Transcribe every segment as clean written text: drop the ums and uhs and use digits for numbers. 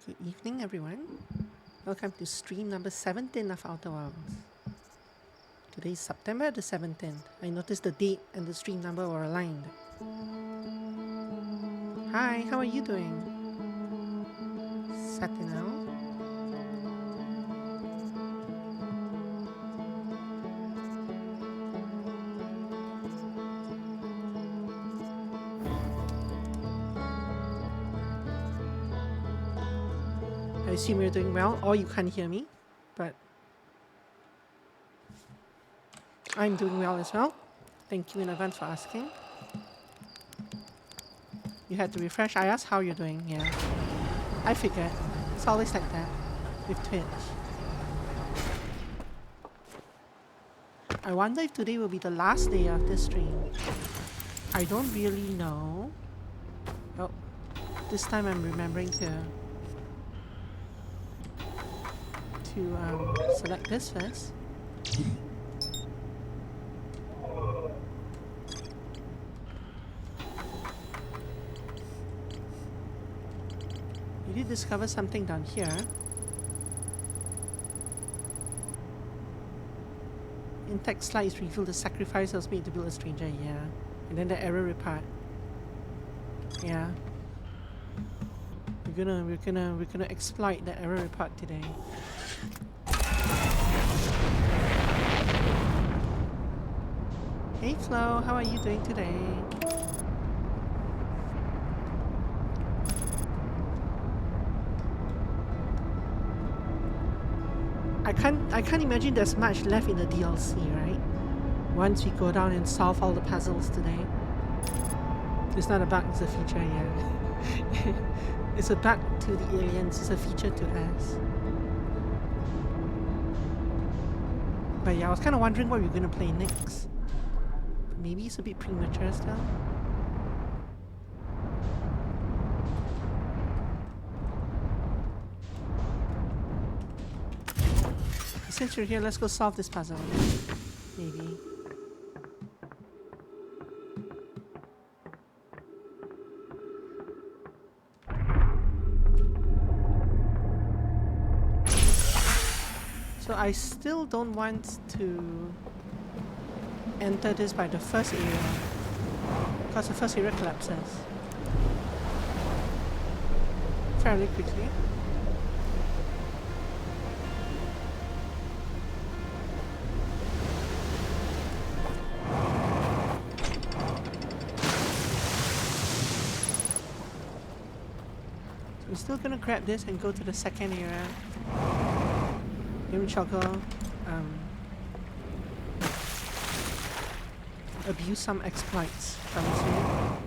Good evening, everyone. Welcome to stream number 17 of Outer Worlds. Today is September the 17th. I noticed the date and the stream number were aligned. Hi, how are you doing? Satinel. I assume you're doing well, or you can't hear me, but I'm doing well as well. Thank you in advance for asking. You had to refresh. I asked how you're doing, yeah. I figured. It's always like that with Twitch. I wonder if today will be the last day of this stream. I don't really know. Oh, this time I'm remembering to select this first. You did discover something down here. In text slides reveal the sacrifice was made to build a stranger, yeah. And then the error report. Yeah. We're gonna exploit the error report today. Hey Flo, how are you doing today? I can't imagine there's much left in the DLC, right? Once we go down and solve all the puzzles today. It's not a bug, it's a feature, yeah. It's a bug to the aliens, it's a feature to us. But yeah, I was kind of wondering what we're going to play next. Maybe it's a bit premature still. Since you're here, let's go solve this puzzle. Maybe. So I still don't want to enter this by the first area, because the first area collapses fairly quickly. So I'm still gonna grab this and go to the second area. Then we shall go abuse some exploits from this video.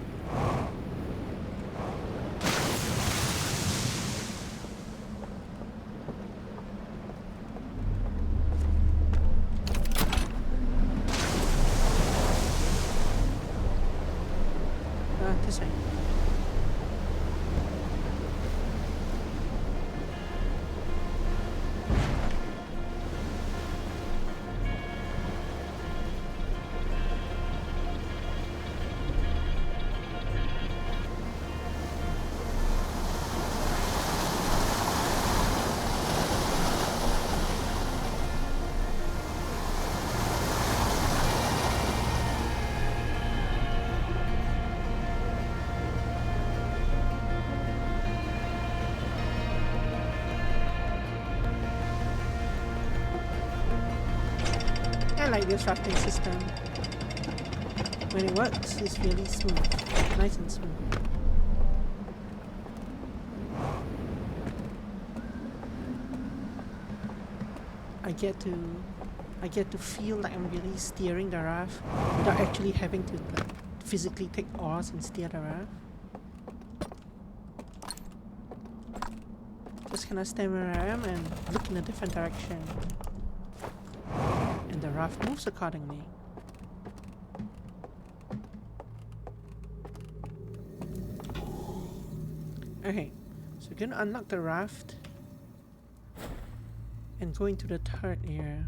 This way. I like this rafting system. When it works, it's really smooth. Nice and smooth. I get to feel like I'm really steering the raft without actually having to like, physically take oars and steer the raft. Just gonna stand where I am and look in a different direction. And the raft moves accordingly. Okay, so we're gonna unlock the raft and go into the third area.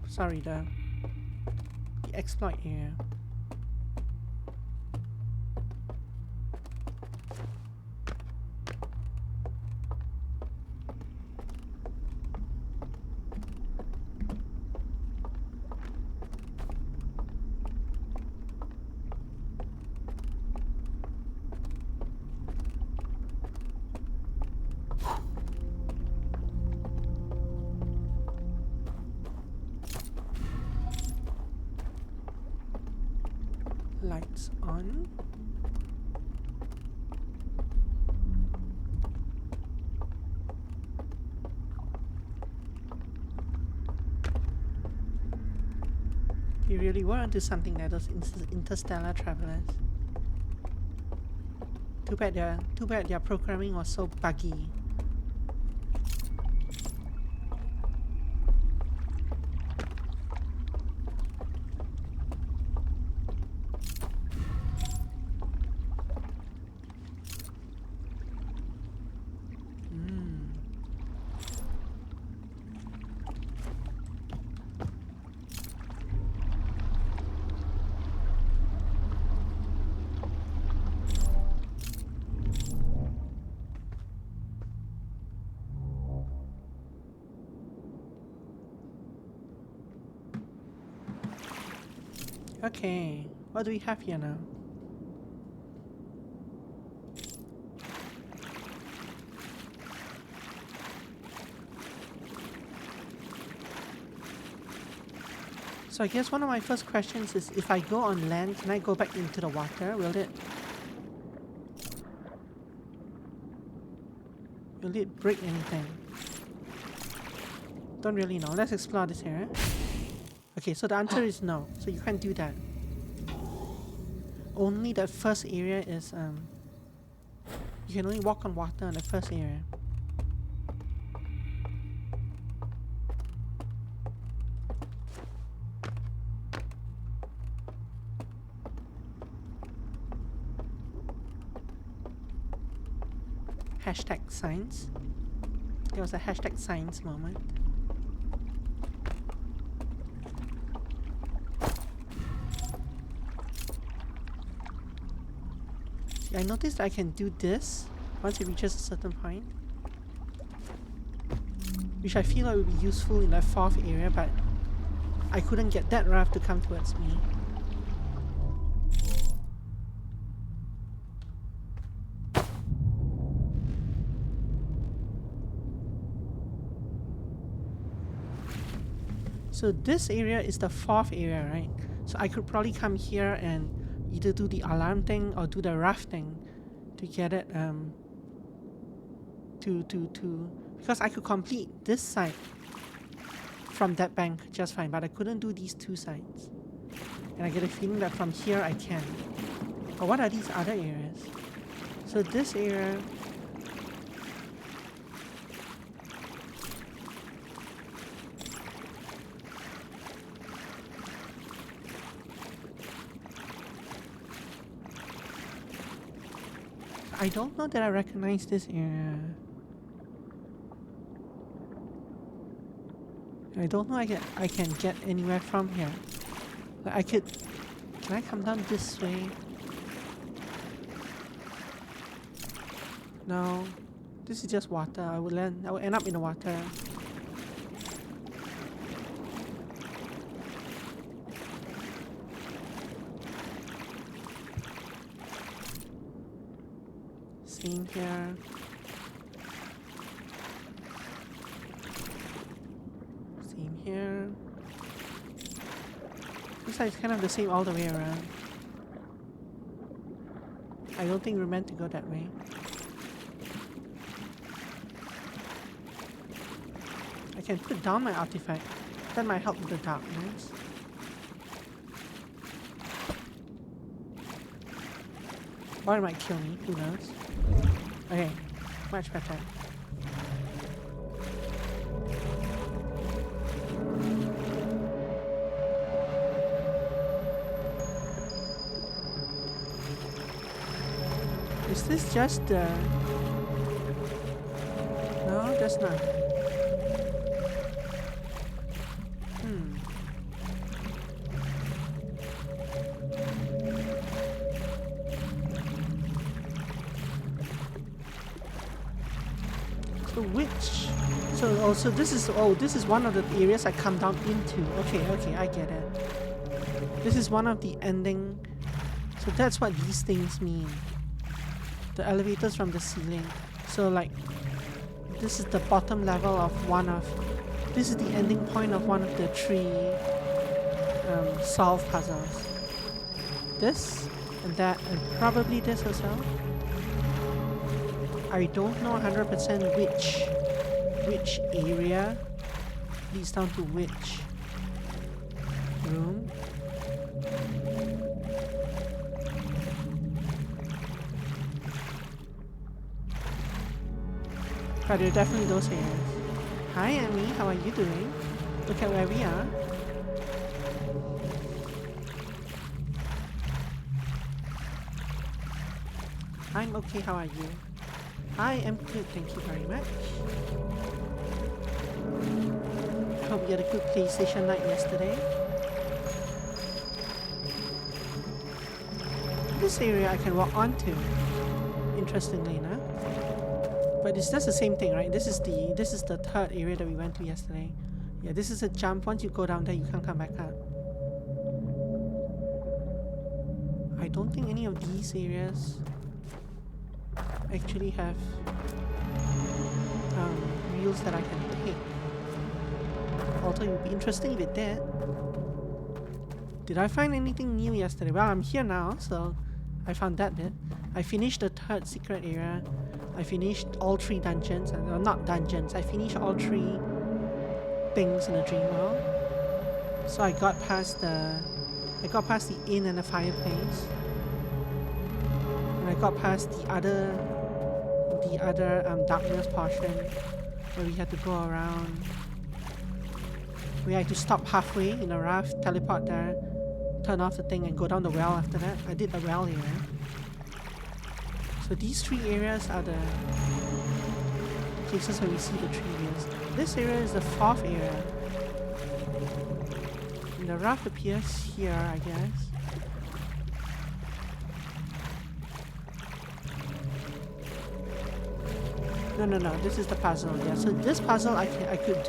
Sorry, the exploit area. this on. You really were onto something there, those interstellar travelers. Too bad their programming was so buggy. Okay, what do we have here now? So I guess one of my first questions is, if I go on land, can I go back into the water? Will it break anything? Don't really know. Let's explore this area. Okay, so the answer is no. So you can't do that. Only the first area is you can only walk on water on the first area. Hashtag science. There was a hashtag science moment. I noticed I can do this once it reaches a certain point, which I feel like would be useful in that fourth area, but I couldn't get that raft to come towards me. So this area is the fourth area, right? So I could probably come here and either do the alarm thing or do the rafting to get it because I could complete this side from that bank just fine, but I couldn't do these two sides. And I get a feeling that from here I can. But what are these other areas? So this area, I don't know that I recognize this area. I don't know I can get anywhere from here. Like can I come down this way? No. This is just water. I will end up in the water. Same here. Same here. Looks like it's kind of the same all the way around. I don't think we're meant to go that way. I can put down my artifact. That might help with the darkness. Or it might kill me, who knows? Okay, much better. Is this just the... No, that's not. So this is one of the areas I come down into. Okay, I get it. This is one of the ending. So that's what these things mean. The elevators from the ceiling. So like, this is the bottom level of this is the ending point of one of the three solve puzzles. This and probably this as well. I don't know 100% which area leads down to which room. But there are definitely those areas. Hi Emmy, how are you doing? Look at where we are. I'm okay, how are you? I am good, thank you very much. Hope you had a good PlayStation night yesterday. This area I can walk onto, interestingly enough. But it's just the same thing, right? This is the third area that we went to yesterday. Yeah, this is a jump. Once you go down there, you can't come back up. I don't think any of these areas actually have wheels that I can take. Although it would be interesting if it did. Did I find anything new yesterday? Well, I'm here now, so I found that bit. I finished the third secret area. I finished all 3 dungeons, and not dungeons. I finished all 3 things in the dream world. So I got past the inn and the fireplace, and I got past the other darkness portion where we had to go around. We had to stop halfway in a raft, teleport there, turn off the thing, and go down the well after that. I did the well area. So these 3 areas are the places where we see the 3 wheels. This area is the 4th area. And the raft appears here, I guess. No, this is the puzzle. Yeah, so this puzzle I could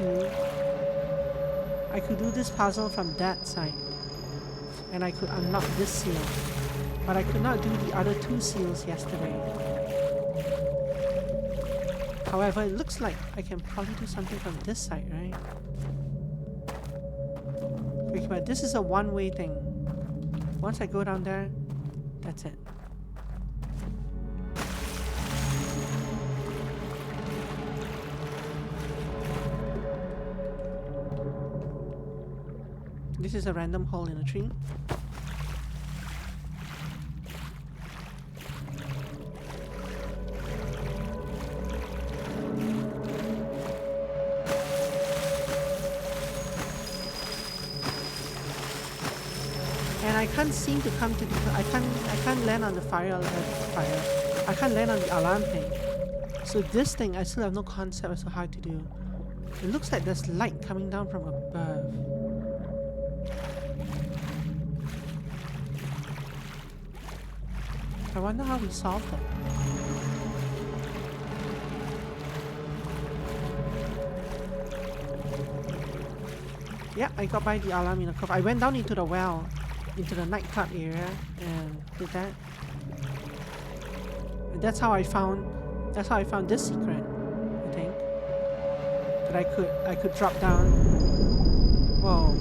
do this puzzle from that side. And I could unlock this seal. But I could not do the other 2 seals yesterday. However, it looks like I can probably do something from this side, right? Okay, but this is a one-way thing. Once I go down there, that's it. This is a random hole in a tree. And I can't seem to come to the... I can't land on the fire. I can't land on the alarm thing. So this thing, I still have no concept as to how to do. It looks like there's light coming down from above. I wonder how we solved it. Yeah, I got by the alarm in the cove. I went down into the well, into the nightclub area, and did that. And that's how I found this secret, I think. That I could drop down. Whoa.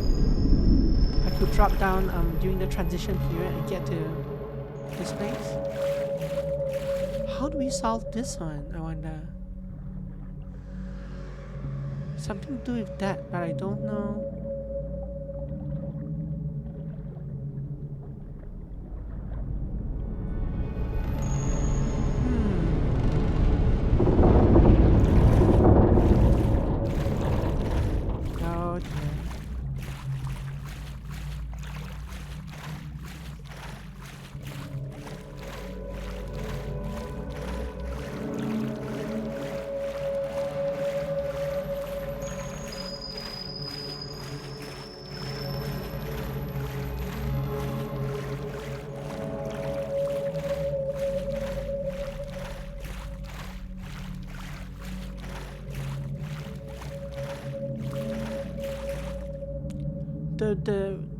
I could drop down during the transition period and get to this place. How do we solve this one, I wonder? Something to do with that, but I don't know. Oh dear.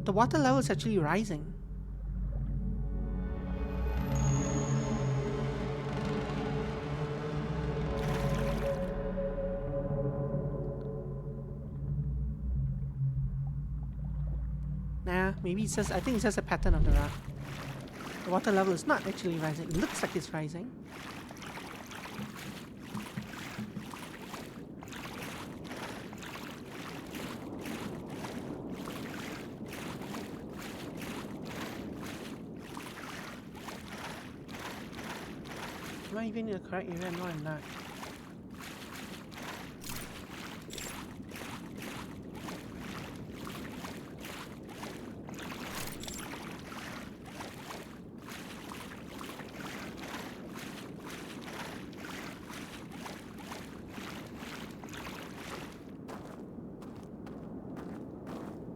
The water level is actually rising. Nah, maybe it's just, I think it's just a pattern of the rock. The water level is not actually rising. It looks like it's rising. Am I even in the correct area? No, I'm not.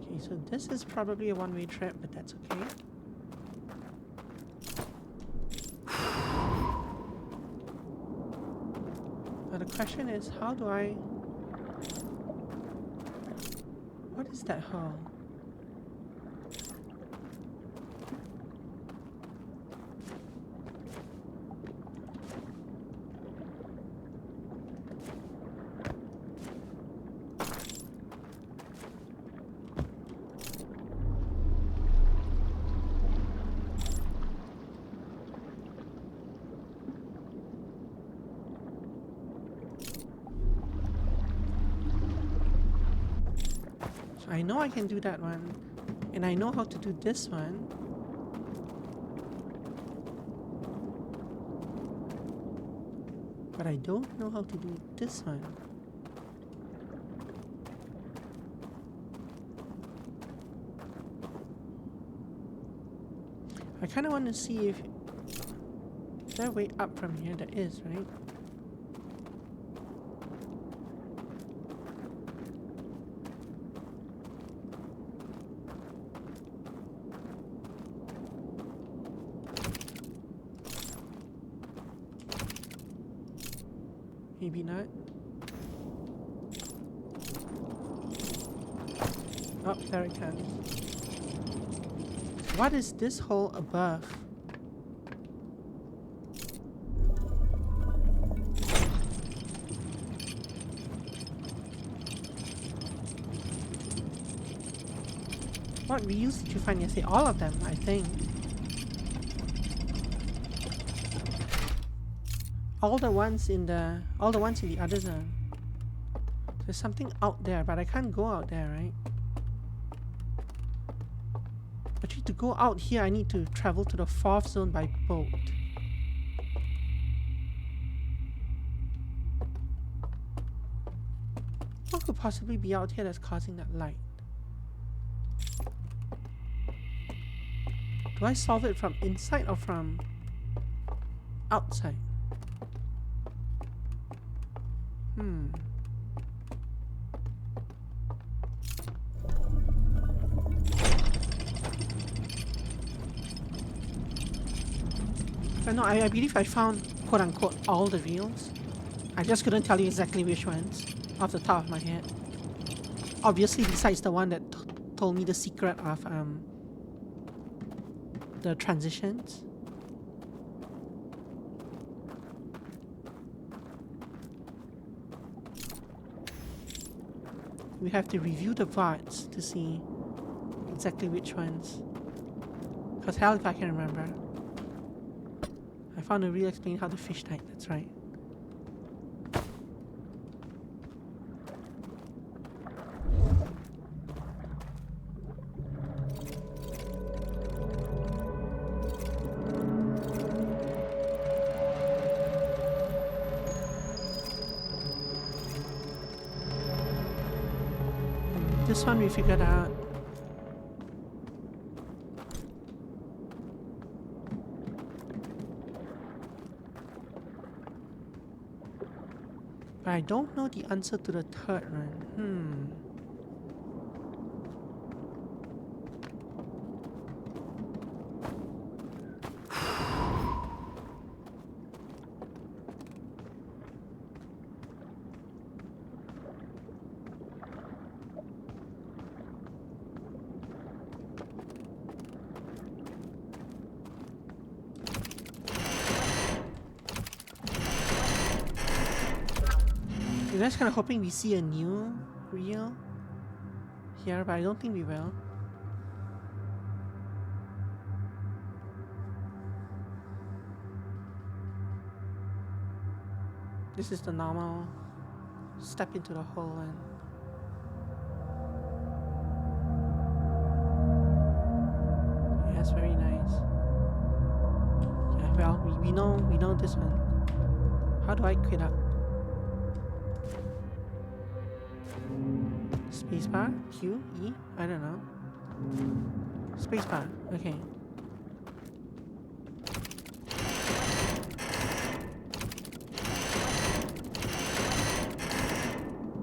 Okay, so this is probably a one-way trip, but that's okay. Now the question is, how do I... What is that hole? I know I can do that one, and I know how to do this one. But I don't know how to do this one. I kind of want to see if... Is there a way up from here? There is, right? Maybe not. Oh, there it comes. What is this hole above? What reels did you find yesterday? All of them, I think. All the ones in the other zone. There's something out there, but I can't go out there, right? Actually, to go out here, I need to travel to the 4th zone by boat. What could possibly be out here that's causing that light? Do I solve it from inside or from outside? No, I believe I found quote-unquote all the reels. I just couldn't tell you exactly which ones off the top of my head. Obviously, besides the one that told me the secret of the transitions. We have to review the VODs to see exactly which ones. Because hell if I can remember. I found a reel explaining how the fish died, that's right. This one we figured out. But I don't know the answer to the third one. I'm just kind of hoping we see a new reel here, but I don't think we will. This is the normal step into the hole and yeah, it's very nice. Yeah, well, we know this one. How do I quit up? Spacebar? Q? E? I don't know. Spacebar. Okay.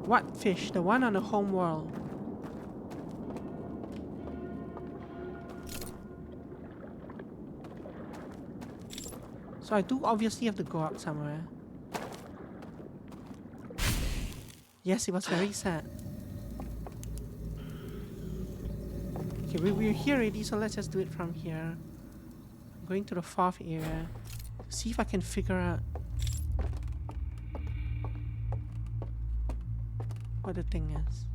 What fish? The one on the home world. So I do obviously have to go up somewhere. Yes, it was very sad. Okay, we're here already, so let's just do it from here. I'm going to the 4th area. See if I can figure out what the thing is.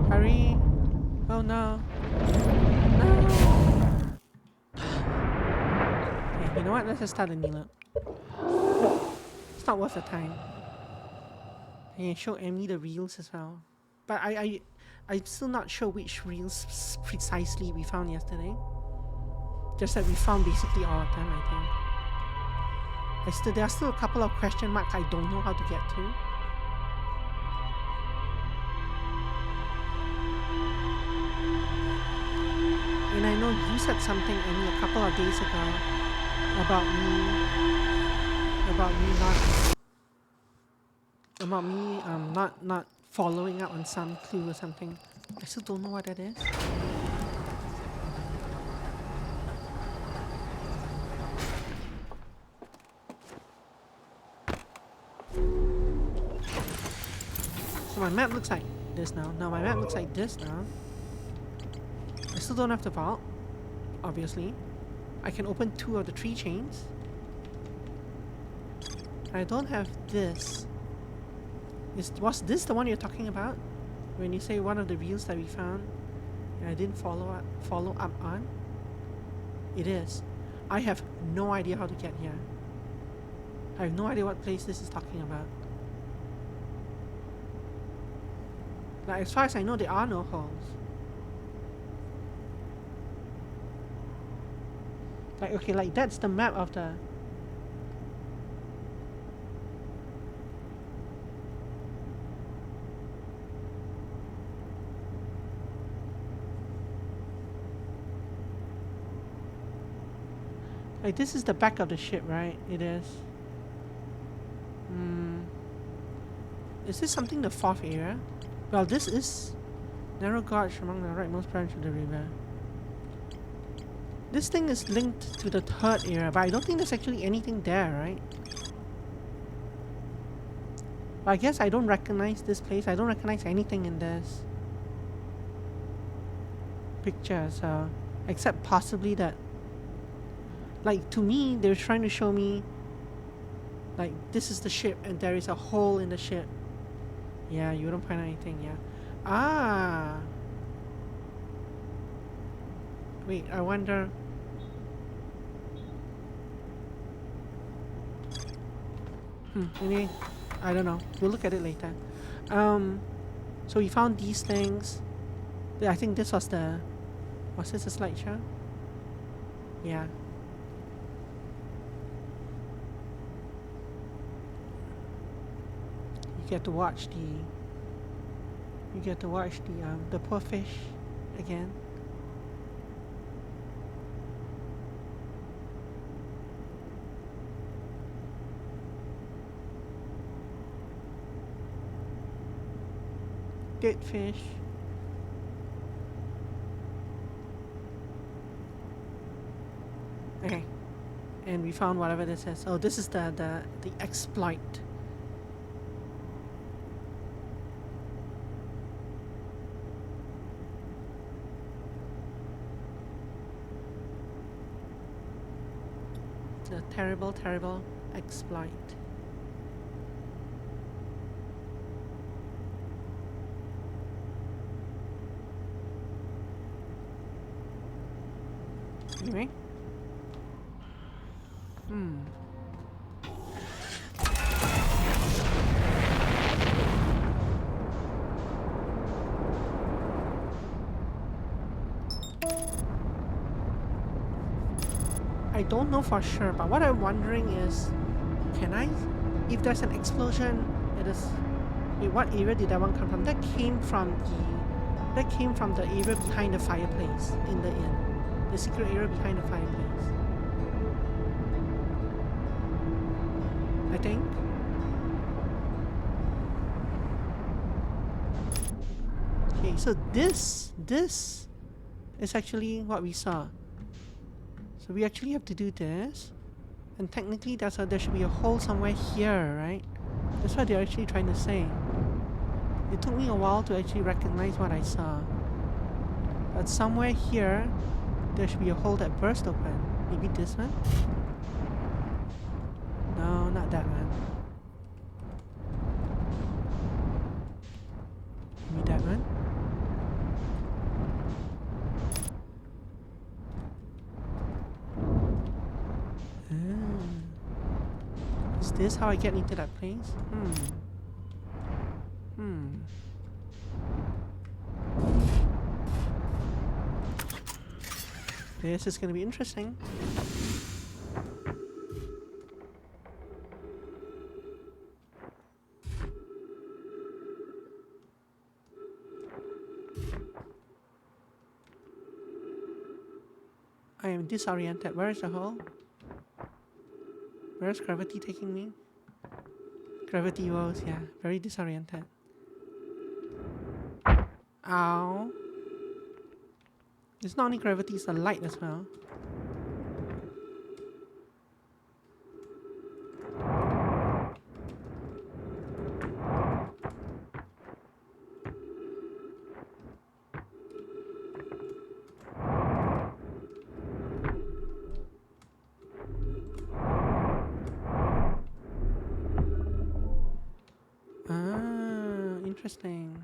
Hurry! Oh no! No! Okay, you know what? Let's just start a new loop. It's not worth the time. And show Emily the reels as well. But I'm still not sure which reels precisely we found yesterday. Just that we found basically all of them, I think. There are still a couple of question marks I don't know how to get to. And I know you said something, Emily, a couple of days ago about me not following up on some clue or something. I still don't know what that is. So my map looks like this now. Now my map looks like this now. I still don't have the vault, obviously. I can open 2 of the 3 chains. I don't have this. Was this the one you're talking about? When you say one of the reels that we found and I didn't follow up on? It is. I have no idea how to get here. I have no idea what place this is talking about. Like, as far as I know, there are no holes. Like, okay, like that's the map of the... Like, this is the back of the ship, right? It is. Is this something the 4th area? Well, this is narrow gorge along the rightmost branch of the river. This thing is linked to the 3rd area, but I don't think there's actually anything there, right? But I guess I don't recognize this place. I don't recognize anything in this picture, so... Except possibly that... Like, to me, they're trying to show me... Like, this is the ship, and there is a hole in the ship. Yeah, you don't find anything, yeah. Ah! Wait, I wonder... Anyway, I don't know. We'll look at it later. So we found these things. I think this was the... Was this a slideshow? Yeah. You get to watch the poor fish again. Dead fish. Okay. And we found whatever this is. Oh, this is the exploit. It's a terrible, terrible exploit. Anyway. I don't know for sure, but what I'm wondering is, can I, if there's an explosion, it is, wait, what area did that one come from? That came from the area behind the fireplace in the inn. The secret area behind the fireplace. I think. Okay, so this is actually what we saw. So we actually have to do this, and technically there should be a hole somewhere here, right? That's what they're actually trying to say. It took me a while to actually recognize what I saw. But somewhere here, there should be a hole that burst open. Maybe this one? No, not that one. Maybe that one? Is this how I get into that place? This is gonna be interesting. I am disoriented. Where is the hole? Where's gravity taking me? Gravity woes, yeah. Very disoriented. Ow. It's not only gravity, it's the light as well. Interesting.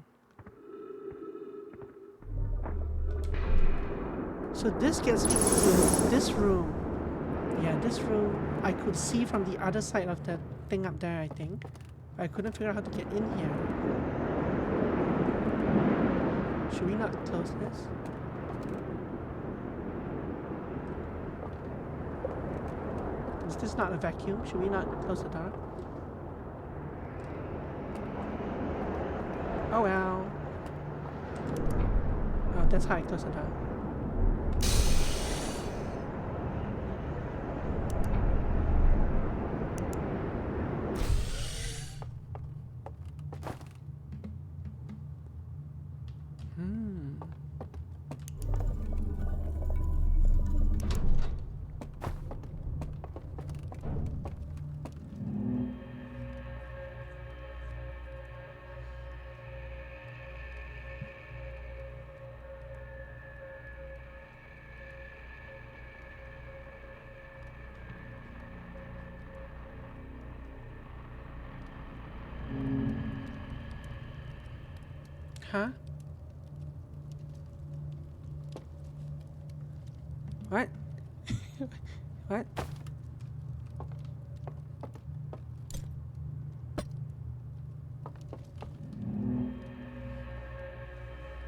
So this gets me to this room. Yeah, this room I could see from the other side of that thing up there, I think. I couldn't figure out how to get in here. Should we not close this? Is this not a vacuum? Should we not close the door? Oh well. Oh, that's how I close the door. Huh? What? What?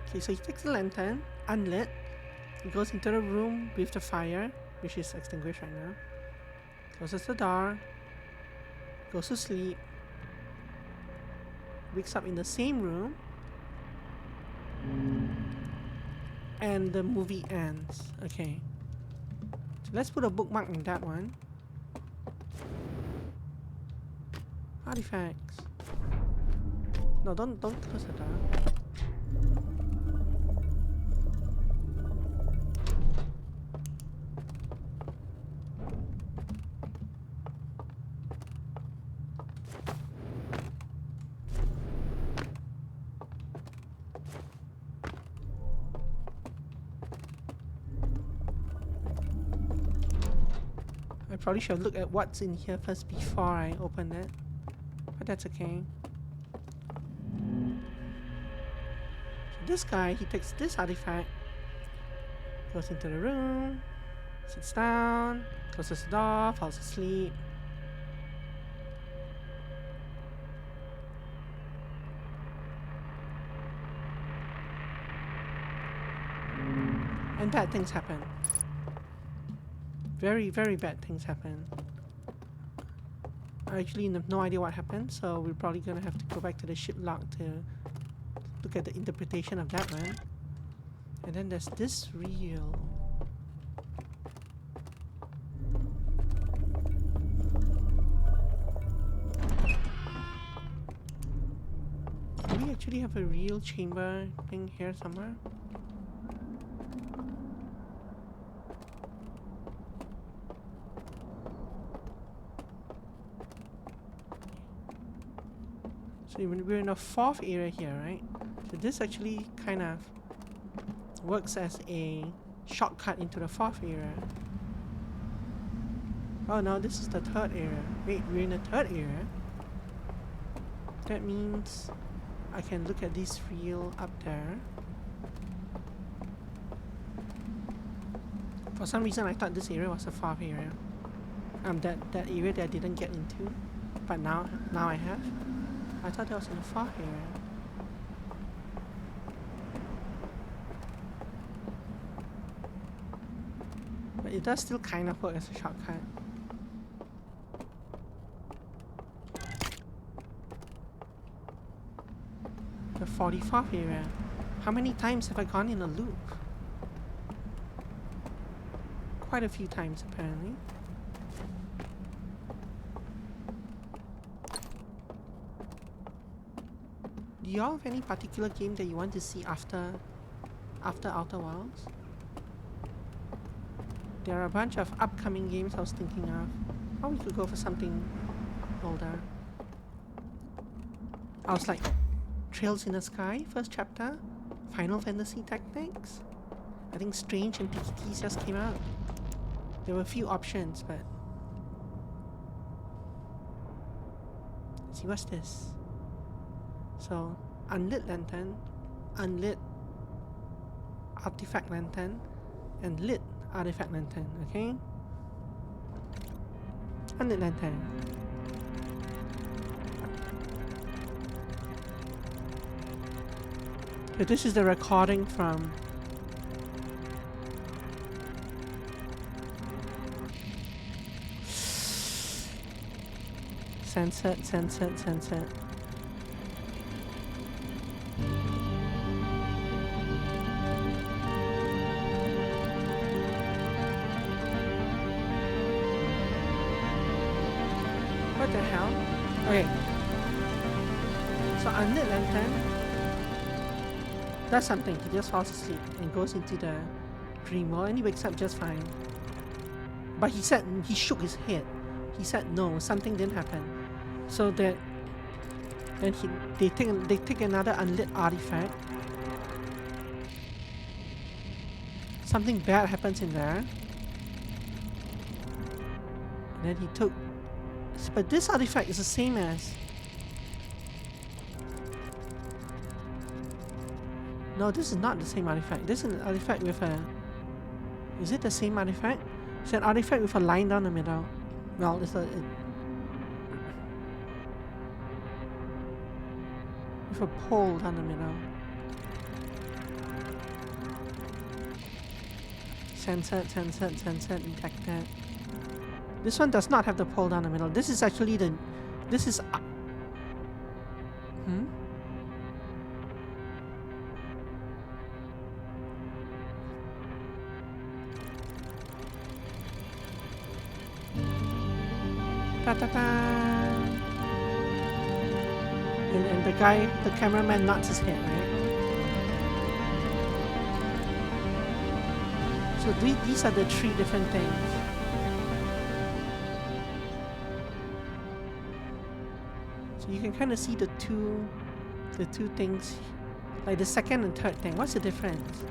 Okay, so he takes the lantern, unlit. He goes into the room with the fire, which is extinguished right now. Closes the door. Goes to sleep. Wakes up in the same room. And the movie ends. Okay. So let's put a bookmark in that one. Artifacts. No, don't close the door. I probably should have looked at what's in here first before I open it. But that's okay. So this guy, he takes this artifact, goes into the room, sits down, closes the door, falls asleep. And bad things happen. Very, very bad things happen. I actually have no idea what happened, so we're probably gonna have to go back to the ship log to look at the interpretation of that one. And then there's this reel. Do we actually have a real chamber thing here somewhere? So we're in a fourth area here, right? So this actually kind of works as a shortcut into the fourth area. Oh no, this is the third area. Wait, we're in the third area? That means I can look at this reel up there. For some reason I thought this area was the fourth area. That area that I didn't get into. But now I have. I thought that was in the fourth area. But it does still kind of work as a shortcut. The 44th area. How many times have I gone in a loop? Quite a few times apparently. Do y'all have any particular game that you want to see after Outer Wilds? There are a bunch of upcoming games I was thinking of. Or we could go for something older. I was like, Trails in the Sky, first chapter? Final Fantasy Tactics? I think Strange and Antiquities just came out. There were a few options, but... Let's see, what's this? So, unlit lantern, unlit artifact lantern, and lit artifact lantern, okay? Unlit lantern. So this is the recording from Sunset. What the hell? Okay. So unlit lantern does something. He just falls asleep and goes into the dream world and he wakes up just fine. But he said, he shook his head. He said no, something didn't happen. So that then they take another unlit artifact. Something bad happens in there. And then he took... But this artifact is the same as... No, this is not the same artifact. This is an artifact with a... Is it the same artifact? It's an artifact with a line down the middle. Well, it's a... with a pole down the middle. Censored, detected. This one does not have the pole down the middle. This is actually the... This is... And the guy, the cameraman nods his head, right? So these are the three different things. So you can kind of see the two things, like the second and third thing. What's the difference?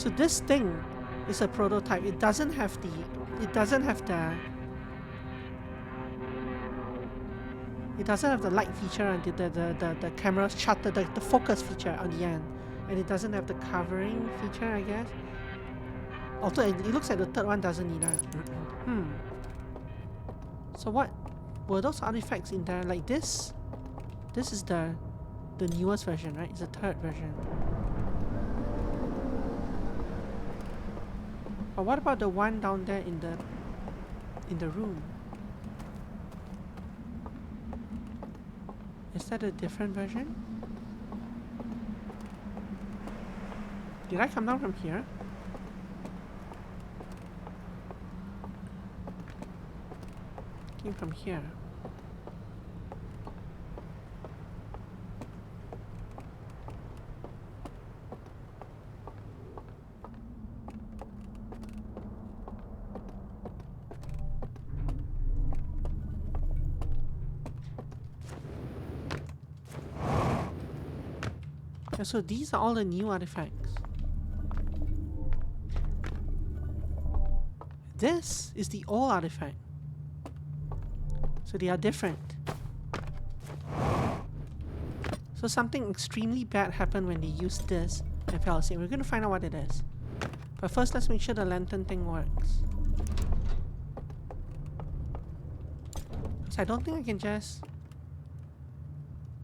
So this thing is a prototype. It doesn't have the light feature and the camera shutter, the focus feature on the end, and it doesn't have the covering feature, I guess. Although it looks like the third one doesn't either. So what were those artifacts in there? Like this? This is the newest version, right? It's the third version. But what about the one down there in the room? Is that a different version? Did I come down from here? Came from here. Yeah, so these are all the new artifacts. This is the old artifact. So they are different. So something extremely bad happened when they used this and fell asleep. We're going to find out what it is. But first, let's make sure the lantern thing works. Because I don't think I can just...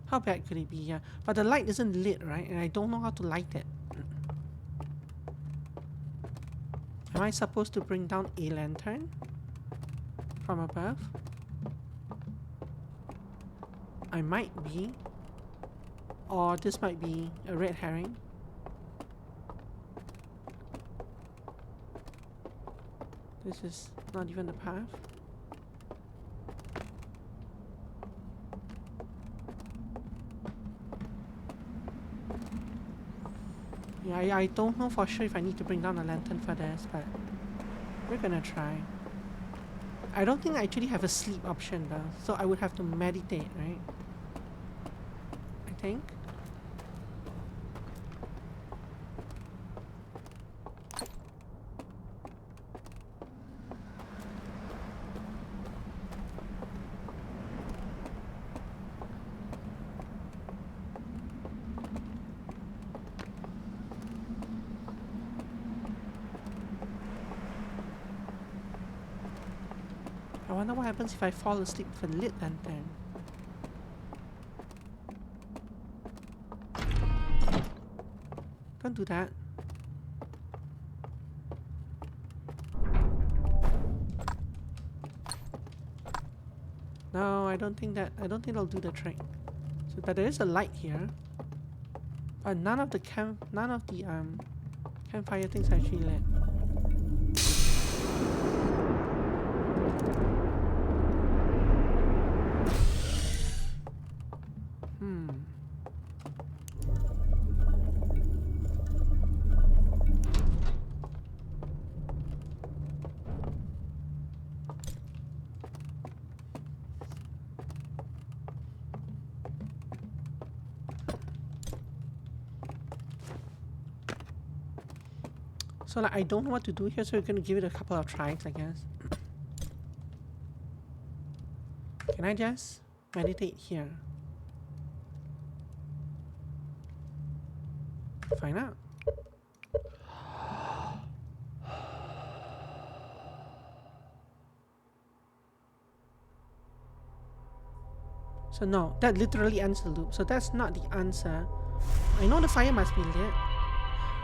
How bad could it be? Yeah, but the light isn't lit, right? And I don't know how to light it. Am I supposed to bring down a lantern from above? I might be. Or this might be a red herring. This is not even the path. Yeah, I don't know for sure if I need to bring down a lantern for this, but we're gonna try. I don't think I actually have a sleep option though, so I would have to meditate, right? I think. I wonder what happens if I fall asleep with a lit lantern. Don't do that. No, I don't think it'll do the trick. So, but there is a light here. But none of the campfire things are actually lit. So like, I don't know what to do here, so we're gonna give it a couple of tries, I guess. Can I just meditate here? Find out. So no, that literally ends the loop. So that's not the answer. I know the fire must be lit.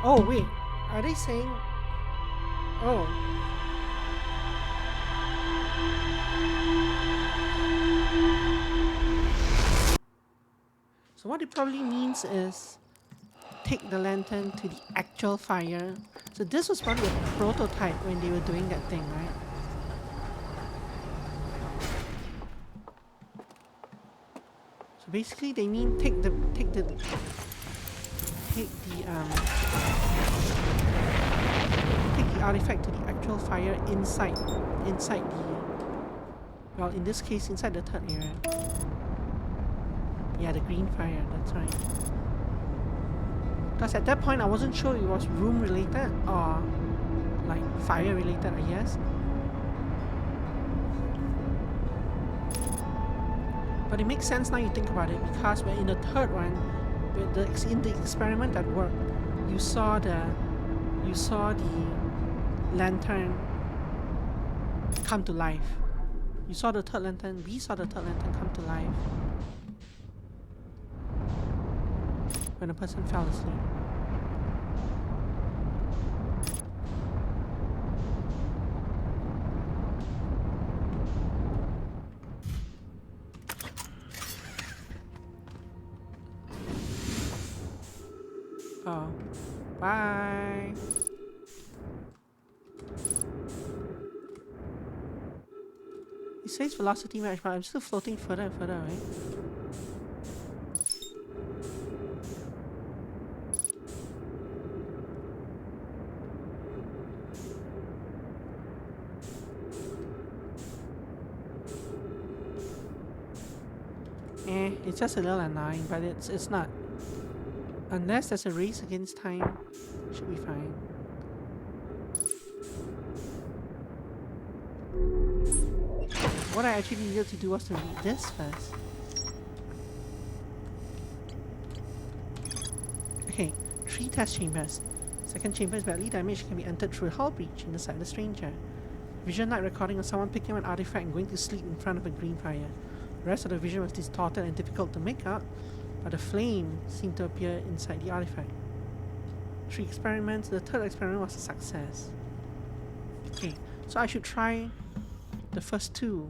Oh wait. Are they saying... Oh. So what it probably means is take the lantern to the actual fire. So this was probably a prototype when they were doing that thing, right? So basically they mean take the artifact to the actual fire inside the, well, in this case inside the third area. Yeah, the green fire, that's right. Because at that point I wasn't sure it was room related or like fire related, I guess. But it makes sense now you think about it, because we're in the third one, in the experiment that worked, you saw the lantern come to life. You saw the third lantern, we saw the third lantern come to life when a person fell asleep. Oh, bye. It says velocity match, but I'm still floating further and further away. It's just a little annoying, but it's not. Unless there's a race against time, should be fine. What I actually needed to do was to read this first. Okay, 3 test chambers. Second chamber is badly damaged, can be entered through a hull breach in the side of the stranger. Vision night recording of someone picking up an artifact and going to sleep in front of a green fire. The rest of the vision was distorted and difficult to make out, but a flame seemed to appear inside the artifact. 3 experiments. The third experiment was a success. Okay, so I should try the first 2.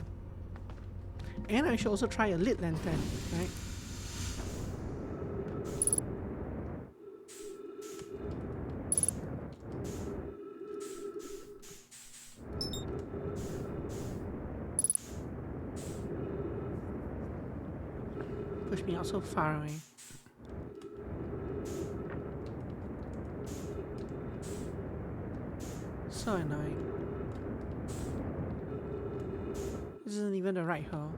And I should also try a lit lantern, right? Push me out so far away. So annoying. This isn't even the right hole.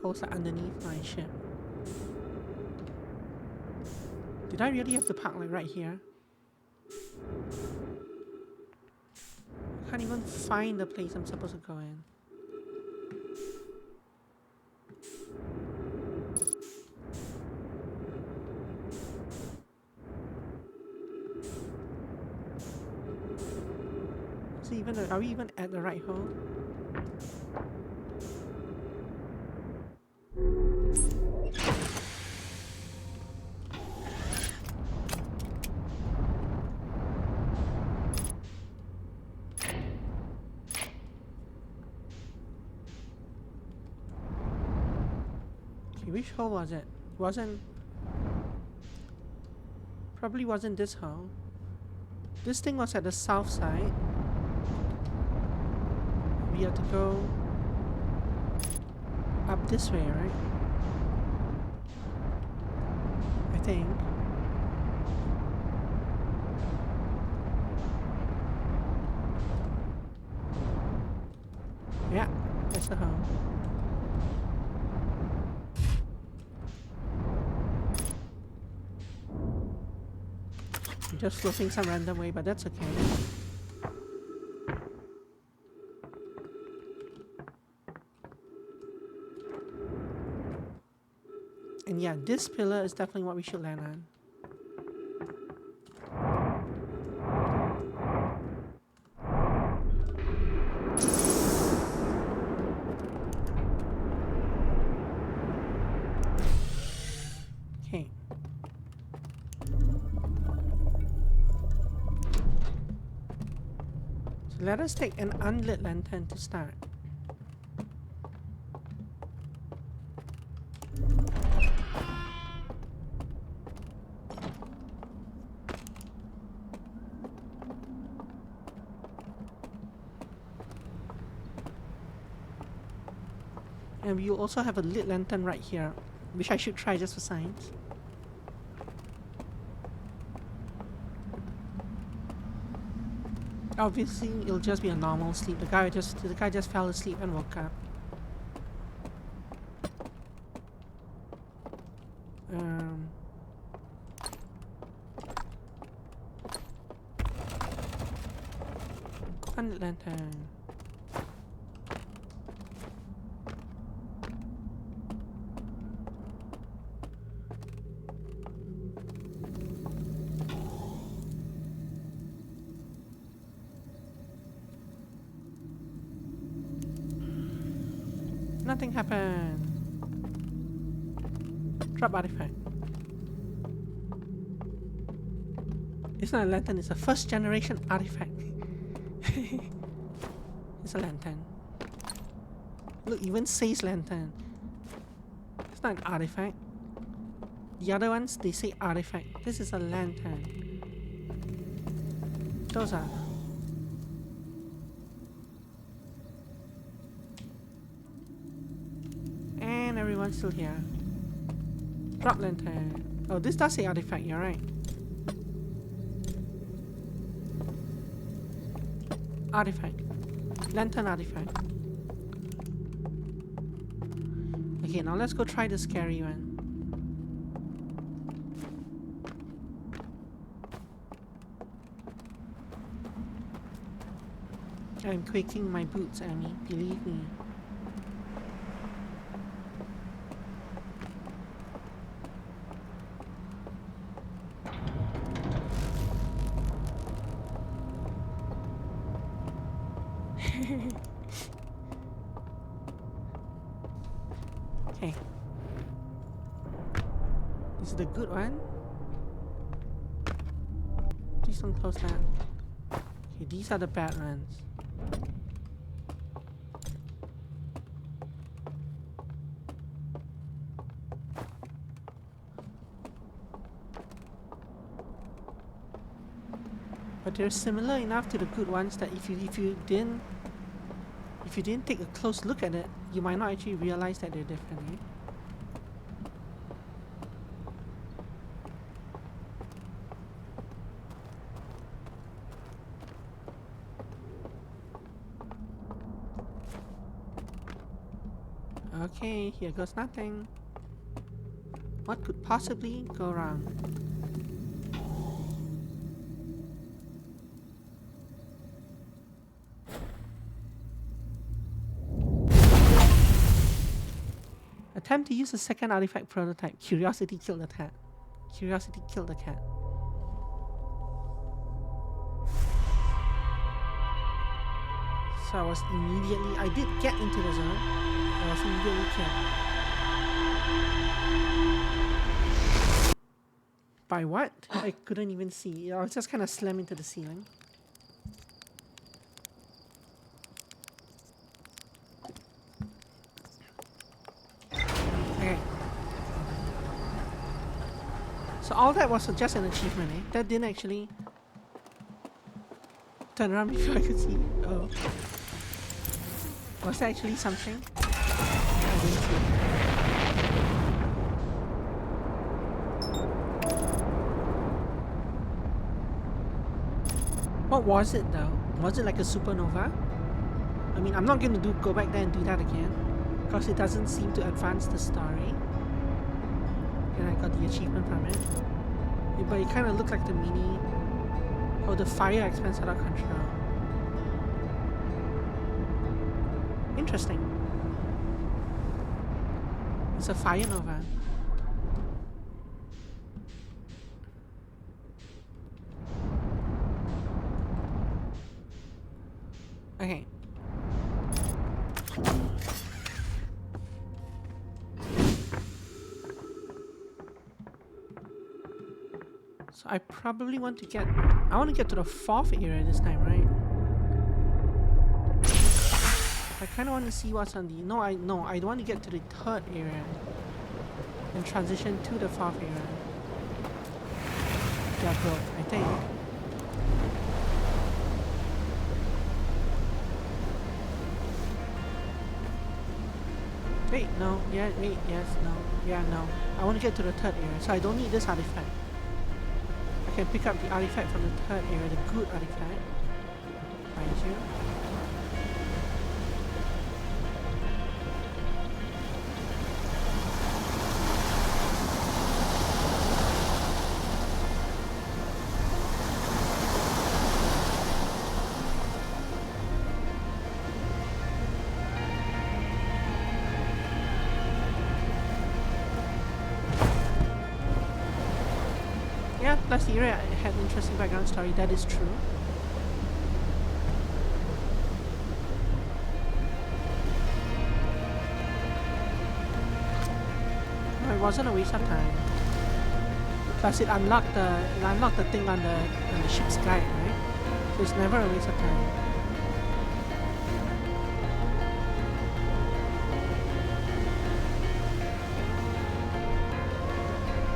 Holes are underneath my ship. Did I really have to park like right here? I can't even find the place I'm supposed to go in. Is it even are we even at the right hole? Which hole was it? Probably wasn't this hole. This thing was at the south side. We have to go up this way, right? I think. Yeah, that's the hole. Just floating some random way, but that's okay. And yeah, this pillar is definitely what we should land on. Okay. So let us take an unlit lantern to start. And we will also have a lit lantern right here, which I should try just for science. Obviously, it'll just be a normal sleep. The guy just fell asleep and woke up. 100 lantern. Nothing happened. Drop artifact. It's not a lantern, it's a first generation artifact. It's a lantern. Look, even says lantern. It's not an artifact. The other ones, they say artifact. This is a lantern. Those are. And everyone's still here. Drop lantern. Oh, this does say artifact, you're right. Artifact. Lantern artifact. Okay, now let's go try the scary one. I'm quaking my boots, Amy. Believe me. Okay. This is the good one. Please don't close that. Okay, these are the bad ones. But they're similar enough to the good ones that if you didn't take a close look at it, you might not actually realize that they're different, eh? Okay, here goes nothing. What could possibly go wrong? Attempt to use a second artifact prototype. Curiosity killed the cat. Curiosity killed the cat. So I did get into the zone. I was immediately killed. By what? I couldn't even see. I was just kind of slammed into the ceiling. Okay. So all that was just an achievement, eh? That didn't actually turn around before I could see. Oh. Was that actually something? I didn't see. What was it though? Was it like a supernova? I mean, I'm not going to go back there and do that again, because it doesn't seem to advance the story. And I got the achievement from it. But it kind of looked like the mini... Oh, the fire expands out of control. Interesting. It's a fire nova. Okay. So I probably want to get... I want to get to the 4th area this time, right? I kind of want to see what's on the... No, I don't want to get to the 3rd area and transition to the 4th area. Yeah, bro, I think. Wait, no, yeah, wait, yes, no, yeah, no. I want to get to the 3rd area, so I don't need this artifact. I can pick up the artifact from the 3rd area, the good artifact. Find you. Yeah, plus the area had interesting background story, that is true. No, it wasn't a waste of time. Plus it unlocked the thing on the ship's guide, right? So it's never a waste of time.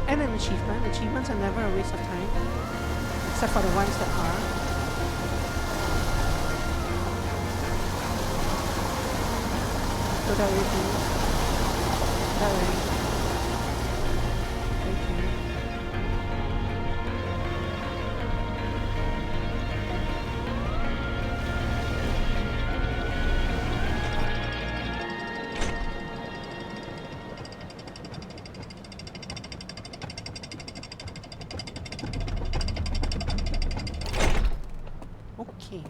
And an achievement. Achievements are never a waste of time. Except for the ones that are. So that would be that way. Okay. Okay.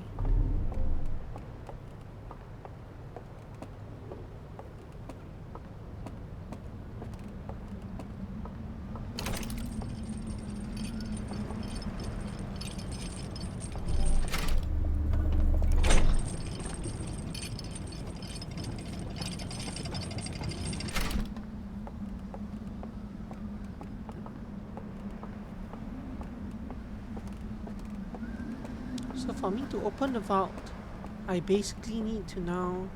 So for me to open the vault, I basically need to know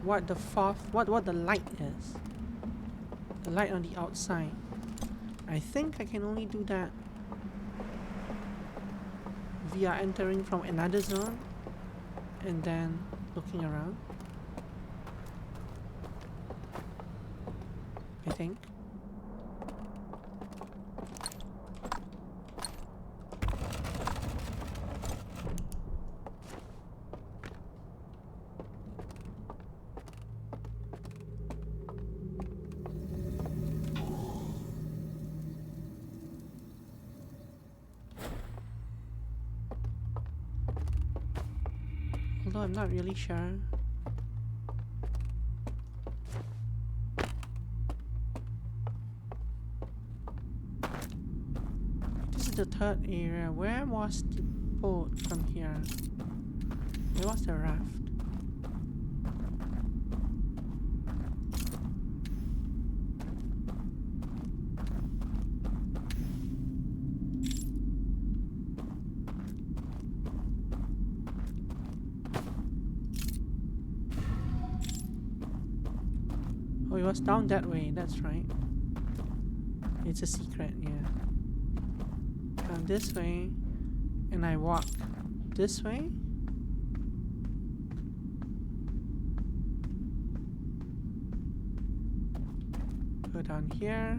what the light is. The light on the outside. I think I can only do that via entering from another zone and then looking around. I think. Although I'm not really sure. This is the third area. Where was the boat from here? Where was the raft? Oh, it was down that way, that's right. It's a secret, yeah. Come this way, and I walk this way. Go down here.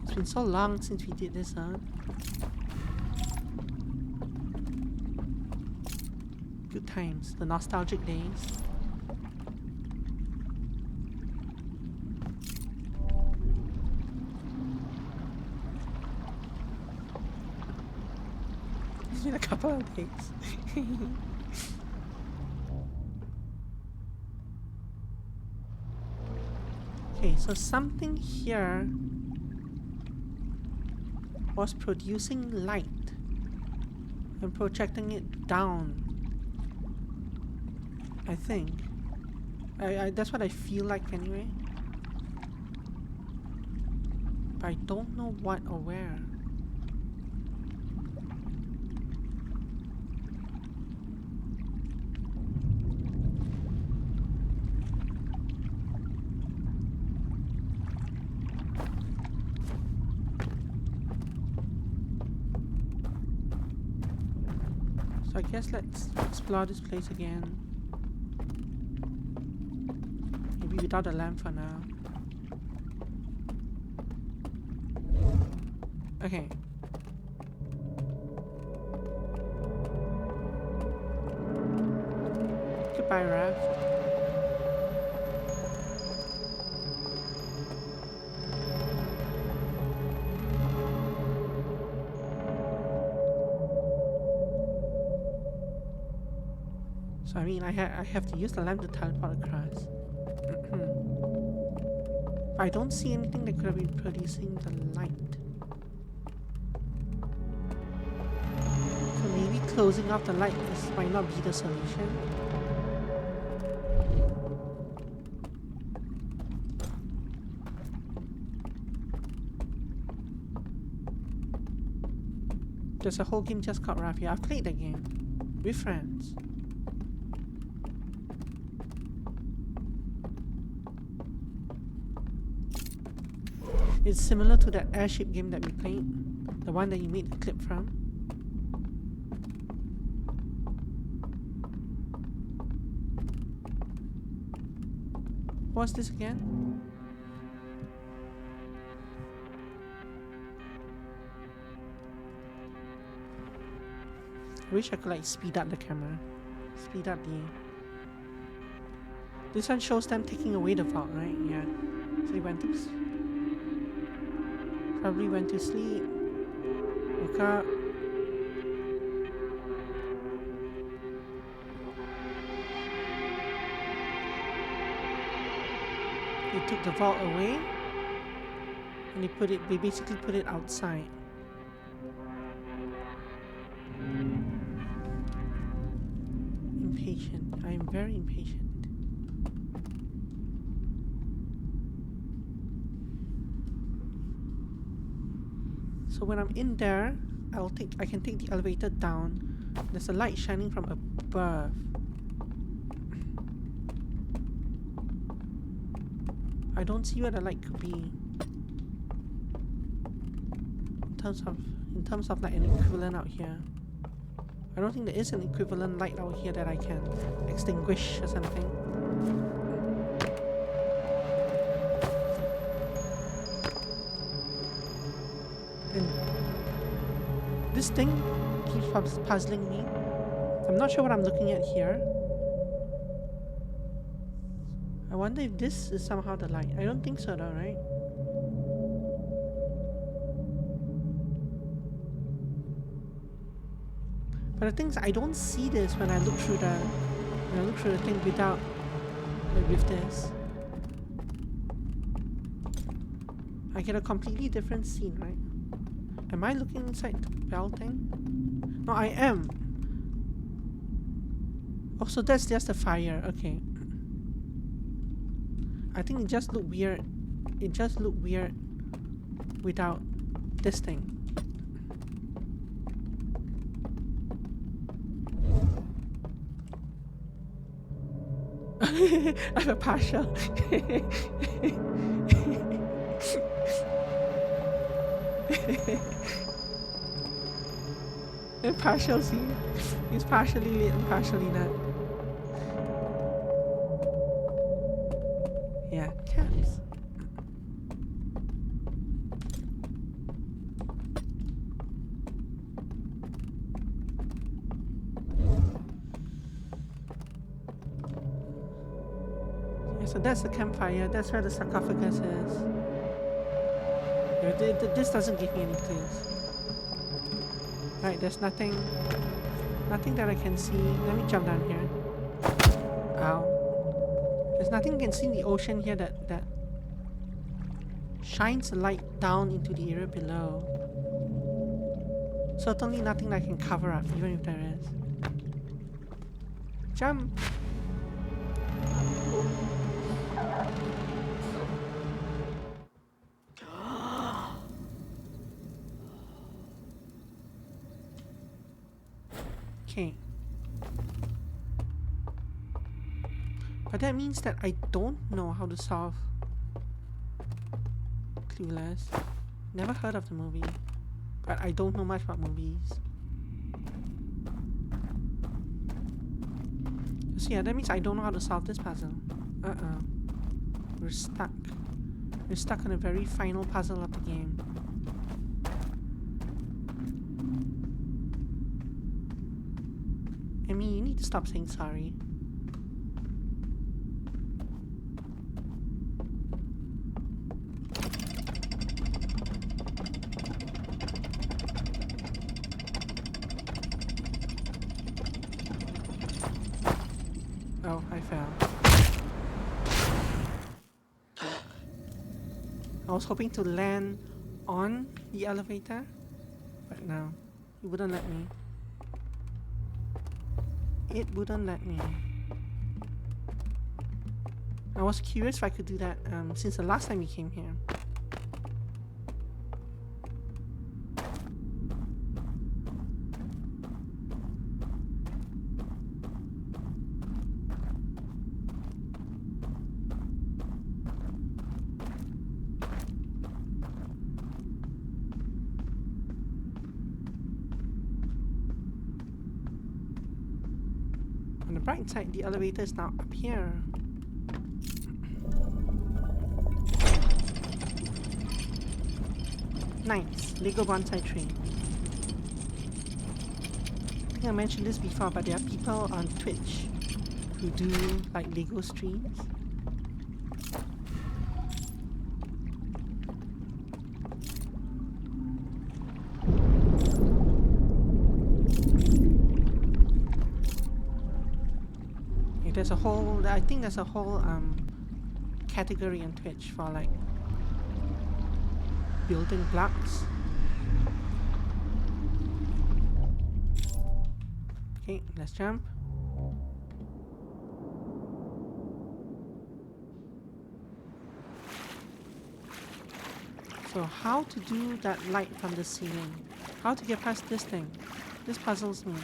It's been so long since we did this, huh? Good times, the nostalgic days. It's been a couple of days. Okay, so something here was producing light and projecting it down. I think. That's what I feel like anyway. But I don't know what or where. So I guess let's explore this place again. Maybe without a lamp for now. Okay. Goodbye, raft. So I mean, I have to use the lamp to teleport across. I don't see anything that could have been producing the light. So maybe closing off the light might not be the solution. There's a whole game just called Rafia. I've played the game with friends. It's similar to that airship game that we played, the one that you made the clip from. What's this again? I wish I could like speed up the camera. Speed up the... This one shows them taking away the vault, right? Yeah. So they went to... Probably went to sleep. Woke up. They took the vault away. And they basically put it outside. Impatient. I am very impatient. So when I'm in there, I can take the elevator down. There's a light shining from above. I don't see where the light could be. In terms of like an equivalent out here. I don't think there is an equivalent light out here that I can extinguish or something. And this thing keeps puzzling me. I'm not sure what I'm looking at here. I wonder if this is somehow the light. I don't think so though, right? But the thing is, I don't see this when I look through the thing without, like with this. I get a completely different scene, right? Am I looking inside the bell thing? No, I am. Oh, so that's just the fire. Okay. I think it just looked weird. It just looked weird without this thing. I have a partial. A partial scene. It's partially lit and partially not. Yeah, cats. So that's the campfire, that's where the sarcophagus is. Yeah, this doesn't give me any clues. Right, there's nothing that I can see. Let me jump down here. Ow. There's nothing I can see in the ocean here that shines a light down into the area below. Certainly nothing that I can cover up, even if there is. Jump! Okay. But that means that I don't know how to solve Clueless. Never heard of the movie. But I don't know much about movies. So yeah, that means I don't know how to solve this puzzle. We're stuck. We're stuck on a very final puzzle of the game. I mean, you need to stop saying sorry. fell. I was hoping to land on the elevator, but no, it wouldn't let me. It wouldn't let me. I was curious if I could do that since the last time we came here. On the bright side, the elevator is now up here. Nice, Lego bonsai tree. I think I mentioned this before, but there are people on Twitch who do like Lego streams. There's a whole, I think there's a whole category on Twitch for like building blocks. Okay, let's jump. So how to do that light from the ceiling? How to get past this thing? This puzzles me.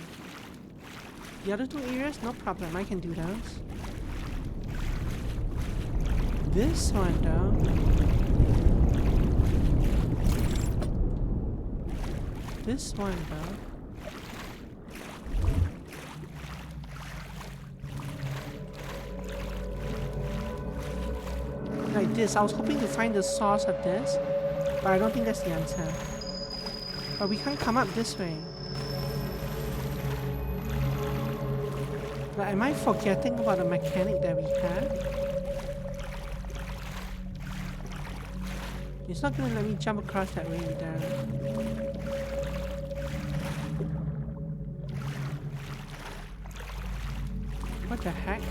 The other two areas, no problem, I can do those. This one though. This one though. Like this, I was hoping to find the source of this, but I don't think that's the answer. But we can't come up this way. But am I forgetting about the mechanic that we had? It's not gonna let me jump across that way either. What the heck?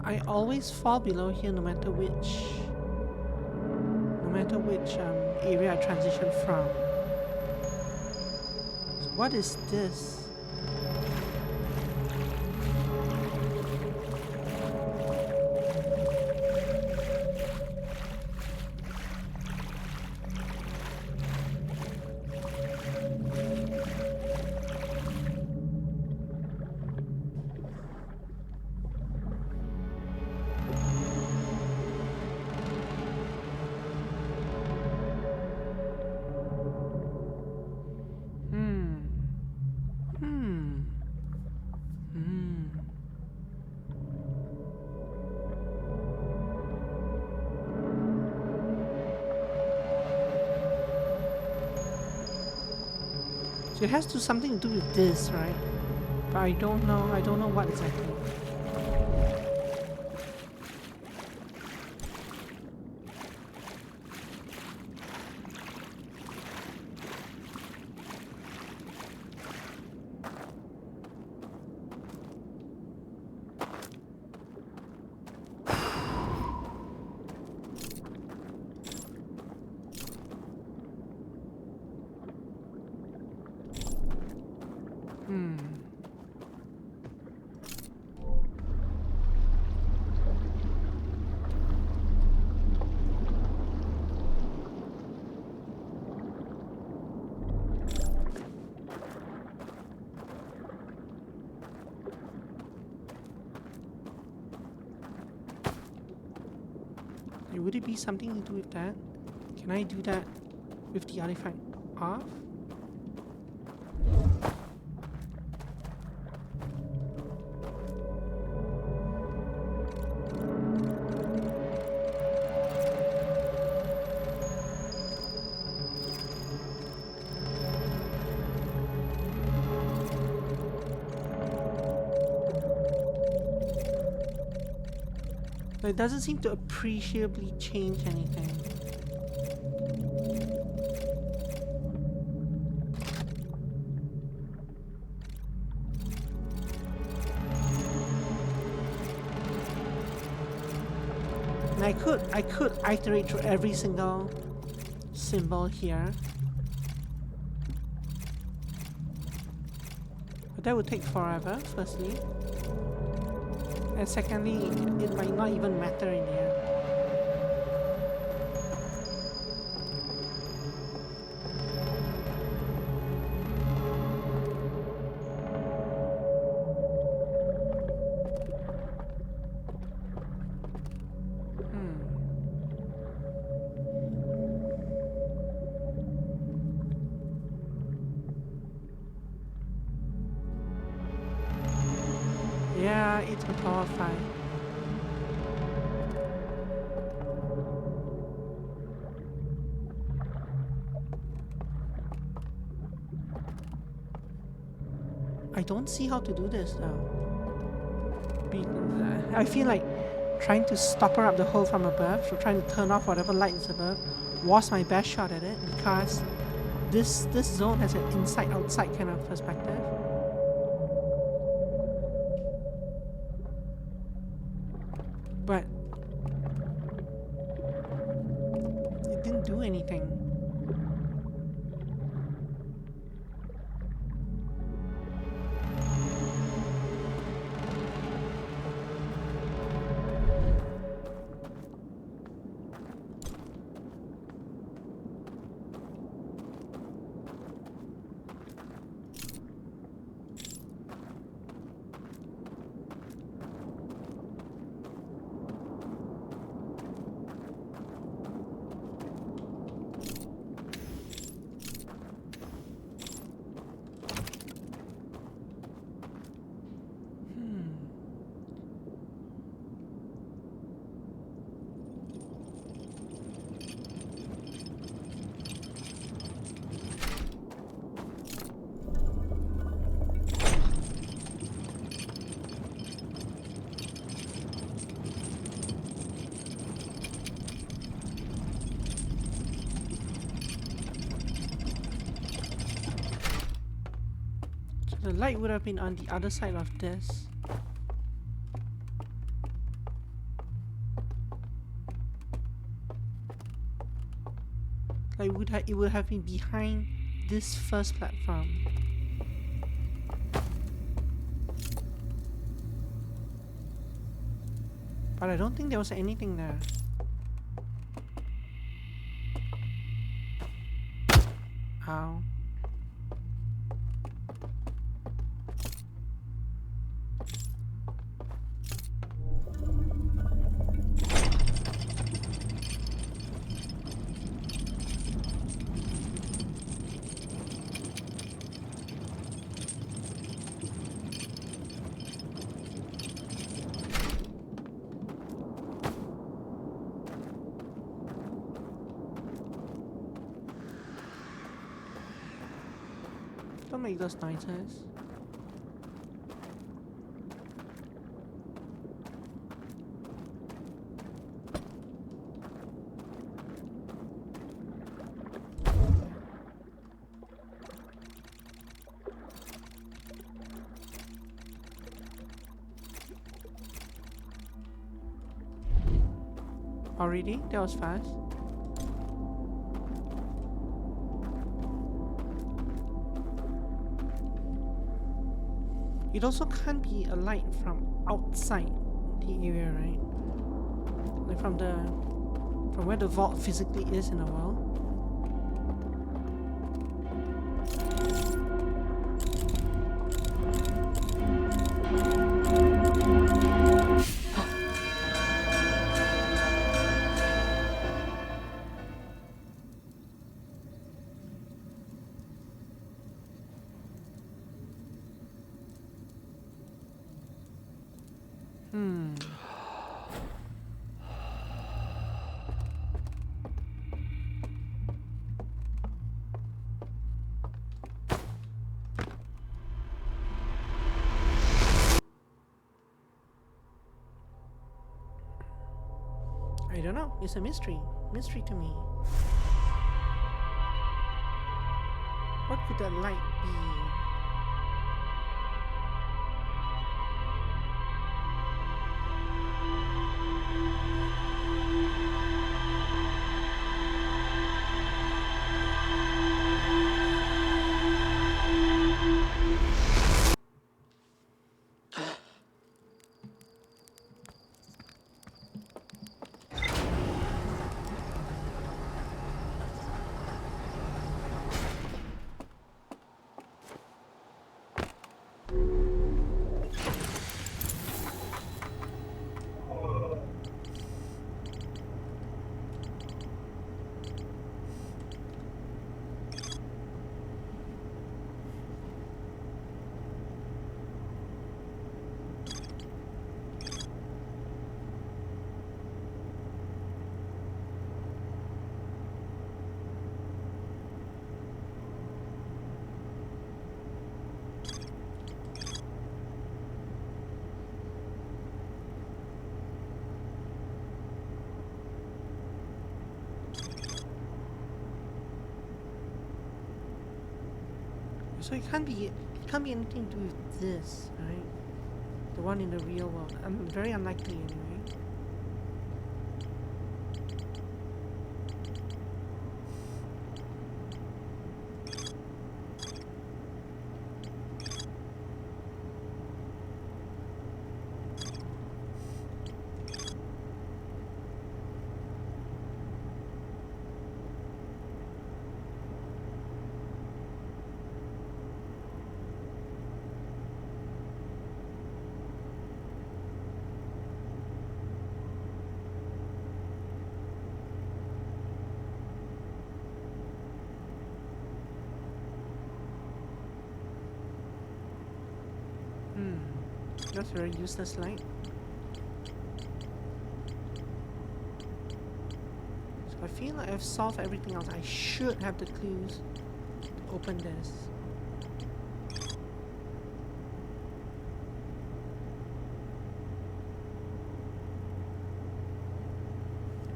I always fall below here no matter which area I transition from. So what is this? It has to something to do with this, right? But I don't know what exactly. Would it be something to do with that? Can I do that with the artifact off? It doesn't seem to appreciably change anything. And I could iterate through every single symbol here. But that would take forever, firstly. And secondly, it might not even matter in the end. Yeah, it's a power 5. I don't see how to do this though. I feel like trying to stopper up the hole from above, so trying to turn off whatever light is above, was my best shot at it because this zone has an inside-outside kind of perspective. But it didn't do anything. The light would have been on the other side of this. Like it would have been behind this first platform. But I don't think there was anything there. Ow. Don't make those noises. Already? That was fast. It also can't be a light from outside the area, right? Like from where the vault physically is in the world. I don't know. It's a mystery. Mystery to me. What could that light be? So it can't be anything to do with this, right? The one in the real world. Very unlikely anyway. That's a very useless light. So I feel like I've solved everything else. I should have the clues to open this.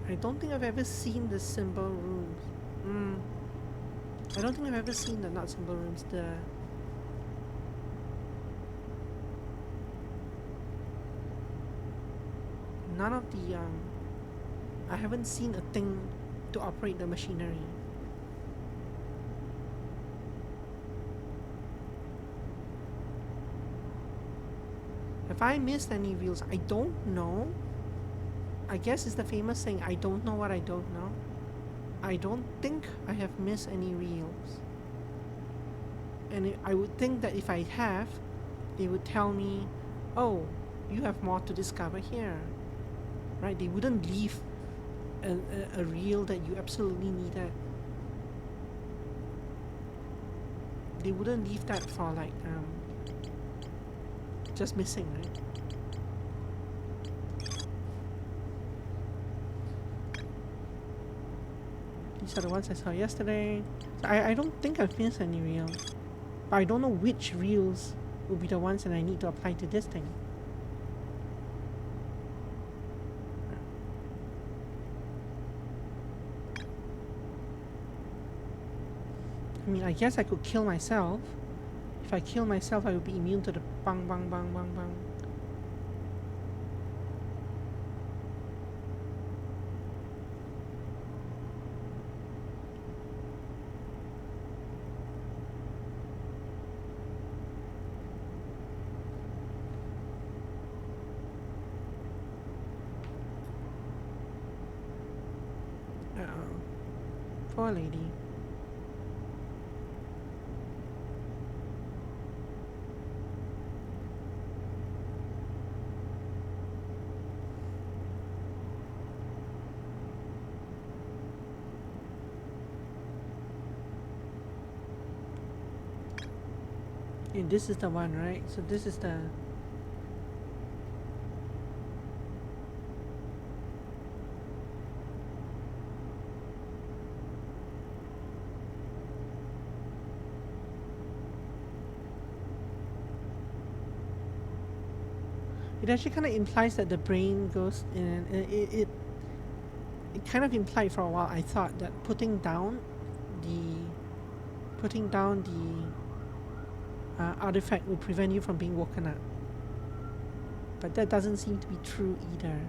I don't think I've ever seen the symbol rooms. I don't think I've ever seen the not symbol rooms. None of the I haven't seen a thing to operate the machinery. Have I missed any wheels? I don't know. I guess it's the famous saying, I don't know what I don't know. I don't think I have missed any reels. And I would think that if I have, they would tell me, oh, you have more to discover here. Right? They wouldn't leave a reel that you absolutely needed. They wouldn't leave that for like just missing, right? These are the ones I saw yesterday. So I don't think I've missed any reel. But I don't know which reels will be the ones that I need to apply to this thing. I mean, I guess I could kill myself. If I kill myself, I will be immune to the bang bang bang bang bang. Poor lady. And this is the one, right? So this is the... It actually kind of implies that the brain goes in, and it kind of implied for a while, I thought that putting down the artifact would prevent you from being woken up. But that doesn't seem to be true either.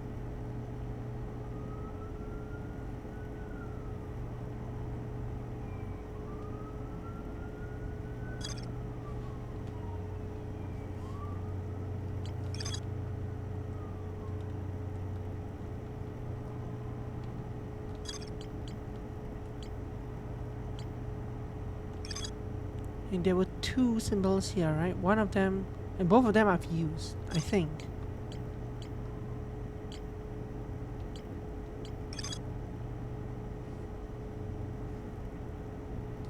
And there were two symbols here, right? One of them, and both of them I've used, I think.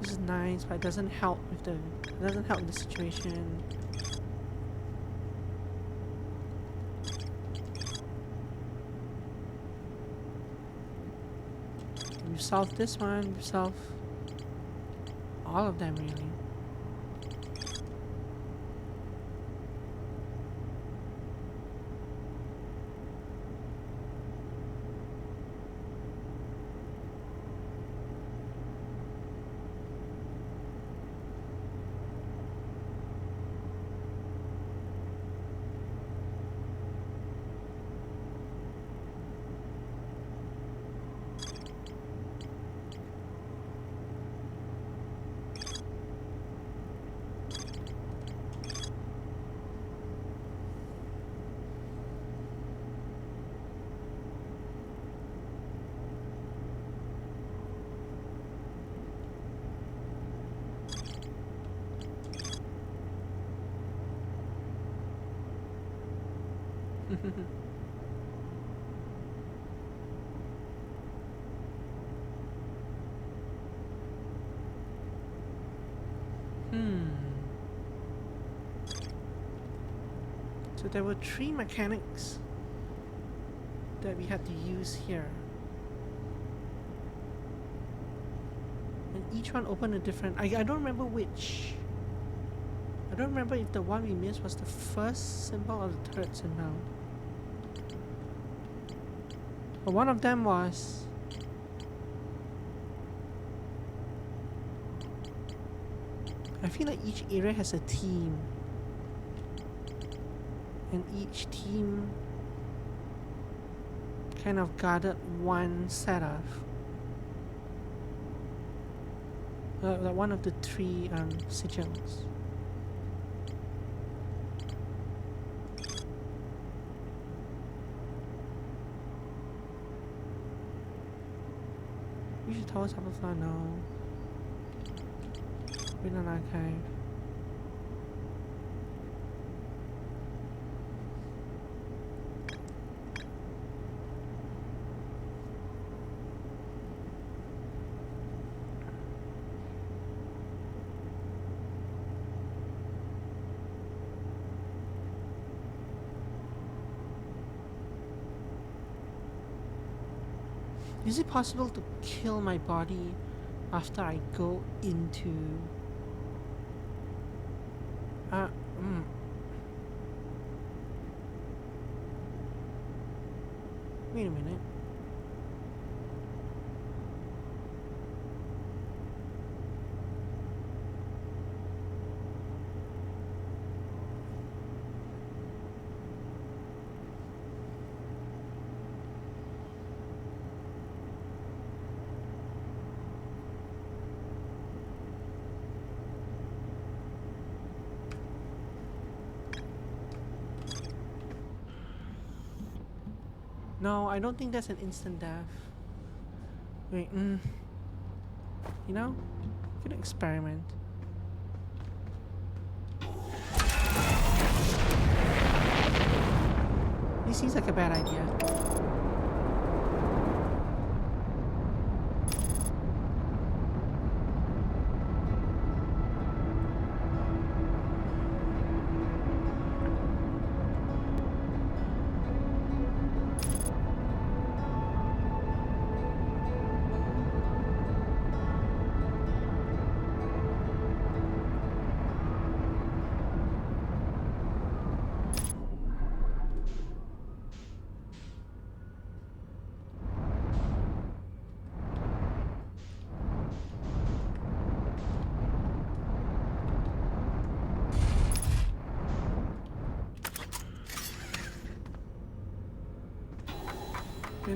This is nice, but it doesn't help with the situation. We've solved this one, we've solved all of them really. So there were 3 mechanics that we had to use here. And each one opened a different... I don't remember which. I don't remember if the one we missed was the first symbol or the third symbol. But one of them was... I feel like each area has a theme. And each team kind of guarded one set of one of the 3 sigils. You should tell us about no. Read an archive. Is it possible to kill my body after I go into... Wait a minute. No, I don't think that's an instant death. Wait, you know, we could experiment. This seems like a bad idea.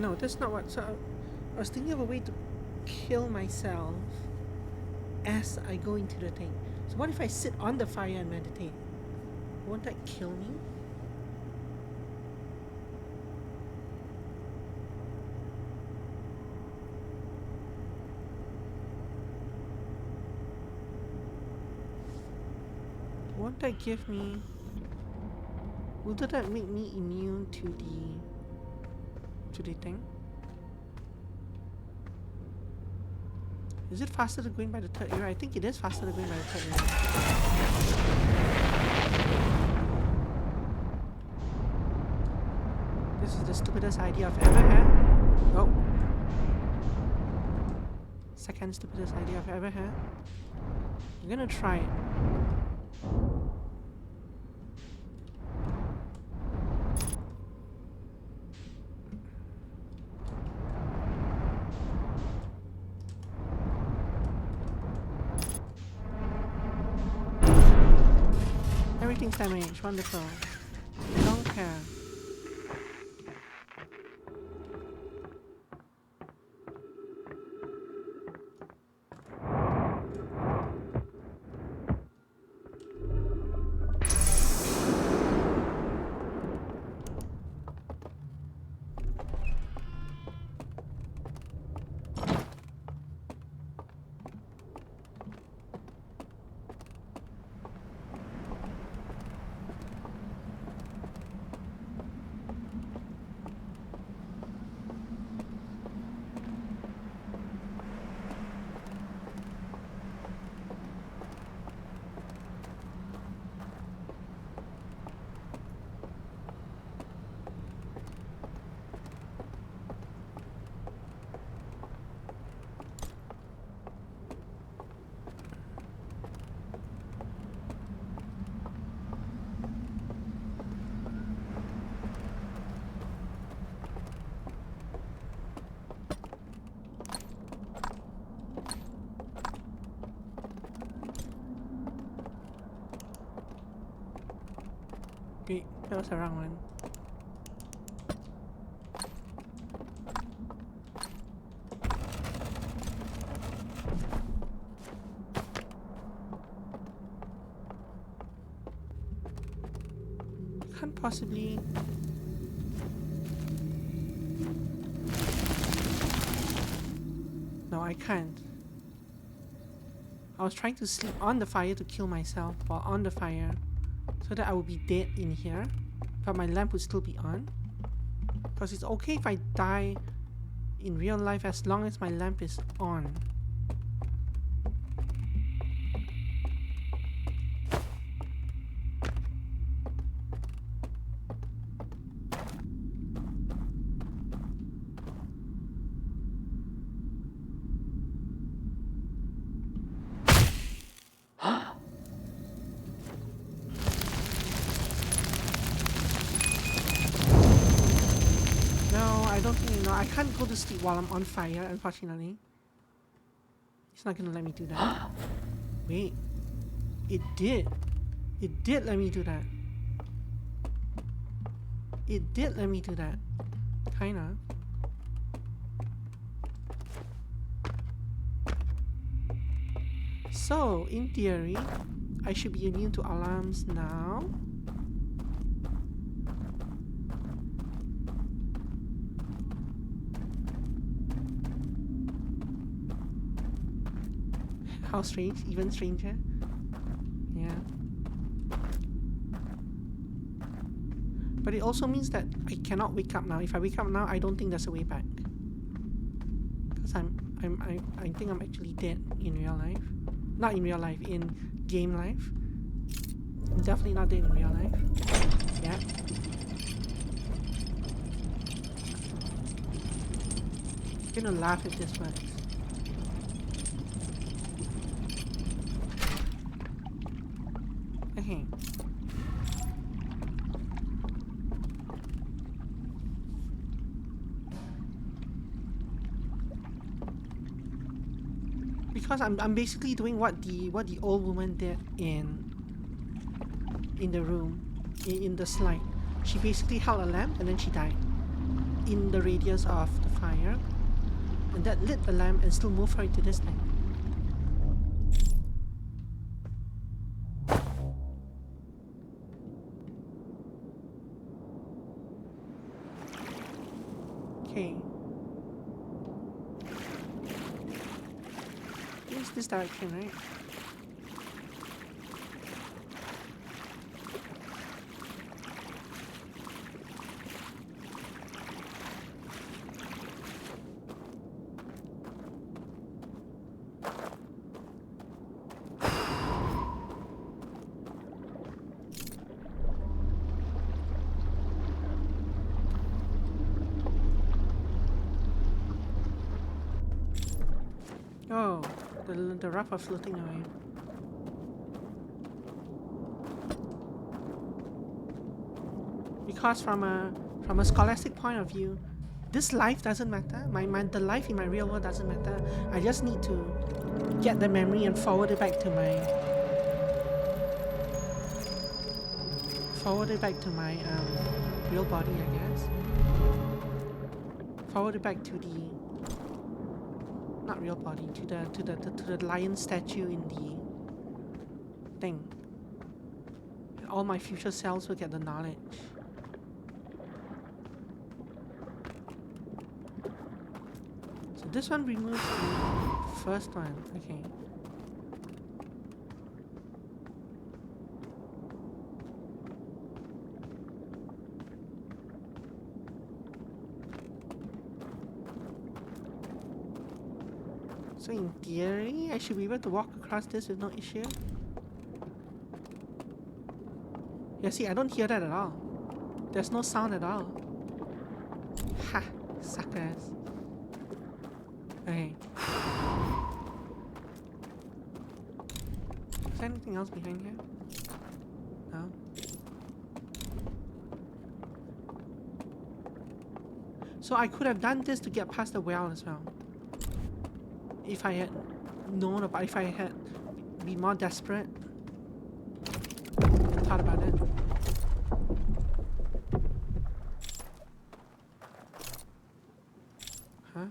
No, that's not what. So I was thinking of a way to kill myself as I go into the thing. So what if I sit on the fire and meditate? Won't that kill me? Won't that give me... Will that make me immune to the thing? Is it faster to going by the third area? I think it is faster to going by the third area. This is the stupidest idea I've ever had. Oh. Second stupidest idea I've ever had. I'm gonna try it. Everything's damaged. Wonderful. I don't care. Wait, that was the wrong one. Can't possibly... No, I can't. I was trying to sleep on the fire to kill myself while on the fire, so that I would be dead in here, but my lamp would still be on. Because it's okay if I die in real life as long as my lamp is on. I can't go to sleep while I'm on fire, unfortunately. It's not gonna let me do that. Wait. It did. It did let me do that. It did let me do that. Kinda. So, in theory, I should be immune to alarms now. How strange, even stranger. Yeah. But it also means that I cannot wake up now. If I wake up now, I don't think there's a way back. Because I think I'm actually dead in real life. Not in real life, in game life. I'm definitely not dead in real life. Yeah. I'm gonna laugh if this works. Okay. Because I'm basically doing what the old woman did in the room, in the slide. She basically held a lamp and then she died. in the radius of the fire, and that lit the lamp and still moved her into this thing. Okay. It's this direction, right? Oh, the rough are floating away. Because from a scholastic point of view, this life doesn't matter. The life in my real world doesn't matter. I just need to get the memory and forward it back to my real body, I guess. Forward it back to the not real body, to the lion statue in the thing. And all my future selves will get the knowledge. So this one removes the first one. Okay. So in theory, I should be able to walk across this with no issue. Yeah, see, I don't hear that at all. There's no sound at all. Ha! Suckers. Okay. Is there anything else behind here? No? So I could have done this to get past the well as well. If I had known about, if I had been more desperate and thought about it. Huh?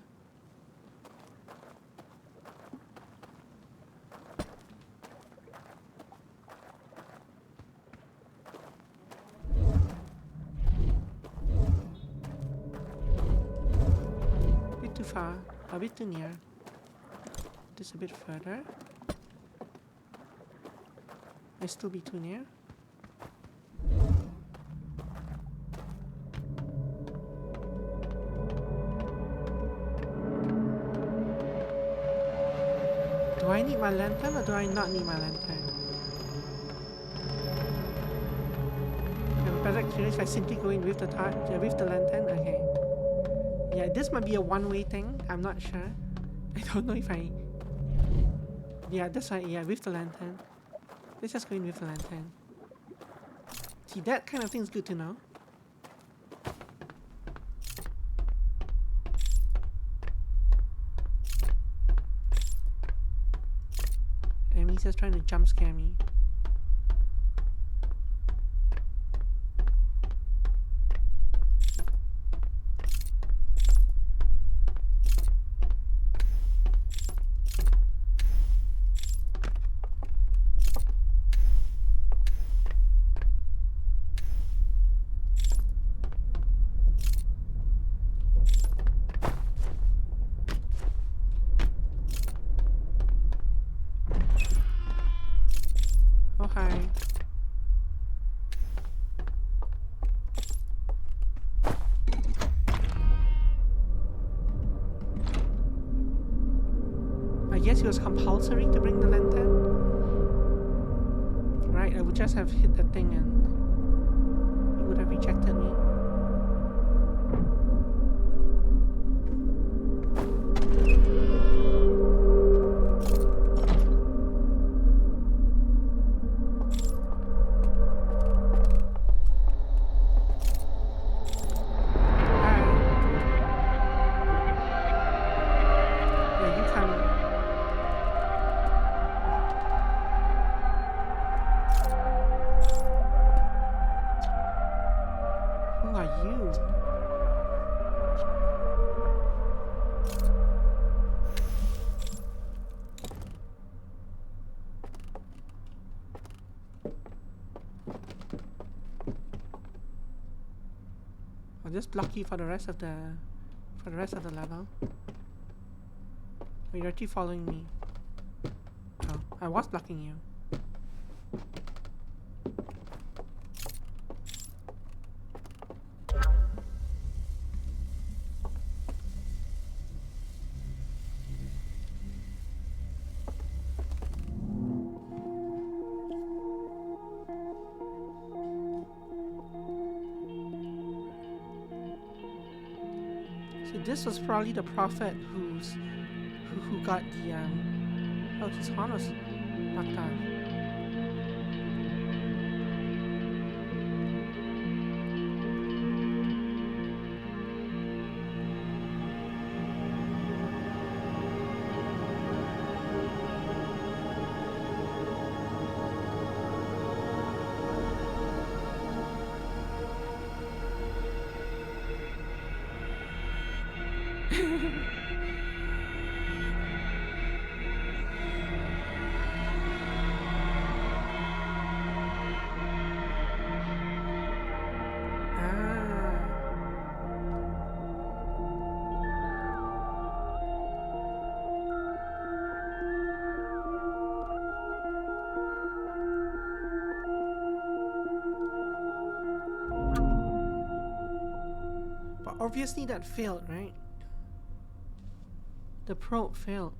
A bit too far, a bit too near. This a bit further. May still be too near. Do I need my lantern or do I not need my lantern? I'm better curious if I simply go in with the torch, with the lantern. Okay. Yeah, this might be a one-way thing. I'm not sure. I don't know if I. Yeah, that's right. Yeah, with the lantern. Let's just go in with the lantern. See, that kind of thing is good to know. Enemy's just trying to jump scare me. Oh, hi. I guess it was compulsory to bring the lantern. Right, I would just have hit that thing and it would have rejected me. I'll just block you for the rest of the level. Oh, you're actually following me. Oh, I was blocking you. So this was probably the prophet who got the oh, his horn was knocked off. But obviously that failed, right? The probe failed.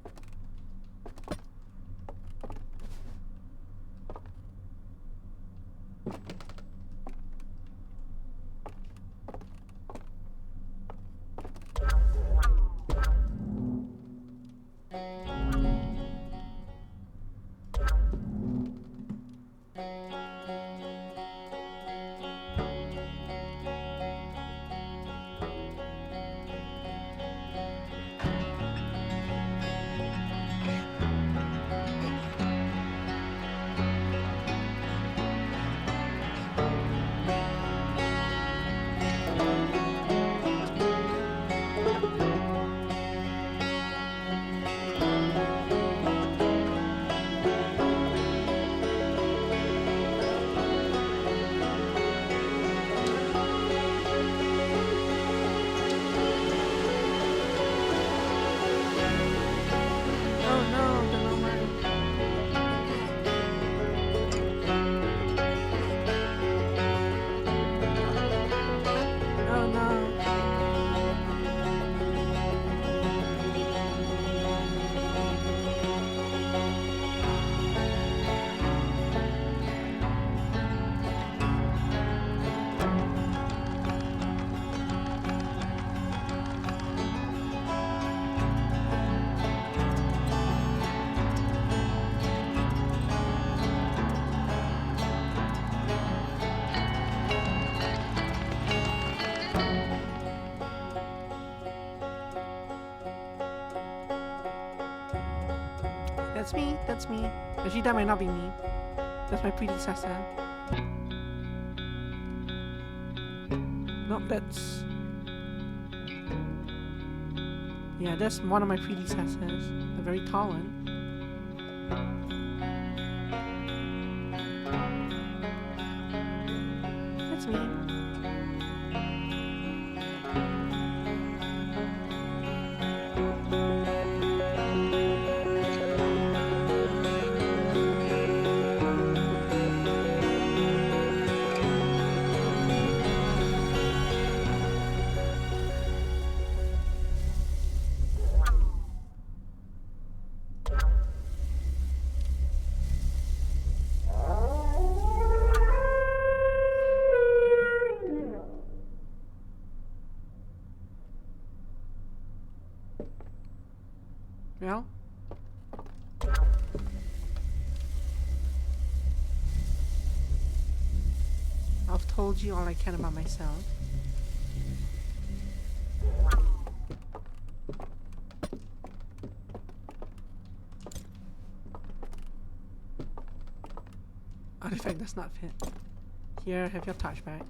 That's me, that's me. Actually, that might not be me. That's my predecessor. Nope, that's... Yeah, that's one of my predecessors. A very tall one. That's me. Well, I've told you all I can about myself. Artifact does not fit. Here, have your touchback.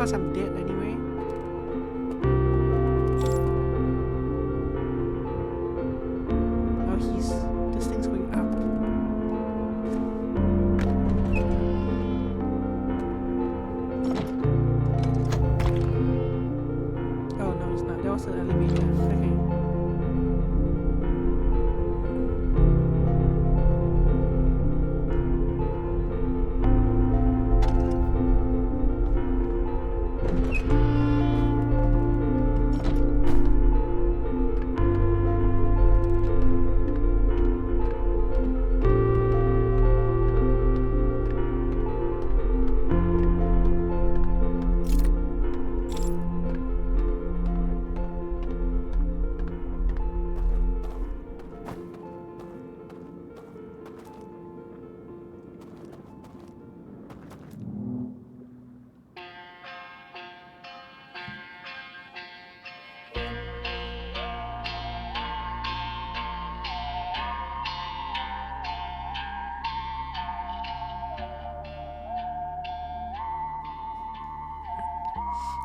because I'm dead anyway. Oh, this thing's going up. Oh no, it's not. That was an elevator. Okay.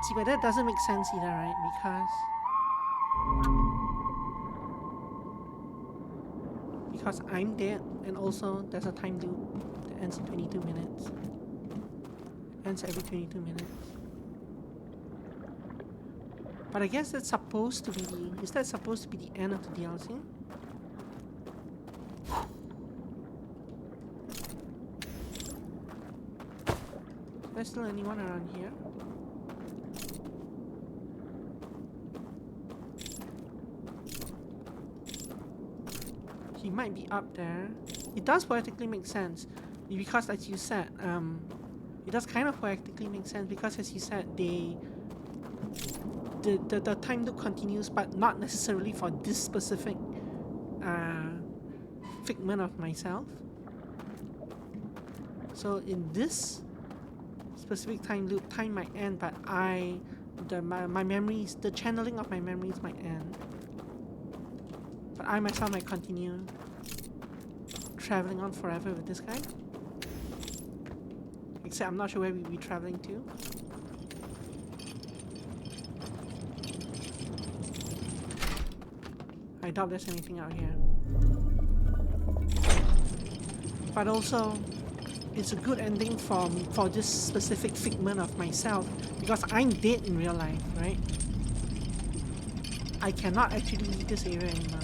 See, but that doesn't make sense either, right? Because I'm dead, and also there's a time loop that ends in 22 minutes. Ends every 22 minutes. But I guess that's supposed to be the... Is that supposed to be the end of the DLC? Is there still anyone around here? He might be up there. It does poetically make sense. Because as you said, it does kind of poetically make sense because as you said, the time loop continues, but not necessarily for this specific figment of myself. So in this specific time loop, time might end, but my memories, the channeling of my memories might end. But I myself might continue traveling on forever with this guy. Except I'm not sure where we'll be traveling to. I doubt there's anything out here. But also, it's a good ending for this specific figment of myself because I'm dead in real life, right? I cannot actually leave this area anymore.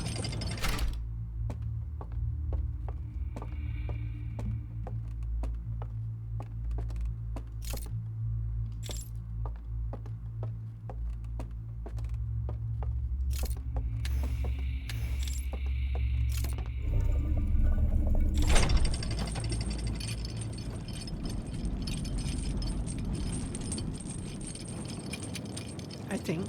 I think.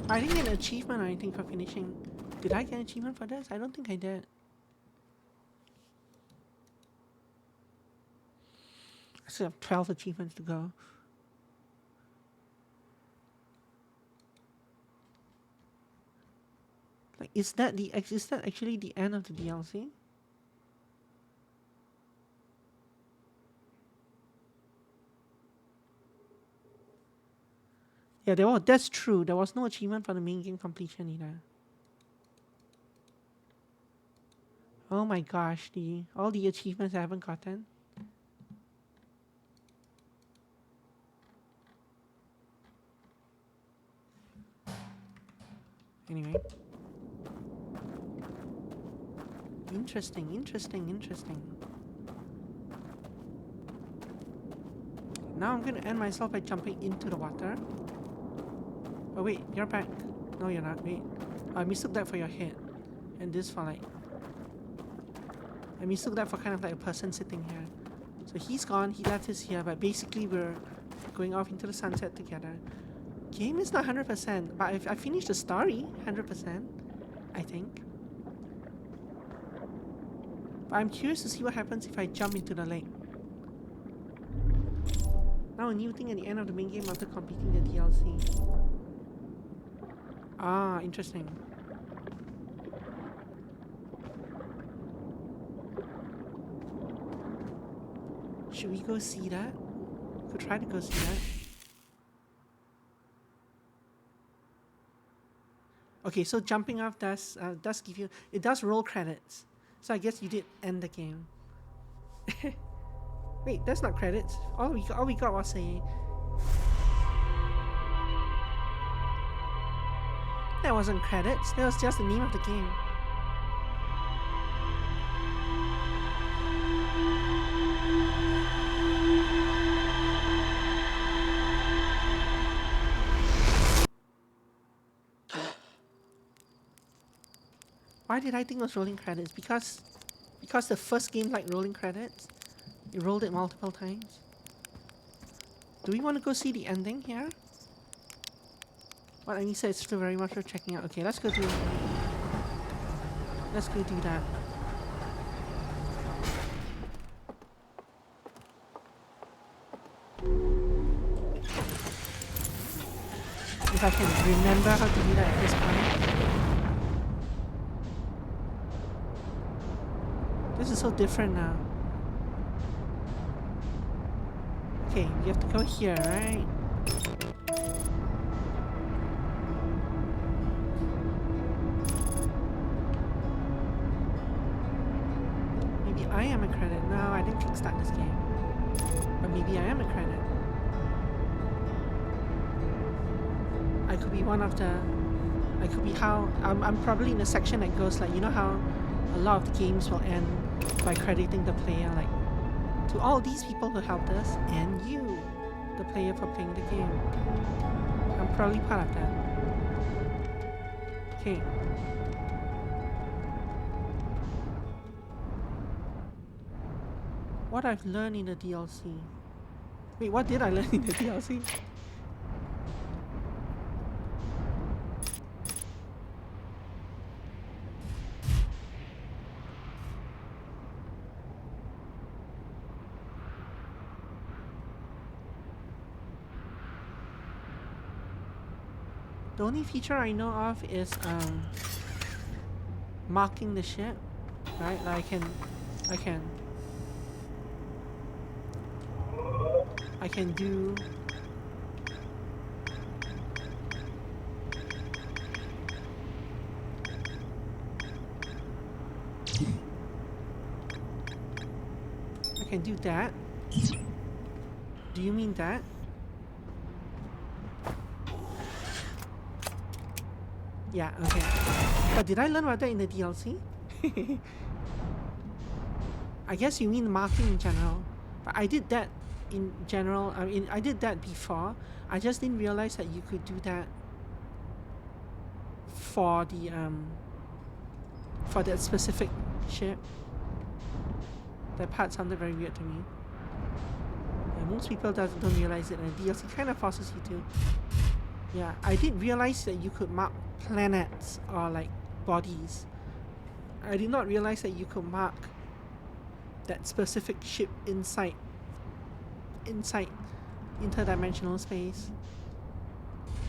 I didn't get an achievement or anything for finishing. Did I get an achievement for this? I don't think I did. I still have 12 achievements to go. Like, is that actually the end of the DLC? Yeah, that's true. There was no achievement for the main game completion either. Oh my gosh, all the achievements I haven't gotten. Anyway. Interesting. Now I'm gonna end myself by jumping into the water. Oh wait, you're back. No, you're not. Wait. I mistook that for your head. And this for like... I mistook that for kind of like a person sitting here. So he's gone, he left his here, but basically we're going off into the sunset together. Game is not 100%, but I finished the story 100%, I think. But I'm curious to see what happens if I jump into the lake. Now a new thing at the end of the main game after completing the DLC. Ah, interesting. Should we go see that? Could try to go see that. Okay, so jumping off does give you, it does roll credits. So I guess you did end the game. Wait, that's not credits. All we got was a. That wasn't credits. That was just the name of the game. Why did I think it was rolling credits? Because the first game liked rolling credits. It rolled it multiple times. Do we want to go see the ending here? What Annie said is still very much worth checking out. Okay, let's go do that. If I can remember how to do that at this point. This is so different now. Okay, we have to go here, right? Maybe I am a credit. No, I didn't kickstart this game. But maybe I am a credit. I could be one of the... I could be how... I'm probably in the section that goes like, you know how a lot of the games will end by crediting the player, like, to all these people who helped us, and you, the player, for playing the game. I'm probably part of that. Okay. What I've learned in the DLC. Wait, what did I learn in the DLC? The only feature I know of is marking the ship, right? Like I can do that. Do you mean that? Yeah, okay. But did I learn about that in the DLC? I guess you mean marking in general. But I did that in general. I mean, I did that before. I just didn't realize that you could do that for the for that specific ship. That part sounded very weird to me. Yeah, most people don't realize it, and DLC kind of forces you to. Yeah, I did realize that you could mark planets or like bodies. I did not realize that you could mark that specific ship inside interdimensional space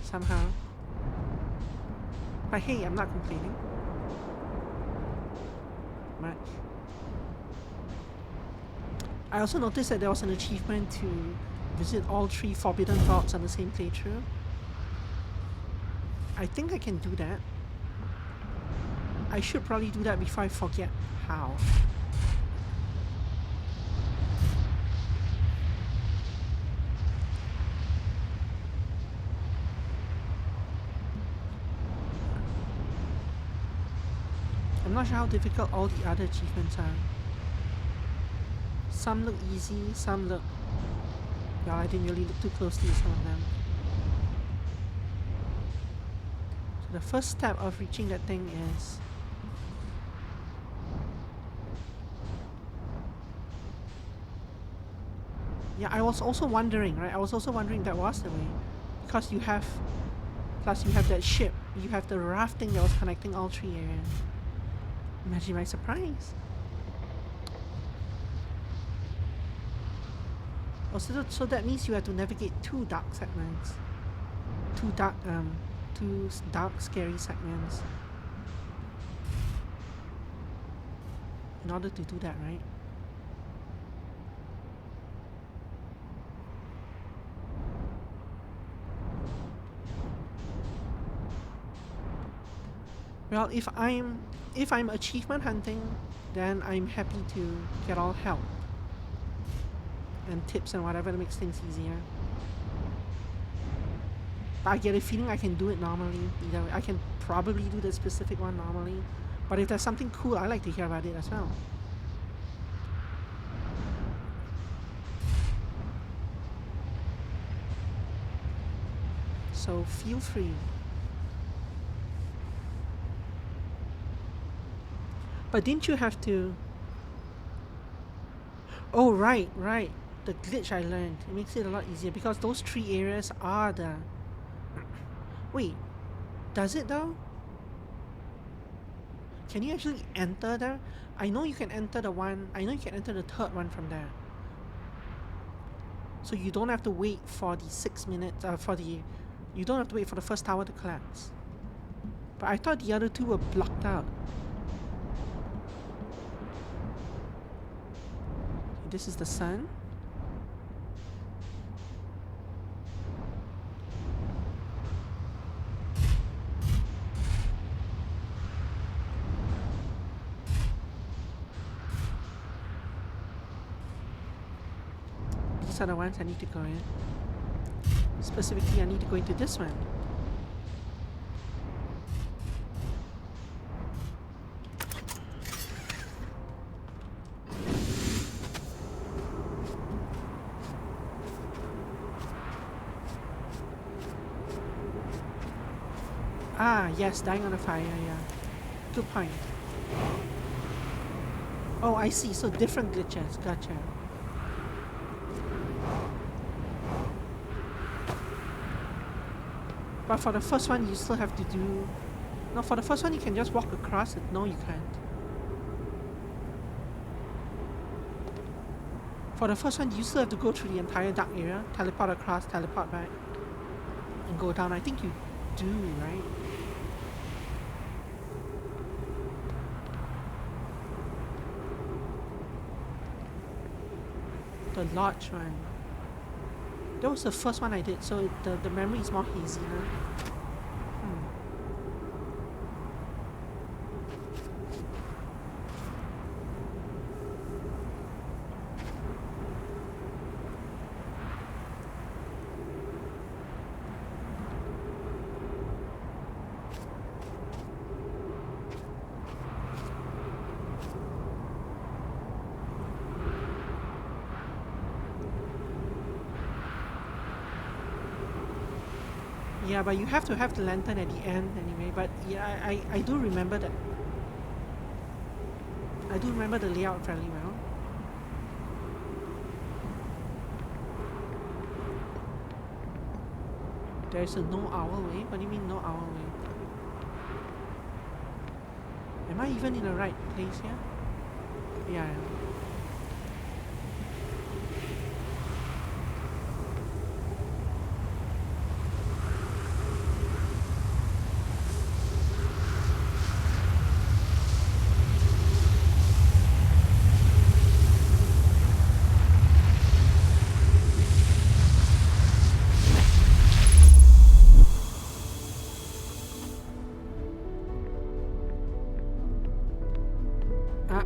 somehow. But hey, I'm not complaining much. I also noticed that there was an achievement to visit all 3 forbidden vaults on the same playthrough. I think I can do that. I should probably do that before I forget how. I'm not sure how difficult all the other achievements are. Some look easy, some look... Well, I didn't really look too closely at some of them. So the first step of reaching that thing is... Yeah, I was also wondering, right? I was also wondering if that was the way. Because you have... Plus you have that ship. You have the rafting that was connecting all 3 areas. Imagine my surprise. Oh, so that means you have to navigate 2 dark segments. 2 dark, scary segments. In order to do that, right? Well, if I'm achievement hunting, then I'm happy to get all help and tips and whatever that makes things easier. But I get a feeling I can do it normally. Either way. I can probably do the specific one normally. But if there's something cool, I like to hear about it as well. So feel free. But didn't you have to... Oh, right. The glitch I learned. It makes it a lot easier because those 3 areas are the... Wait, does it though? Can you actually enter there? I know you can enter the 3rd one from there. So you don't have to wait for the 6 minutes, you don't have to wait for the first tower to collapse. But I thought the other 2 were blocked out. This is the sun. These are the ones I need to go in. Specifically, I need to go into this one. Ah, yes, dying on a fire, yeah. Good point. Oh, I see, so different glitches, gotcha. But for the first one, you still have to do... No, for the first one, you can just walk across it. No, you can't. For the first one, you still have to go through the entire dark area, teleport across, teleport back, and go down. I think you do, right? The lodge one. That was the first one I did, so the memory is more hazy now. Yeah, but you have to have the lantern at the end anyway. But yeah, I do remember that. I do remember the layout fairly well. There's a no owl way? What do you mean no owl way? Am I even in the right place here? Yeah.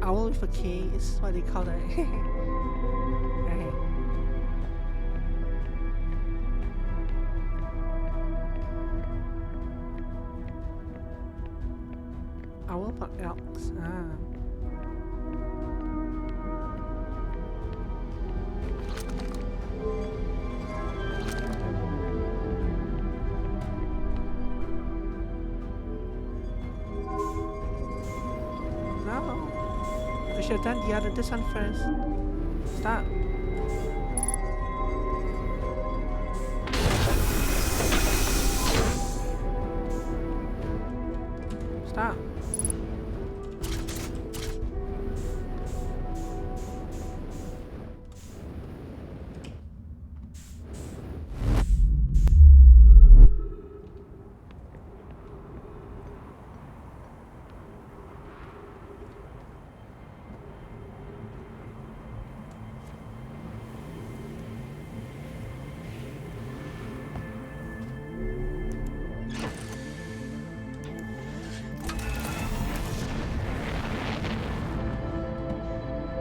Owl with a K is what they call that. Okay. Owl for elks. Ah. Should have done this one first. Stop. Stop.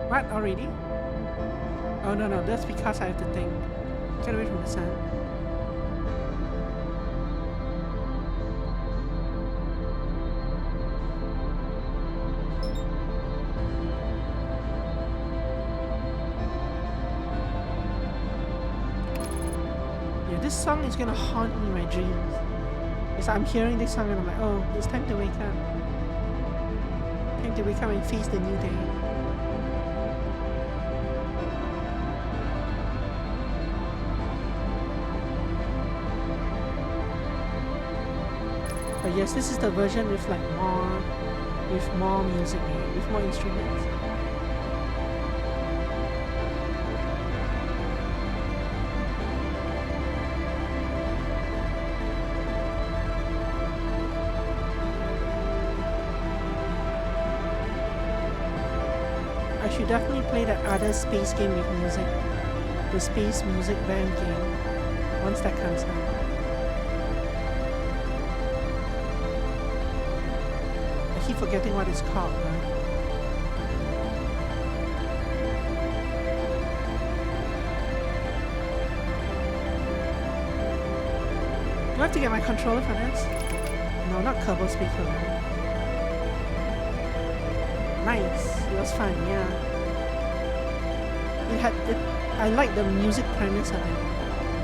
What, already? Oh no, no, that's because I have the thing. Get away from the sun. Yeah, this song is gonna haunt me in my dreams. Because I'm hearing this song and I'm like, oh, it's time to wake up. Time to wake up and face the new day. But yes, this is the version with like more music, with more instruments. I should definitely play that other space game with music. The Space Music Band game. Once that comes out. I keep forgetting what it's called, right? Do I have to get my controller for this? No, not Kerbal Space Program. Nice. It was fun, yeah. I like the music premise of it.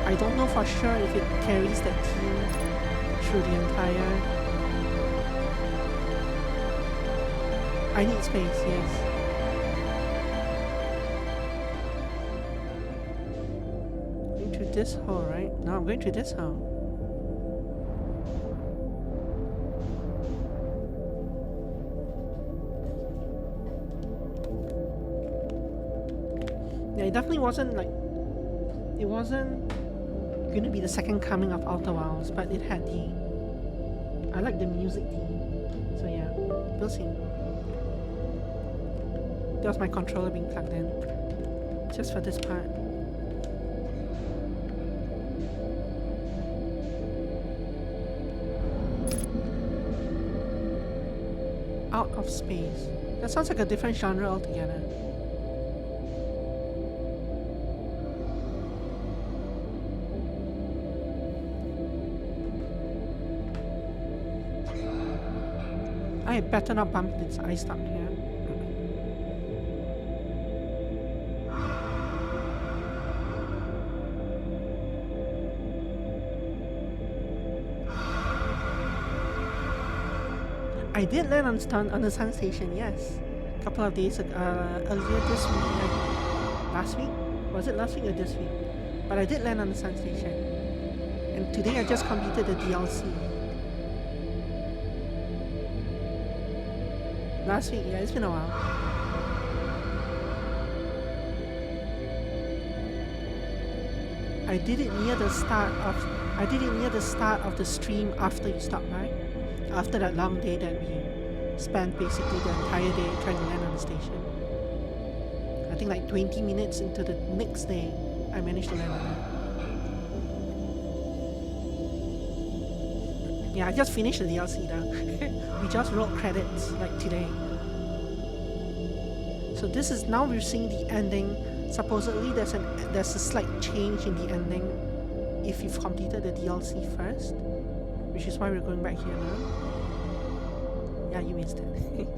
I don't know for sure if it carries that theme through the entire... I need space, yes. Going through this hole, right? No, I'm going through this hole. Yeah, it definitely wasn't like... It wasn't going to be the second coming of Outer Wilds, but it had the... I like the music theme. So yeah, we'll see. That was my controller being plugged in. Just for this part. Out of space. That sounds like a different genre altogether. I better not bump this ice stuck here. I did land on the sun station, yes. A couple of days ago, earlier this week. Last week? Was it last week or this week? But I did land on the sun station. And today I just completed the DLC. Last week, yeah, it's been a while. I did it near the start of the stream after you stopped by. After that long day that we spent basically the entire day trying to land on the station. I think like 20 minutes into the next day, I managed to land on it. Yeah, I just finished the DLC though. We just rolled credits like today. So this is now we're seeing the ending. Supposedly there's a slight change in the ending if you've completed the DLC first, which is why we're going back here now. Yeah, you missed it.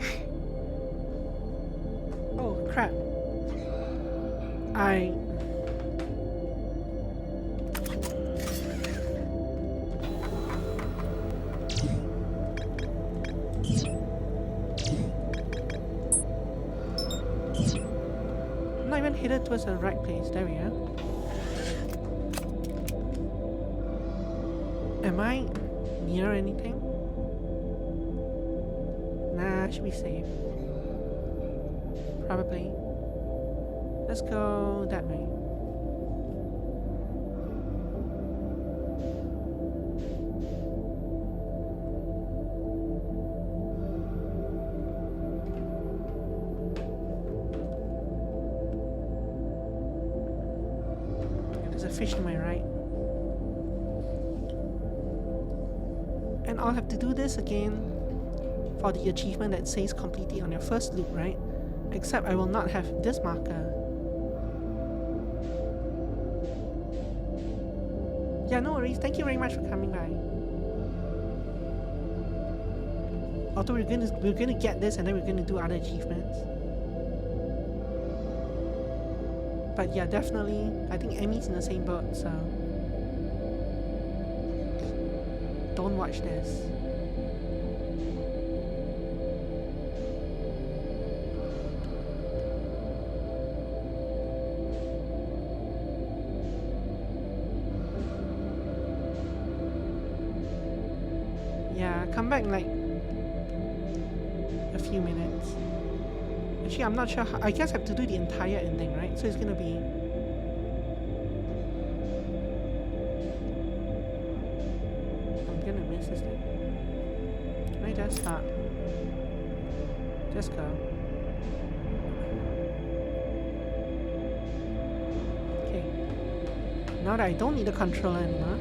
Oh crap. I'm not even headed towards the right place. There we go. Am I near anything? Nah, should be safe. Probably. Let's go that way. There's a fish to my right. And I'll have to do this again for the achievement that says completely on your first loop, right? Except I will not have this marker. Yeah, no worries. Thank you very much for coming by. Although we're gonna get this and then we're gonna do other achievements. But yeah, definitely, I think Emmy's in the same boat, so don't watch this. Yeah, come back in like a few minutes. Actually, I'm not sure how, I guess I have to do the entire ending, right? So it's gonna be... I'm gonna miss this thing. Can I just start? Just go. Okay. Now that I don't need the controller anymore.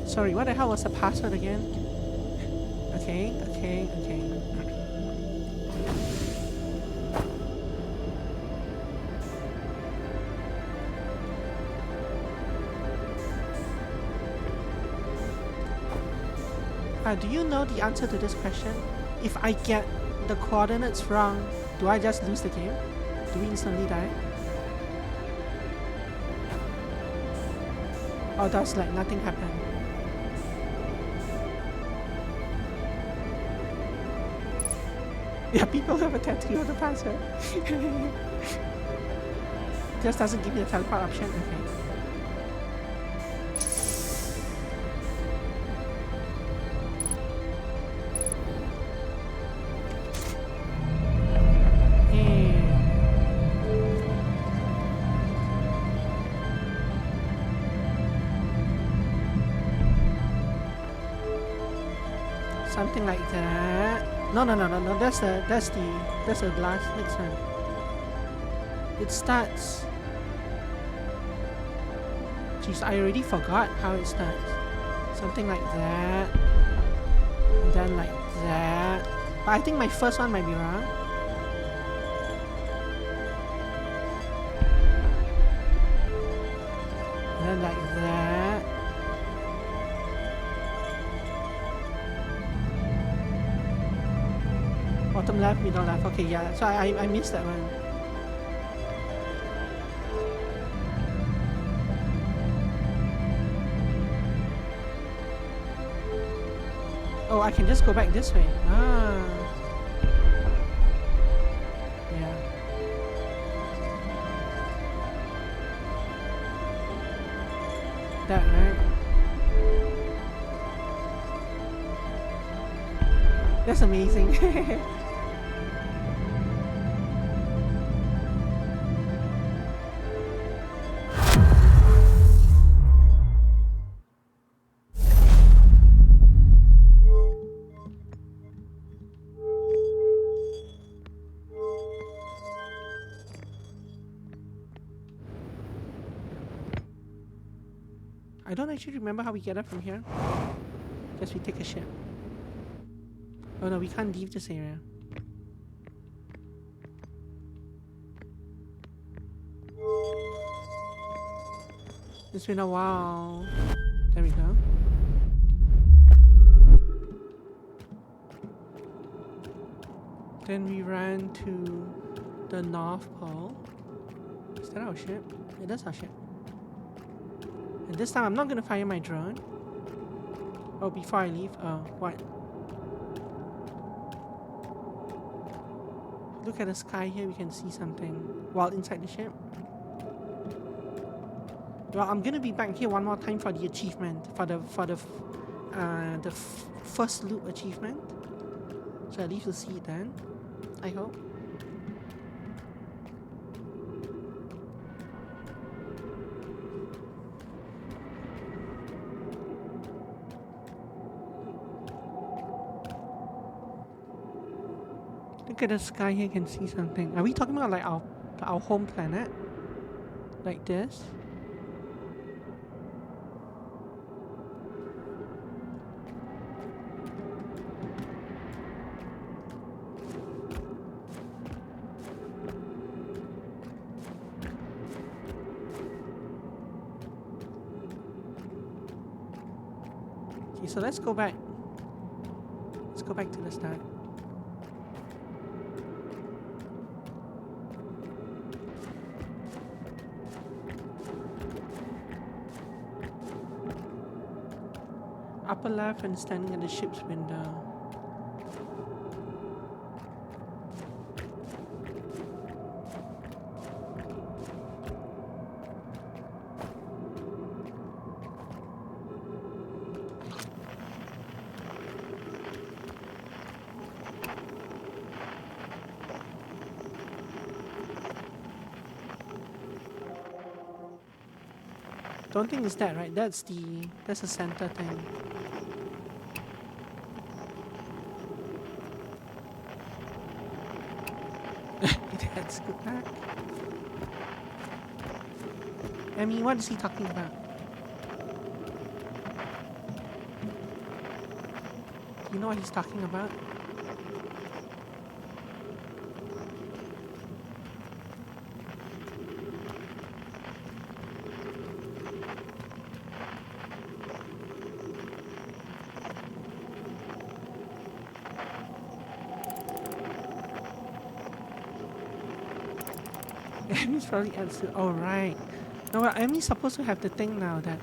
Sorry, what the hell was the password again? Okay. Do you know the answer to this question? If I get the coordinates wrong, do I just lose the game? Do we instantly die? Or does like nothing happen? Yeah, people have a tattoo of the password. Just doesn't give me a teleport option. Okay. Something like that. No. That's the last next one. It starts. Jeez, I already forgot how it starts. Something like that. And then like that. But I think my first one might be wrong. And then like that. Bottom left, middle left. Okay, yeah. So I missed that one. Oh, I can just go back this way. Ah. Yeah. That, right? That's amazing. I don't actually remember how we get up from here. Guess we take a ship. Oh no, we can't leave this area. It's been a while. There we go. Then we ran to the North Pole. Is that our ship? It is our ship. And this time I'm not gonna fire my drone. Oh, before I leave, what? Look at the sky here, we can see something while inside the ship. Well, I'm gonna be back here one more time for the achievement, for the first loop achievement. So at least you'll see it then, I hope. Look at the sky here, can see something. Are we talking about like our home planet? Like this? Okay, so let's go back. Let's go back to the start. Upper left and standing at the ship's window. Don't think it's that, right? That's the center thing. Let's go back. Emmy, what is he talking about? Do you know what he's talking about? Emmy's probably answered. Oh, right. No, well, Emmy's supposed to have the thing now that.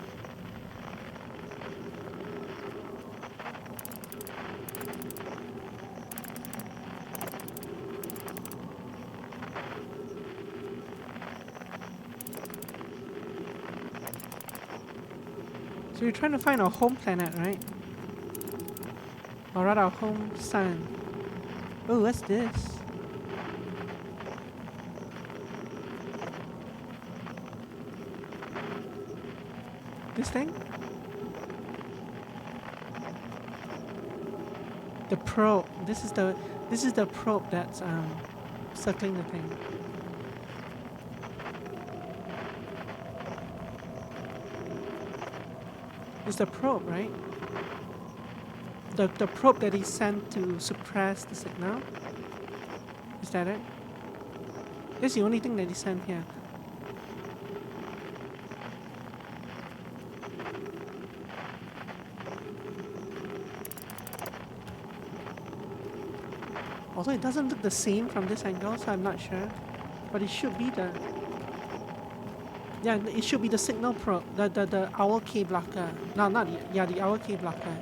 So you're trying to find our home planet, right? Or rather, our home sun. Oh, what's this? This thing? The probe. This is the probe that's circling the thing. It's the probe, right? The probe that he sent to suppress the signal. Is that it? That's the only thing that he sent here. Also, it doesn't look the same from this angle, so I'm not sure. But it should be the... Yeah, it should be the signal probe, the owl K blocker. No, not the... Yeah, the owl K blocker.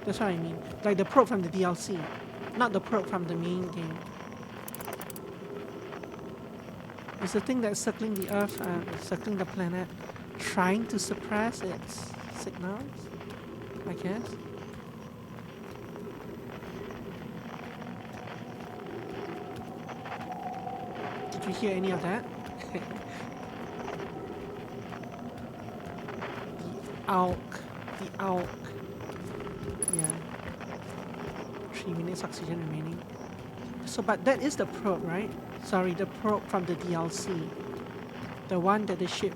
That's what I mean. Like the probe from the DLC. Not the probe from the main game. It's the thing that's circling the Earth, circling the planet, trying to suppress its signals, I guess. Did you hear any of that? The AUK. The AUK. Yeah. 3 minutes oxygen remaining. So, but that is the probe, right? Sorry, the probe from the DLC. The one that the ship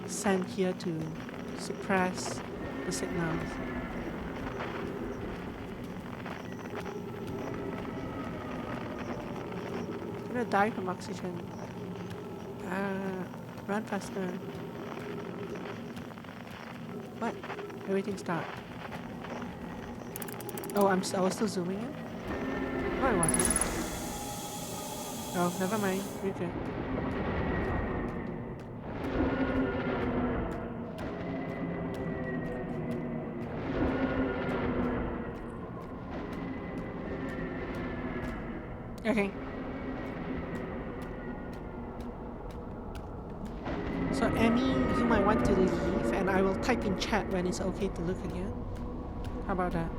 sent here to suppress the signals. I'm gonna die from oxygen. Run faster. What? Everything stopped. Oh, I was still zooming in? No, I wasn't. Oh, never mind. We're good. Okay. So Emmy, you might want to leave, and I will type in chat when it's okay to look again. How about that?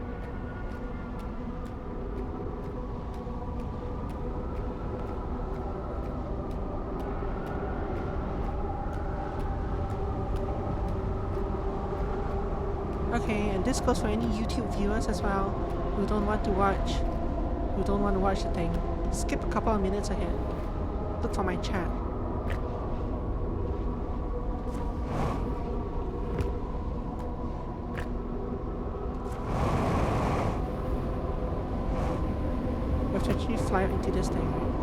Okay, and this goes for any YouTube viewers as well who don't want to watch, who don't want to watch the thing, skip a couple of minutes ahead. Look for my chat. We have to actually fly up into this thing, right?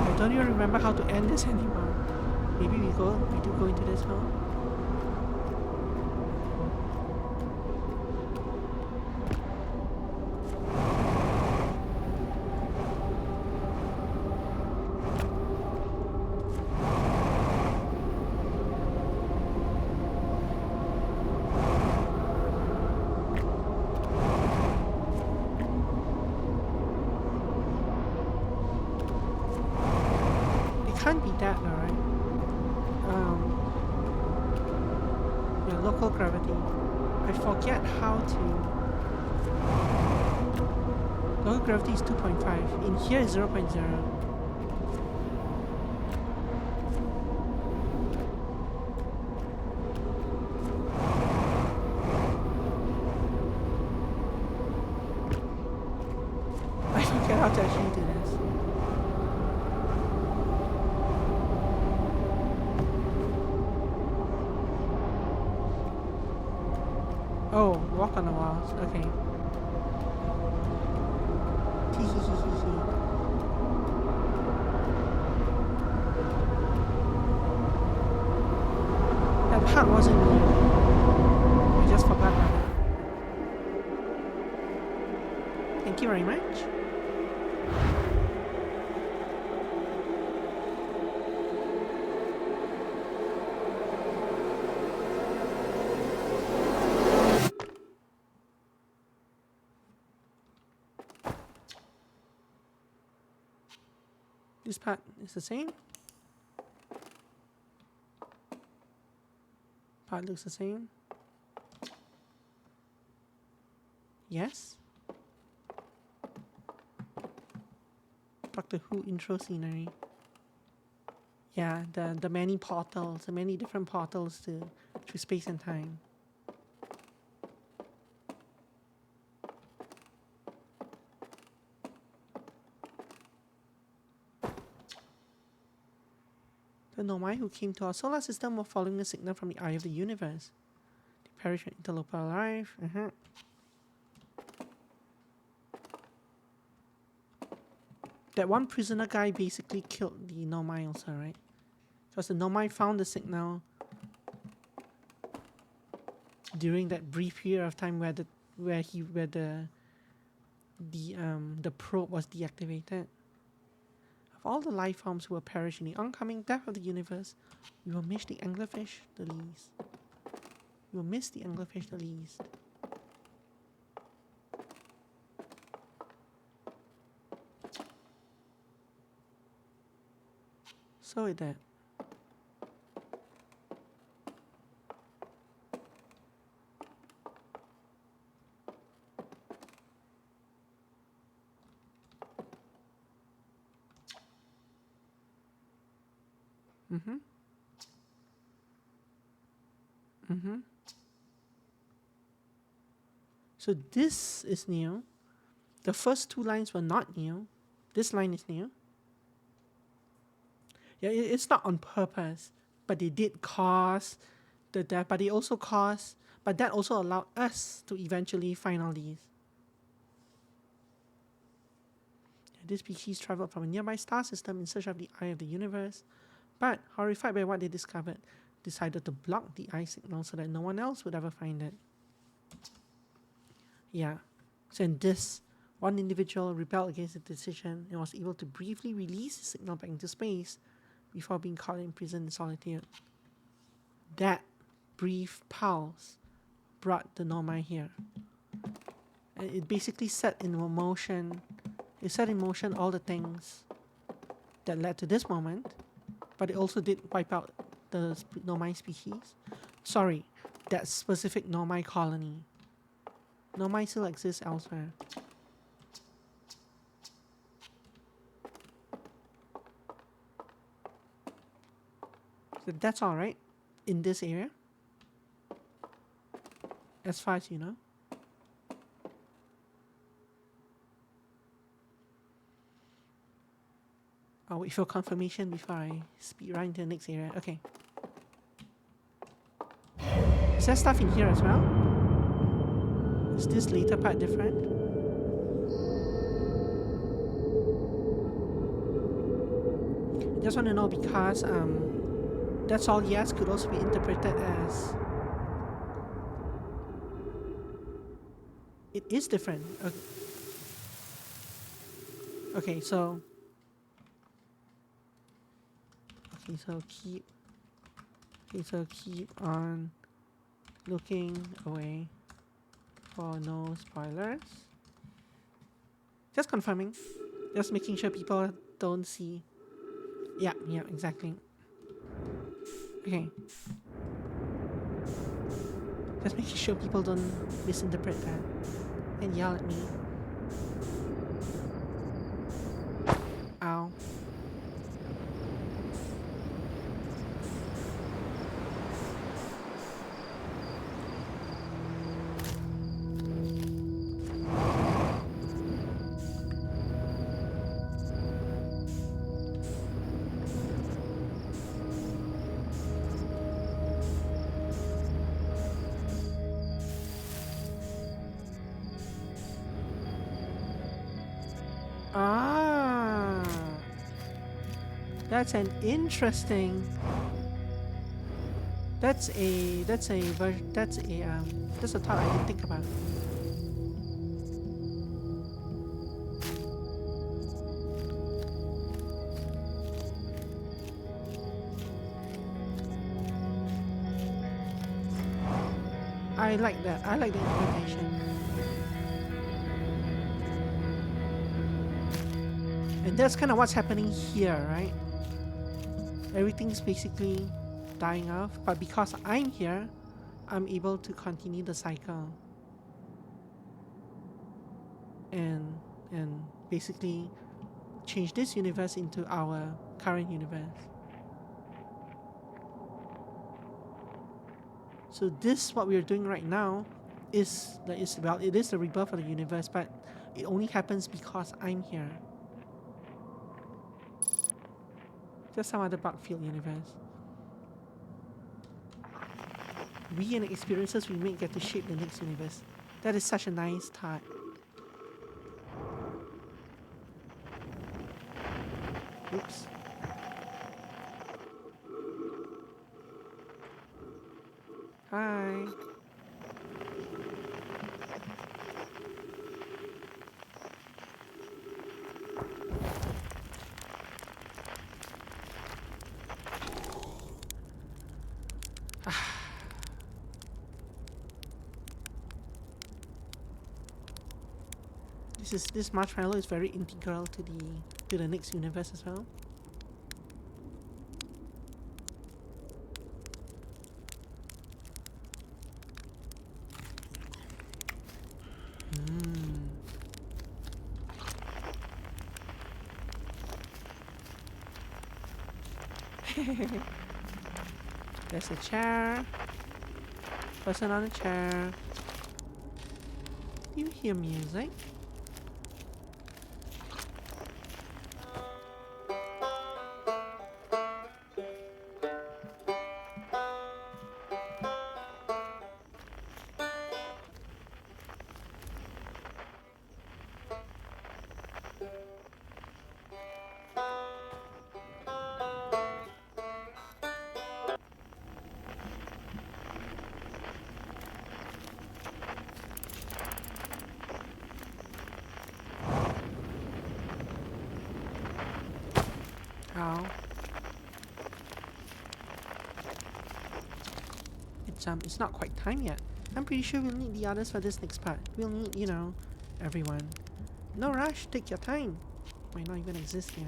I don't even remember how to end this anymore. Maybe we do go into this hole. Can't be that, alright. Yeah, local gravity. I forget how to. Local gravity is 2.5. In here is 0.0. I forget how to actually do this. Oh, walk on the walls. Okay. That part wasn't new. I just forgot about it. Thank you very much. This part is the same. Part looks the same. Yes. Doctor Who intro scenery. Yeah, the many portals, the many different portals to space and time. The Nomai who came to our solar system were following a signal from the eye of the universe. They perished when interloper arrived. That one prisoner guy basically killed the Nomai also, right? Because the Nomai found the signal during that brief period of time where the probe was deactivated. Of all the life forms who will perish in the oncoming death of the universe, we will miss the anglerfish the least. We will miss the anglerfish the least. So it did. So this is new. The first two lines were not new. This line is new. Yeah, it's not on purpose, but they did cause the death, but that also allowed us to eventually find all these. This species traveled from a nearby star system in search of the eye of the universe, but horrified by what they discovered, decided to block the eye signal so that no one else would ever find it. Yeah. So in this, one individual rebelled against the decision and was able to briefly release the signal back into space before being caught in prison in solitude. That brief pulse brought the Nomai here. And it basically set in motion all the things that led to this moment, but it also did wipe out the Nomai species. Sorry, that specific Nomai colony. Nomai still exists elsewhere. So that's all, right? in this area, as far as you know. I'll wait for confirmation before I speed run to the next area. Okay. Is there stuff in here as well? Is this later part different? I just want to know because that's all yes could also be interpreted as it is different. Okay, so keep on looking away for no spoilers. Just confirming. Just making sure people don't see. Yeah, exactly. Okay. Just making sure people don't misinterpret that and yell at me. Ow. Ah, that's an interesting. That's a thought I didn't think about. I like that. I like the interpretation. And that's kind of what's happening here, right? Everything's basically dying off, but because I'm here, I'm able to continue the cycle. And basically change this universe into our current universe. So this, what we're doing right now, it is the rebirth of the universe, but it only happens because I'm here. Just some other bug filled universe. We and the experiences we make get to shape the next universe. That is such a nice thought. Oops. Hi. This marshmallow is very integral to the next universe as well. There's a chair. Person on a chair. You hear music? Oh. It's not quite time yet. I'm pretty sure we'll need the others for this next part. We'll need, you know, everyone. No rush, take your time. Might not even exist here.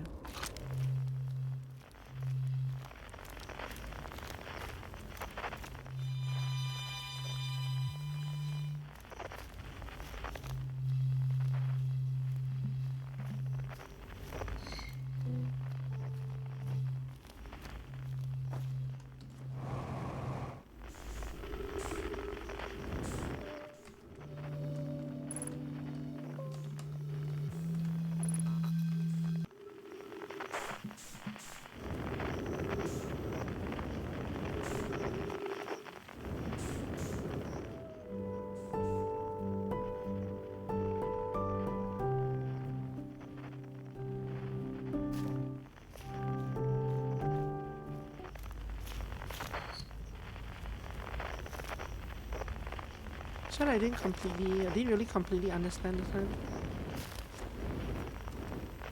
So I didn't really completely understand this one.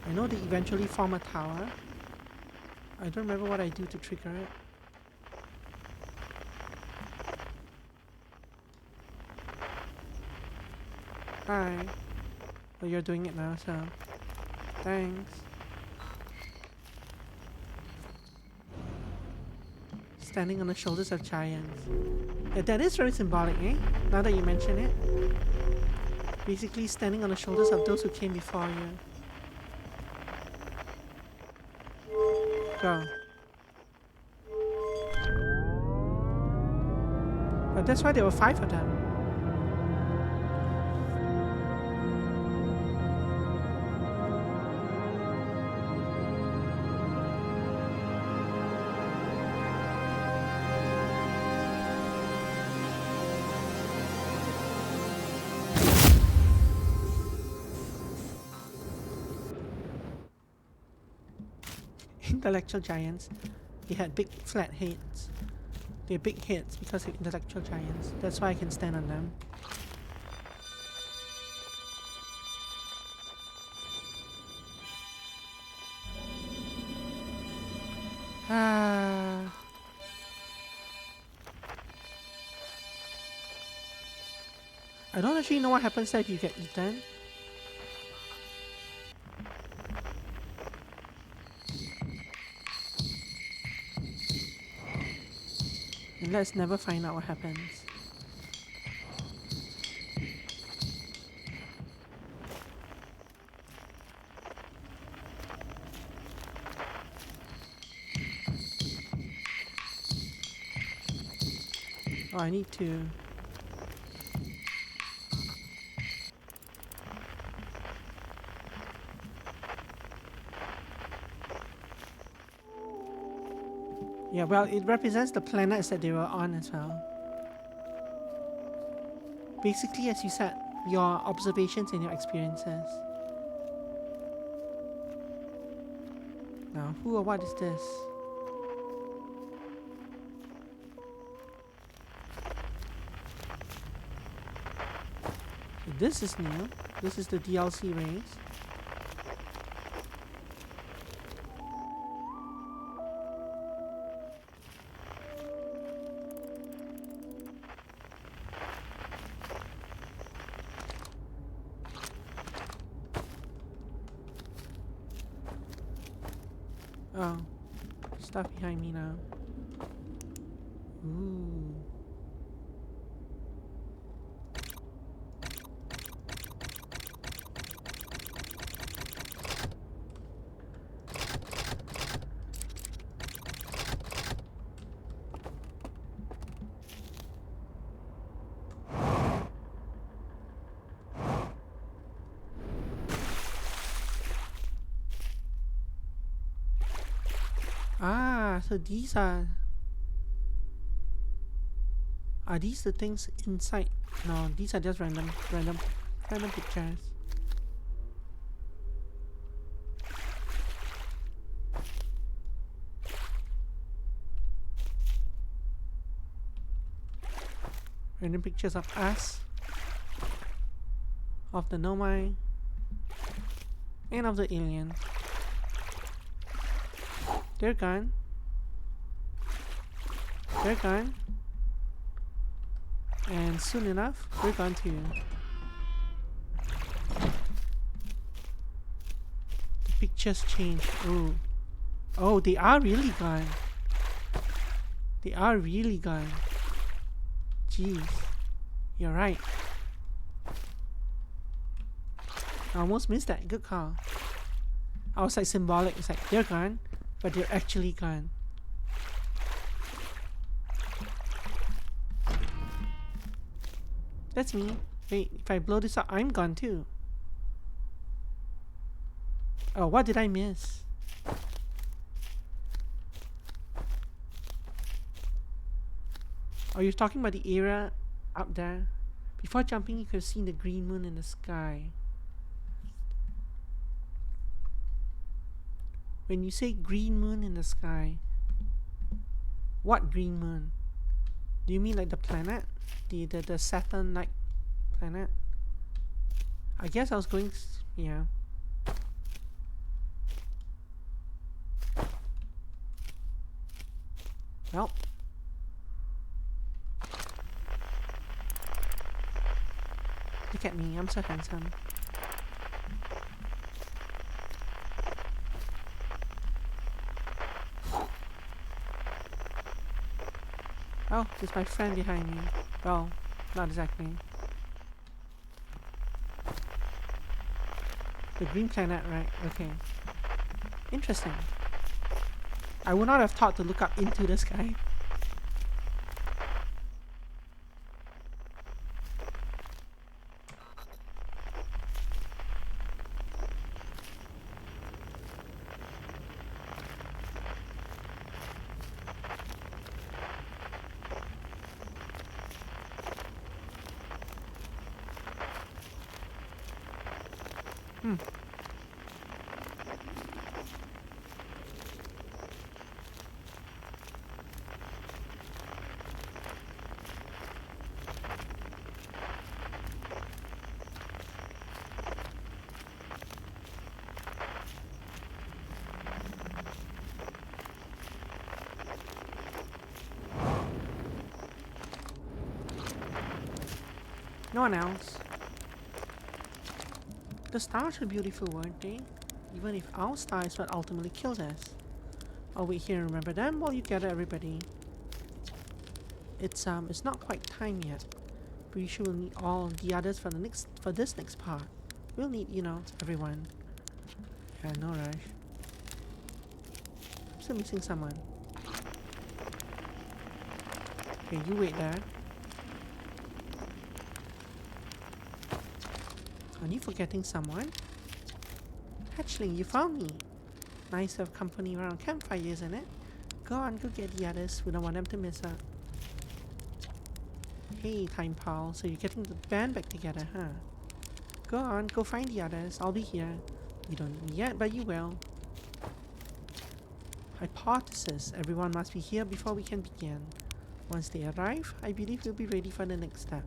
I know they eventually form a tower. I don't remember what I do to trigger it. Hi. Well, you're doing it now, so thanks. Standing on the shoulders of giants. Yeah, that is very symbolic, eh? Now that you mention it. Basically standing on the shoulders of those who came before you. Go. But that's why there were 5 of them. Intellectual giants. They had big flat heads. They're big heads because they're intellectual giants. That's why I can stand on them. Ah. I don't actually know what happens there if you get eaten. And let's never find out what happens. Oh, I need to... Yeah, well, it represents the planets that they were on as well. Basically, as you said, your observations and your experiences. Now, who or what is this? So this is new. This is the DLC race. Oh, stuff behind me now. Ooh. Ah, so these are these the things inside? No, these are just random pictures. Random pictures of us, of the Nomai, and of the aliens. They're gone. They're gone. And soon enough, we're gone too. The pictures change. Ooh. Oh, they are really gone. They are really gone. Jeez. You're right. I almost missed that. Good call. I was like symbolic. It's like they're gone, but they're actually gone. That's me. Wait, if I blow this up, I'm gone too. Oh, what did I miss? Oh, you're talking about the area up there? Before jumping, you could have seen the green moon in the sky. When you say green moon in the sky, what green moon? Do you mean like the planet? The Saturn like planet. I guess I was going... yeah. Well. Look at me, I'm so handsome. Oh, there's my friend behind me. Well, not exactly. The green planet, right? Okay. Interesting. I would not have thought to look up into the sky. No one else. The stars were beautiful, weren't they? Even if our star is what ultimately killed us. I'll wait here and remember them while you gather everybody. It's not quite time yet. Pretty sure we'll need all the others for this next part. We'll need, you know, everyone. Yeah, no rush. I'm still missing someone. Okay, you wait there. Are you forgetting someone? Hatchling, you found me. Nice to have company around campfire, isn't it? Go on, go get the others. We don't want them to miss out. Hey, Time Pal. So you're getting the band back together, huh? Go on, go find the others. I'll be here. You don't need me yet, but you will. Hypothesis. Everyone must be here before we can begin. Once they arrive, I believe we'll be ready for the next step.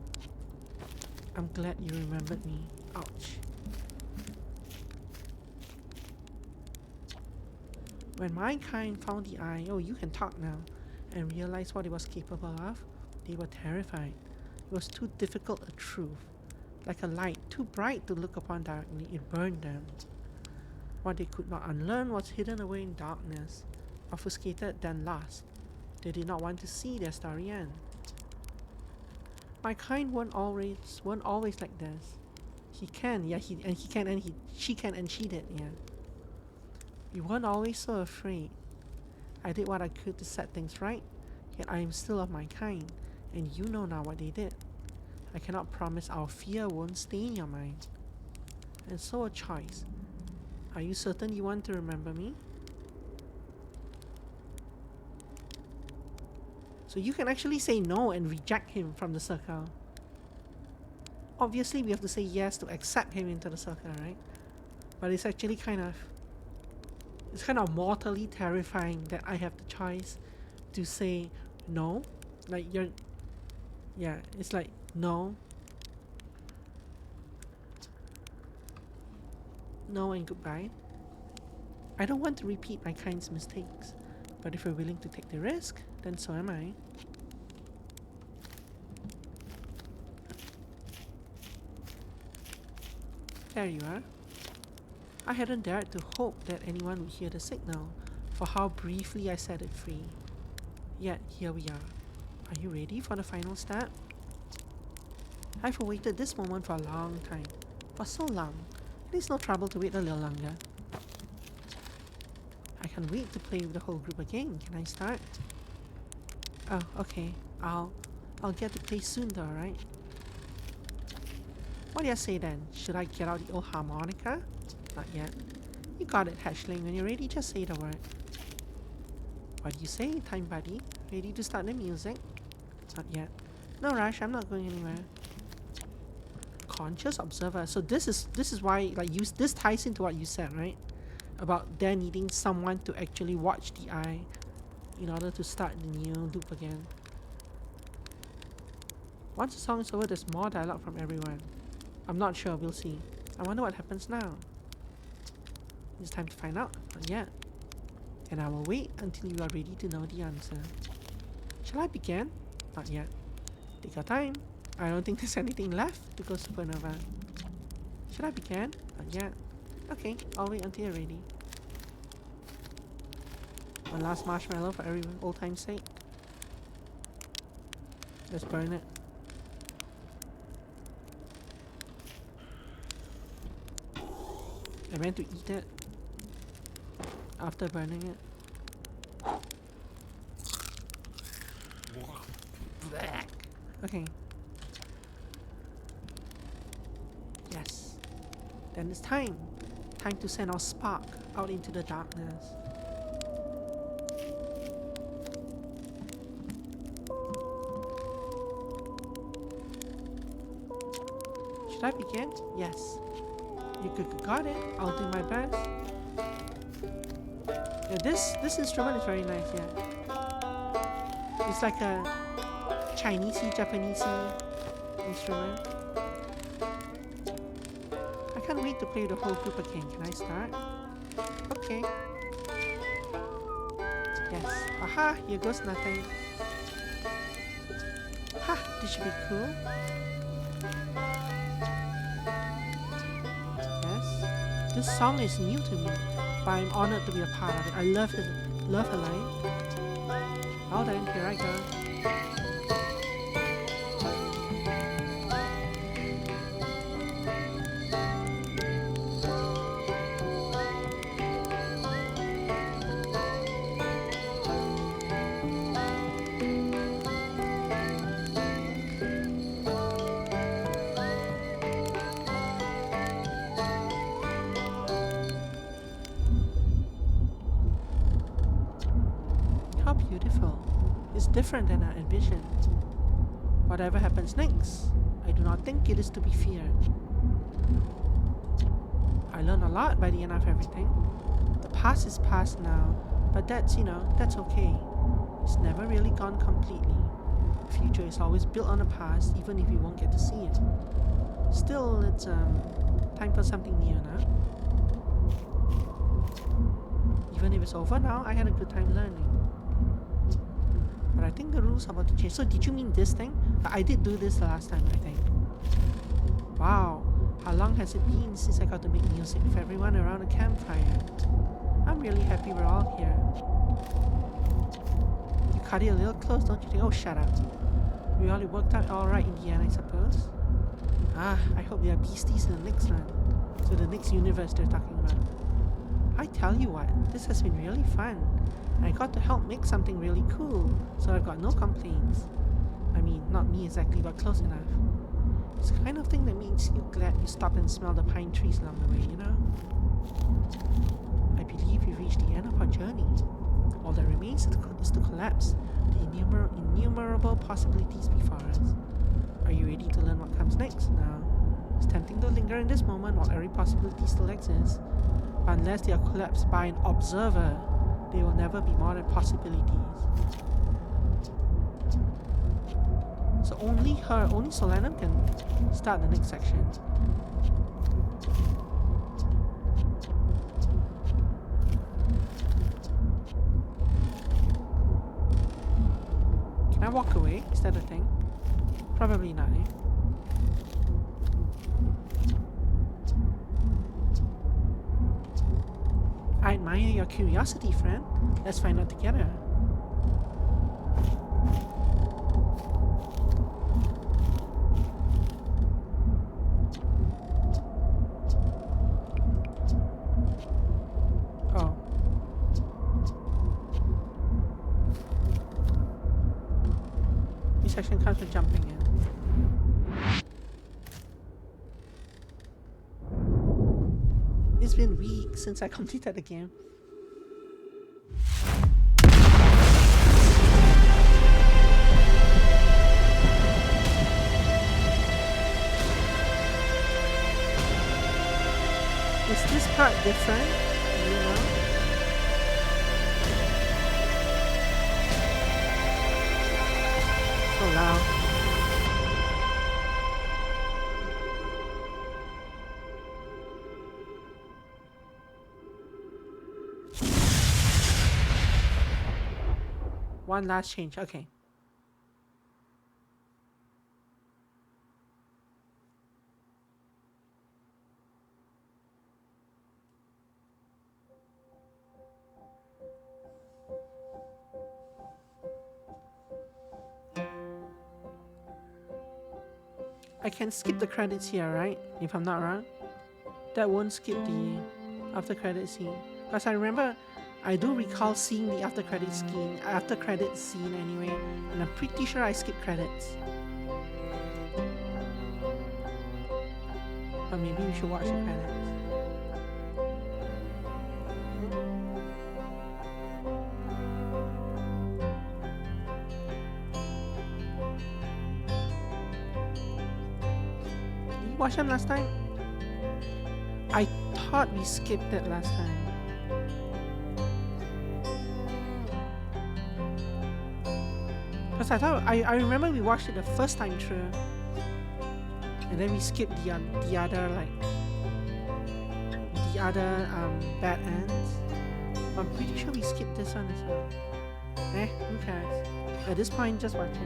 I'm glad you remembered me. Ouch. When my kind found the eye, oh, you can talk now, and realized what it was capable of, they were terrified. It was too difficult a truth. Like a light, too bright to look upon directly, it burned them. What they could not unlearn was hidden away in darkness, obfuscated then lost. They did not want to see their story end. My kind weren't always like this. He can, yeah, she can and she did, yeah. We weren't always so afraid. I did what I could to set things right, yet I am still of my kind, and you know now what they did. I cannot promise our fear won't stay in your mind. And so a choice. Are you certain you want to remember me? So you can actually say no and reject him from the circle. Obviously we have to say yes to accept him into the circle, right? But it's actually kind of mortally terrifying that I have the choice to say no. Like yeah, it's like no. No and goodbye. I don't want to repeat my kind's mistakes, but if you're willing to take the risk, then so am I. There you are. I hadn't dared to hope that anyone would hear the signal, for how briefly I set it free. Yet here we are. Are you ready for the final step? I've awaited this moment for a long time. For so long. It is no trouble to wait a little longer. I can't wait to play with the whole group again. Can I start? Oh, okay. I'll get to play soon though, right? What do you say then? Should I get out the old harmonica? Not yet. You got it, Hatchling. When you're ready, just say the word. What do you say, Time Buddy? Ready to start the music? Not yet. No rush, I'm not going anywhere. Conscious observer. So this is why, like, this ties into what you said, right? About there needing someone to actually watch the eye in order to start the new loop again. Once the song is over, there's more dialogue from everyone. I'm not sure, we'll see. I wonder what happens now. It's time to find out. Not yet. And I will wait until you are ready to know the answer. Shall I begin? Not yet. Take your time. I don't think there's anything left to go supernova. Should I begin? Not yet. Okay, I'll wait until you're ready. One last marshmallow for everyone, old time's sake. Let's burn it. I meant to eat it after burning it. Okay. Yes. Then it's time. Time to send our spark out into the darkness. Should I begin? Yes. You got it. I'll do my best. Yeah, this instrument is very nice, yeah. It's like a Chinese-y, Japanese-y instrument. I can't wait to play the whole group again. Can I start? Okay. Yes. Aha! Here goes nothing. Ha! This should be cool. Yes. This song is new to me, but I'm honored to be a part of it. I love her line. Well then, here I go. Beautiful. It's different than I envisioned. Whatever happens next, I do not think it is to be feared. I learned a lot by the end of everything. The past is past now, but that's okay. It's never really gone completely. The future is always built on the past, even if you won't get to see it. Still, it's time for something new now. Even if it's over now, I had a good time learning. But I think the rules are about to change. So did you mean this thing? I did do this the last time, I think. Wow, how long has it been since I got to make music with everyone around a campfire? I'm really happy we're all here. You cut it a little close, don't you think? Oh, shut up. We all worked out alright in the end, I suppose. Ah, I hope there are beasties in the next one. So the next universe they're talking about. I tell you what, this has been really fun. I got to help make something really cool, so I've got no complaints. I mean, not me exactly, but close enough. It's the kind of thing that makes you glad you stopped and smelled the pine trees along the way, you know? I believe we've reached the end of our journey. All that remains is to collapse the innumerable possibilities before us. Are you ready to learn what comes next? Now, it's tempting to linger in this moment while every possibility still exists, but unless they are collapsed by an observer, they will never be more than possibilities. So only Solanum can start the next section. Can I walk away? Is that a thing? Probably not, eh? I admire your curiosity, friend. Let's find out together. Oh. This section comes with jumping in. It's been weeks since I completed the game. Is this part different? Do you know? So loud. one last change. Okay. I can skip the credits here, right? If I'm not wrong. That won't skip the after credit scene. Because I remember, I do recall seeing the after credit scene anyway, and I'm pretty sure I skipped credits. But maybe we should watch the credits. Did you watch them last time? I thought we skipped it last time. Because I remember we watched it the first time through, and then we skipped the other bad ends. I'm pretty sure we skipped this one as well. Who cares? At this point, just watch it.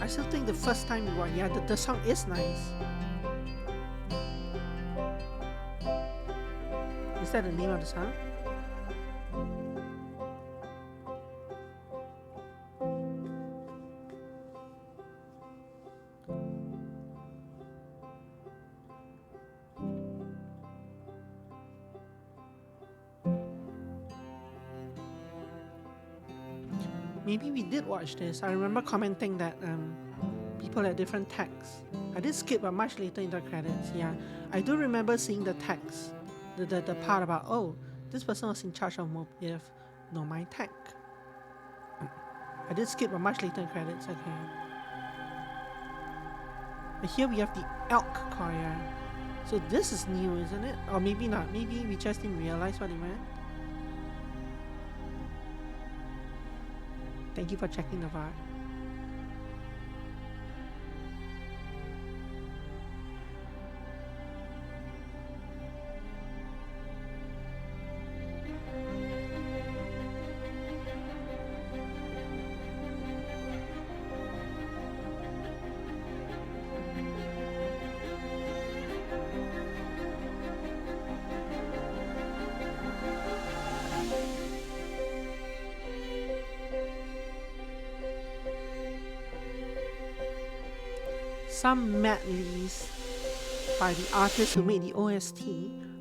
I still think the first time we watched, yeah, the song is nice. Is that the name of the song? Maybe we did watch this. I remember commenting that people had different tags. I did skip, but much later in the credits. Yeah, I do remember seeing the tags, the part about, oh, this person was in charge of Mobius. No, my tag. I did skip, but much later in credits. Okay. But here we have the elk choir. So this is new, isn't it? Or maybe not. Maybe we just didn't realize what it meant. Thank you for checking the VAR. Some medleys by the artists who made the OST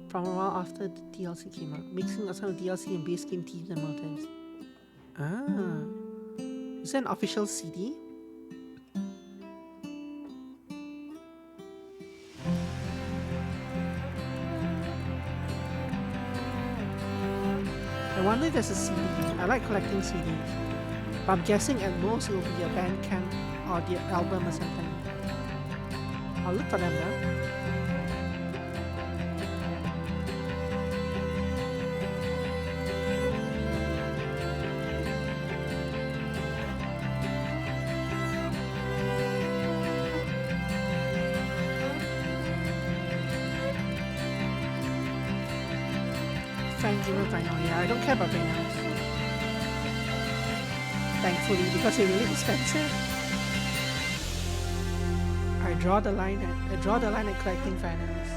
from a while after the DLC came out, mixing of some of the DLC and base game themes and motifs. Ah, is that an official CD? I wonder if there's a CD. I like collecting CDs, but I'm guessing at most it will be a Bandcamp or the album or something. I'll look for them now. Fangamer vinyl, yeah, I don't care about vinyls. Thankfully, because they're really expensive. I draw the line at collecting vinyls.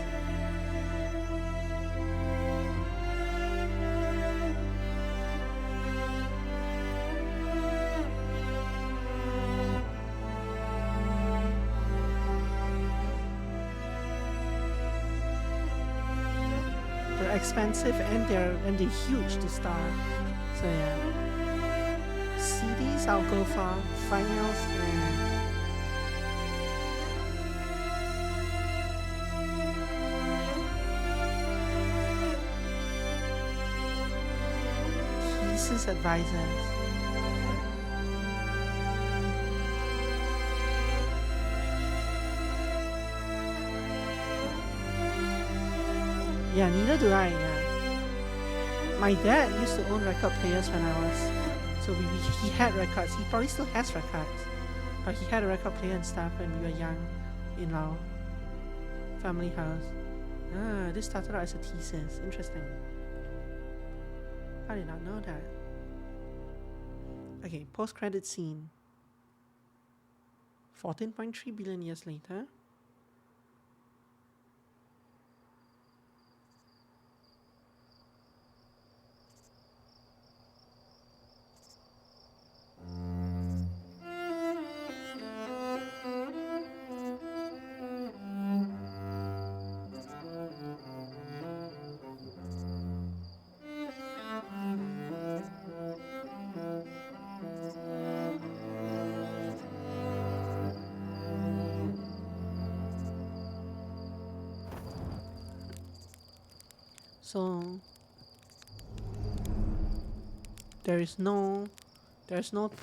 They're expensive and they're huge to start. So yeah. CDs I'll go for, vinyls and advisors. Yeah, neither do I, yeah. My dad used to own record players when I was... So he had records. He probably still has records. But he had a record player and stuff when we were young in our family house. Ah, this started out as a thesis. Interesting. I did not know that. Okay, post-credit scene. 14.3 billion years later. So there's no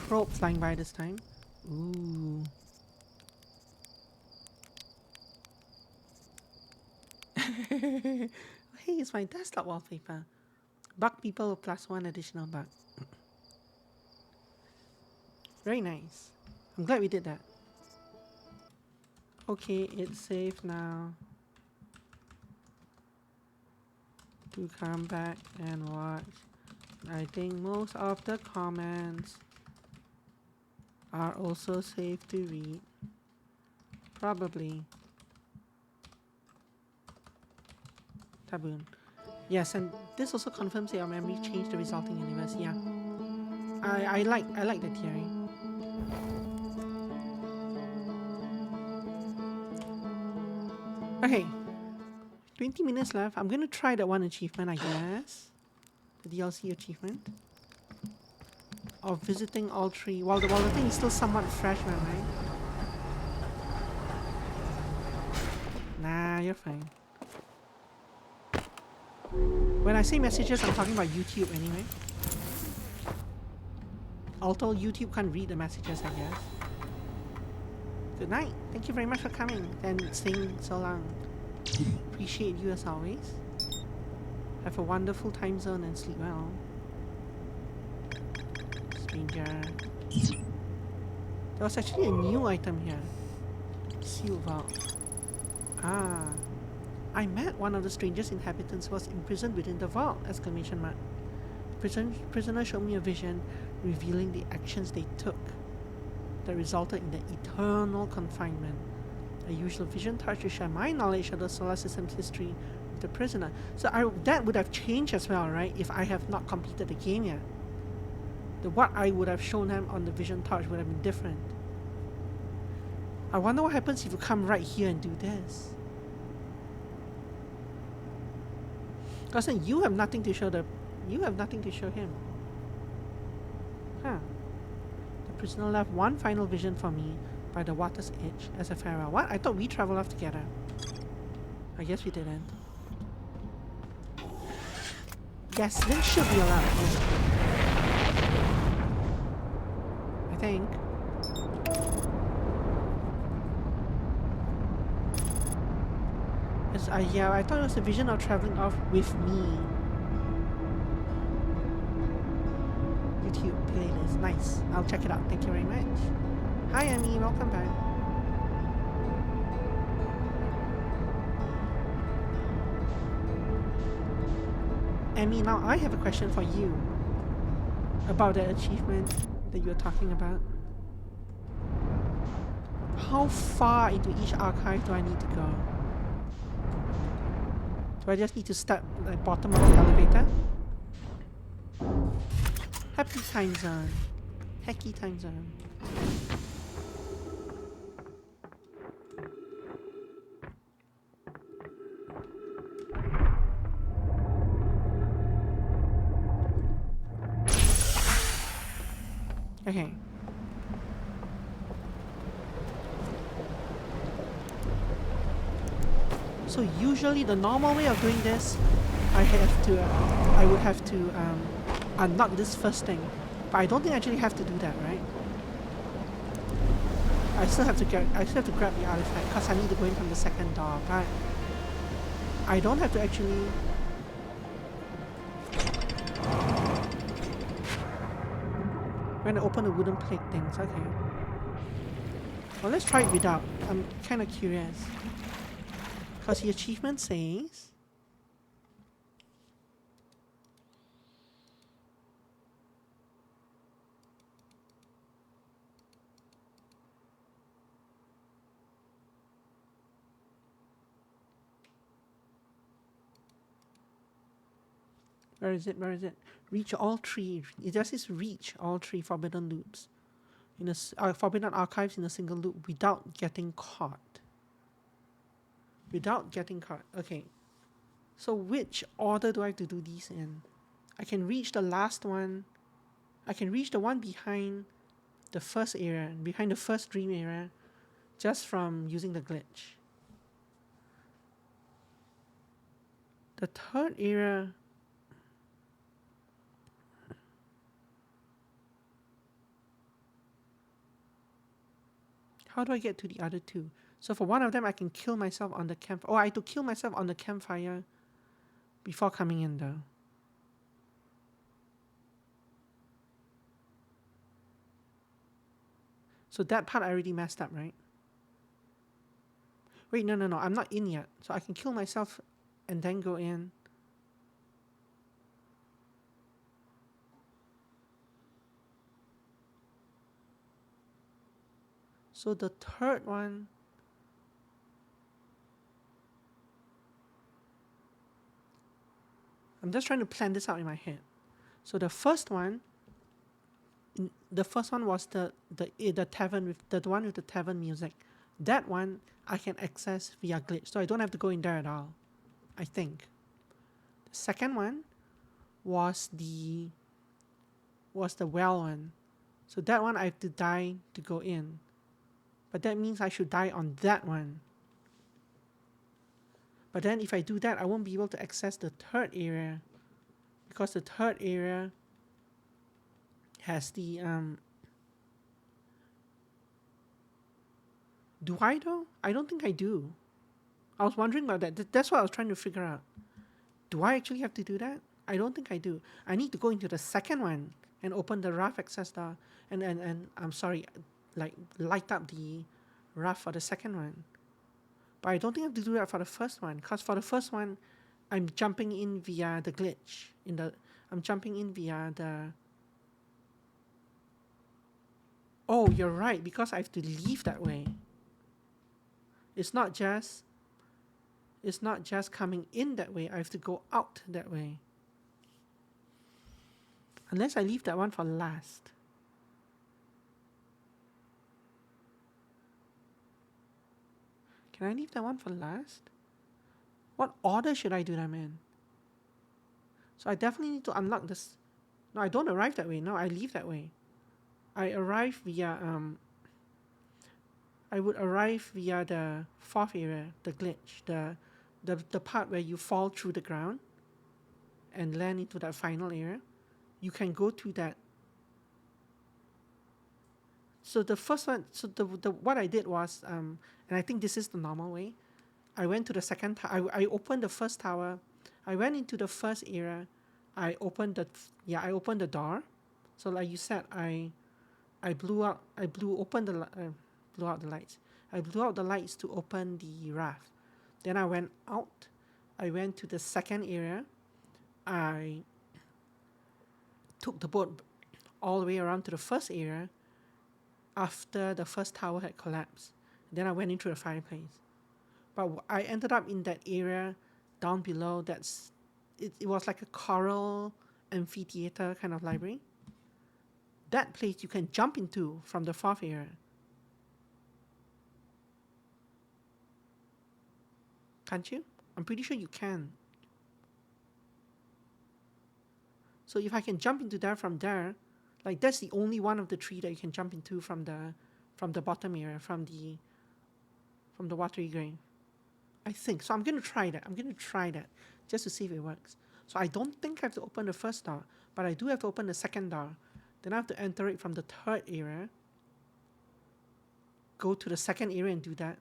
probe flying by this time. Ooh. Hey, it's my desktop wallpaper. Bug people plus 1 additional bug. Very nice. I'm glad we did that. Okay, it's safe now. To come back and watch. I think most of the comments are also safe to read. Probably. Taboon. Yes, and this also confirms that your memory changed the resulting universe. Yeah. I like the theory. Okay. 20 minutes left. I'm gonna try that one achievement, I guess. The DLC achievement. Of visiting all 3. While the thing is still somewhat fresh, right? Nah, you're fine. When I say messages, I'm talking about YouTube anyway. Although YouTube can't read the messages, I guess. Good night. Thank you very much for coming and staying so long. Appreciate you as always. Have a wonderful time zone and sleep well. Stranger. There was actually a new item here. Seal vault. Ah. I met one of the strangest inhabitants who was imprisoned within the vault! Exclamation mark. Prisoner showed me a vision revealing the actions they took that resulted in their eternal confinement. A usual vision touch to share my knowledge of the solar system's history with the prisoner. So that would have changed as well, right? If I have not completed the game yet. What I would have shown them on the vision touch would have been different. I wonder what happens if you come right here and do this. Because then you have nothing to show him. Huh. The prisoner left one final vision for me by the water's edge as a farewell. What? I thought we traveled off together. I guess we didn't. Yes, Link should be allowed. I think. Yeah, I thought it was a vision of traveling off with me. YouTube playlist. Nice. I'll check it out. Thank you very much. Hi, Emmy. Welcome back. Emmy, now I have a question for you about the achievement that you're talking about. How far into each archive do I need to go? Do I just need to start at the bottom of the elevator? Happy time zone. Hacky time zone. Okay. So usually the normal way of doing this, I would have to unlock this first thing, but I don't think I actually have to do that, right? I still have to grab the artifact because I need to go in from the second door, but I don't have to actually... When I open the wooden plate things, okay. Well, let's try it without. I'm kind of curious. Because the achievement says... Where is it? Where is it? Reach all three. It just says reach all three forbidden loops. In a forbidden archives in a single loop without getting caught. Without getting caught. Okay. So which order do I have to do these in? I can reach the last one. I can reach the one behind the first area, behind the first dream area, just from using the glitch. The third area... How do I get to the other two? So for one of them, I can kill myself on the camp. Oh, I have to kill myself on the campfire before coming in though. So that part I already messed up, right? Wait, no, I'm not in yet. So I can kill myself and then go in. So the third one... I'm just trying to plan this out in my head. So the first one was the tavern with the one with the tavern music. That one I can access via glitch, so I don't have to go in there at all, I think. The second one was the well one. So that one I have to die to go in. But that means I should die on that one. But then if I do that, I won't be able to access the third area, because the third area has the do I though? I don't think I do. I was wondering about that. That's what I was trying to figure out. Do I actually have to do that? I don't think I do. I need to go into the second one and open the rough access door and I'm sorry, like light up the rough for the second one. But I don't think I have to do that for the first one, because for the first one, I'm jumping in via the glitch. I'm jumping in via the... Oh, you're right, because I have to leave that way. It's not just coming in that way. I have to go out that way. Unless I leave that one for last. Can I leave that one for last? What order should I do them in? So I definitely need to unlock this. No, I don't arrive that way. No, I leave that way. I arrive via I would arrive via the fourth area, the glitch, the part where you fall through the ground and land into that final area. You can go to that. So the first one, so the what I did was, and I think this is the normal way. I went to the second tower. I opened the first tower. I went into the first area. I opened the door. So like you said, I blew out the lights. I blew out the lights to open the raft. Then I went out. I went to the second area. I took the boat all the way around to the first area after the first tower had collapsed. Then I went into the fireplace. But I ended up in that area down below. It was like a coral amphitheater kind of library. That place you can jump into from the fourth area. Can't you? I'm pretty sure you can. So if I can jump into there from there, like that's the only one of the three that you can jump into from the bottom area, from the watery grave. I think. So I'm going to try that just to see if it works. So I don't think I have to open the first door, but I do have to open the second door. Then I have to enter it from the third area, go to the second area and do that,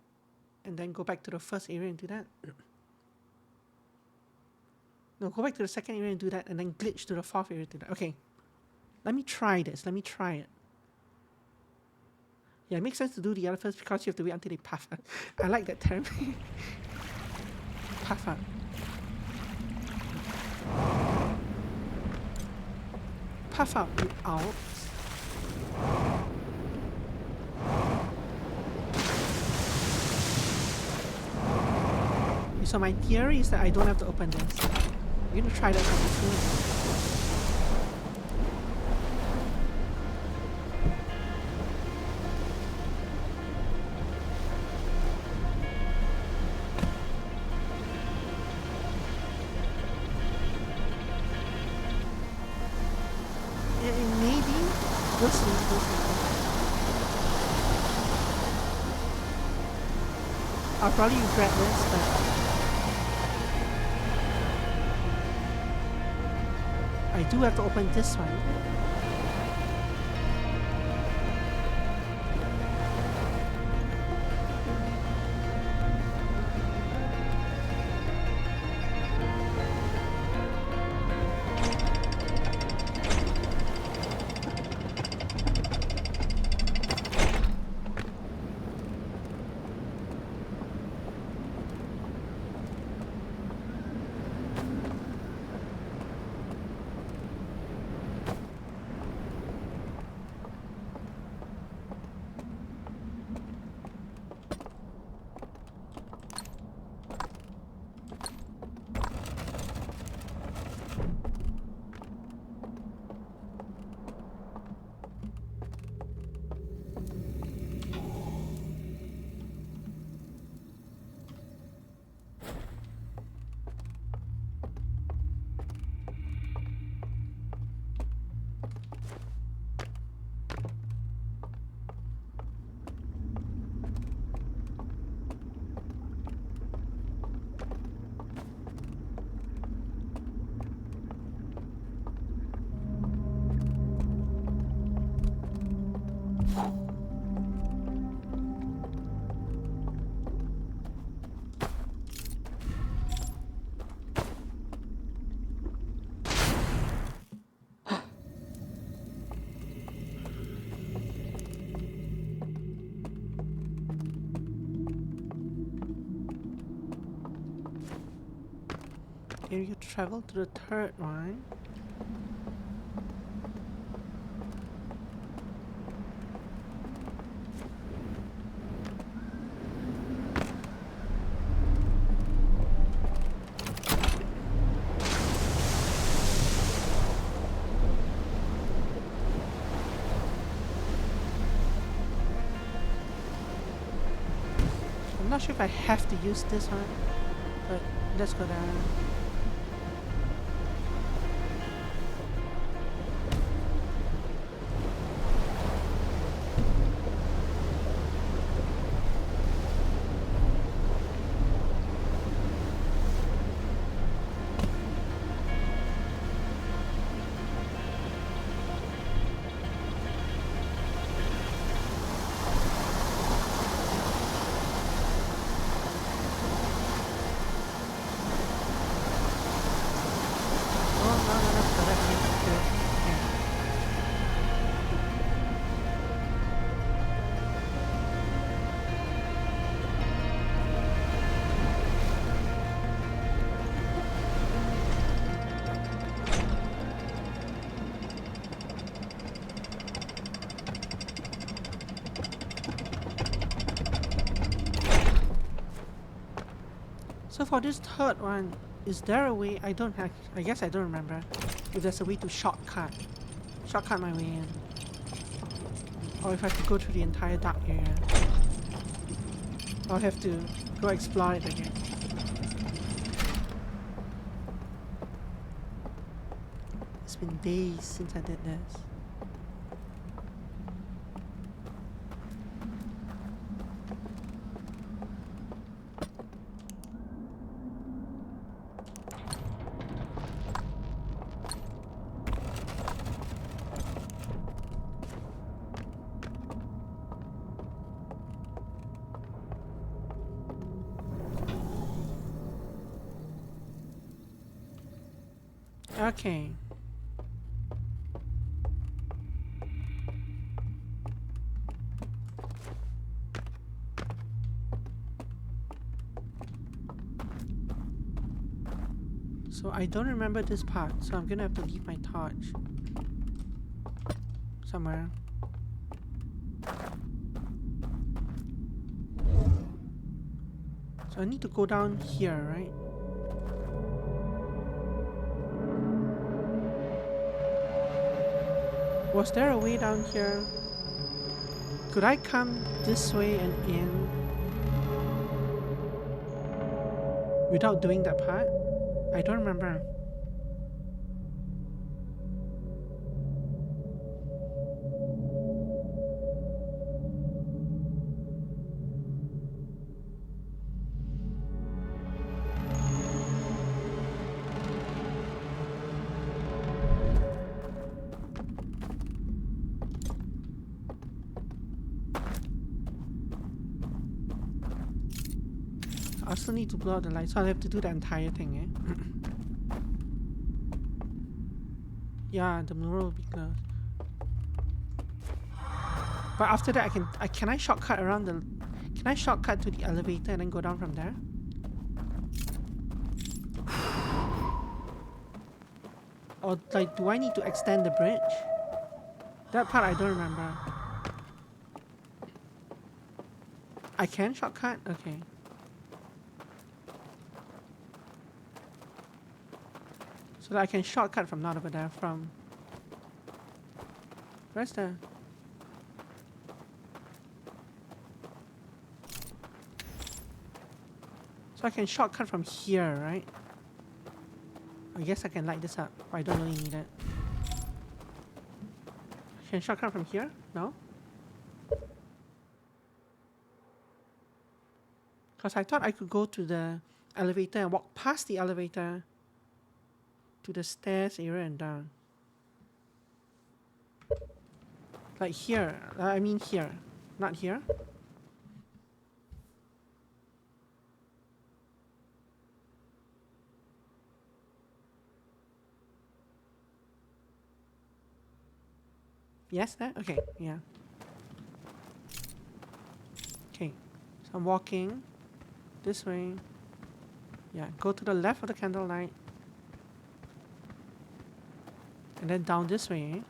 and then go back to the first area and do that. No, go back to the second area and do that, and then glitch to the fourth area to do that. Okay. Let me try this. Let me try it. Yeah, it makes sense to do the other first because you have to wait until they puff out. I like that term. Puff out. Puff out without. So my theory is that I don't have to open this. I'm gonna try that for this. I'll probably regret this, but I do have to open this one. Here you travel to the third one. I'm not sure if I have to use this one, but let's go down. So for this third one, is there a way? I guess I don't remember if there's a way to shortcut my way in, or if I have to go through the entire dark area, or I have to go explore it again. It's been days since I did this. Okay. So I don't remember this part, so I'm gonna have to leave my torch somewhere. So I need to go down here, right? Was there a way down here? Could I come this way and in without doing that part? I don't remember. I also need to blow out the light, so I'll have to do the entire thing, eh? Yeah, the mural will be closed. But after that, can I shortcut around the? Can I shortcut to the elevator and then go down from there? Or like, do I need to extend the bridge? That part I don't remember. I can shortcut? Okay. So that I can shortcut from not over there, from... Where's the... So I can shortcut from here, right? I guess I can light this up, but I don't really need it. Can shortcut from here? No? Because I thought I could go to the elevator and walk past the elevator to the stairs area and down. Like here. I mean here. Not here. Yes, there? Okay, yeah. Okay, so I'm walking this way. Yeah, go to the left of the candlelight. And then down this way, eh?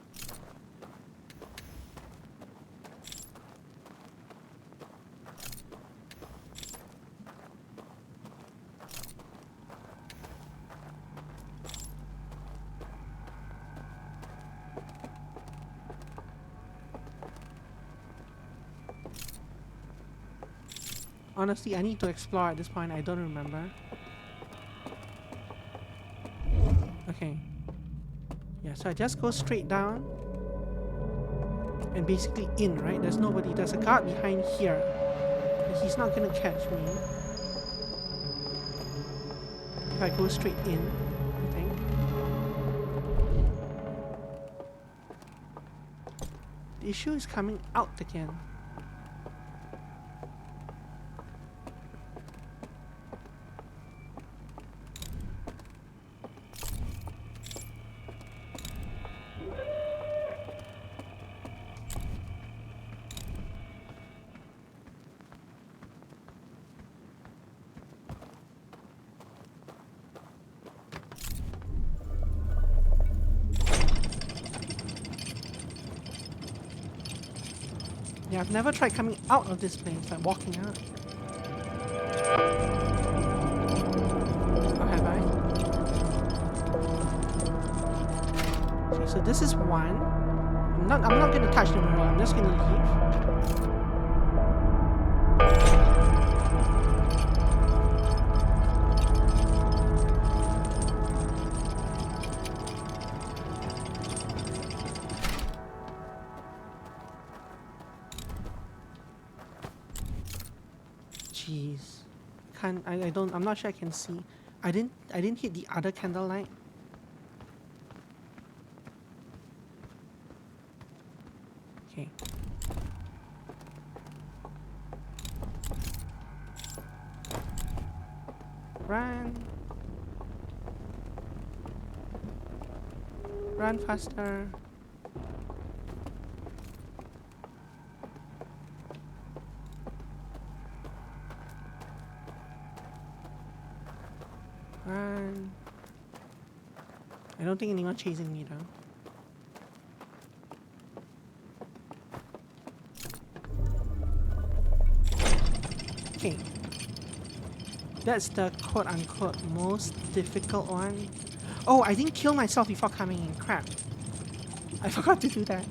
Honestly, I need to explore at this point. I don't remember. Okay. Yeah, so I just go straight down. And basically in, right? There's nobody. There's a guard behind here. But he's not gonna catch me. If I go straight in, I think. The issue is coming out again. Yeah, I've never tried coming out of this place, like walking out. Or have I? Okay, so this is one. I'm not gonna touch the mural, I'm just gonna leave. Jeez. I'm not sure I can see. I didn't hit the other candlelight. Okay. Run. Run faster. Run. I don't think anyone's chasing me though. Okay. That's the quote-unquote most difficult one. Oh, I didn't kill myself before coming in. Crap. I forgot to do that.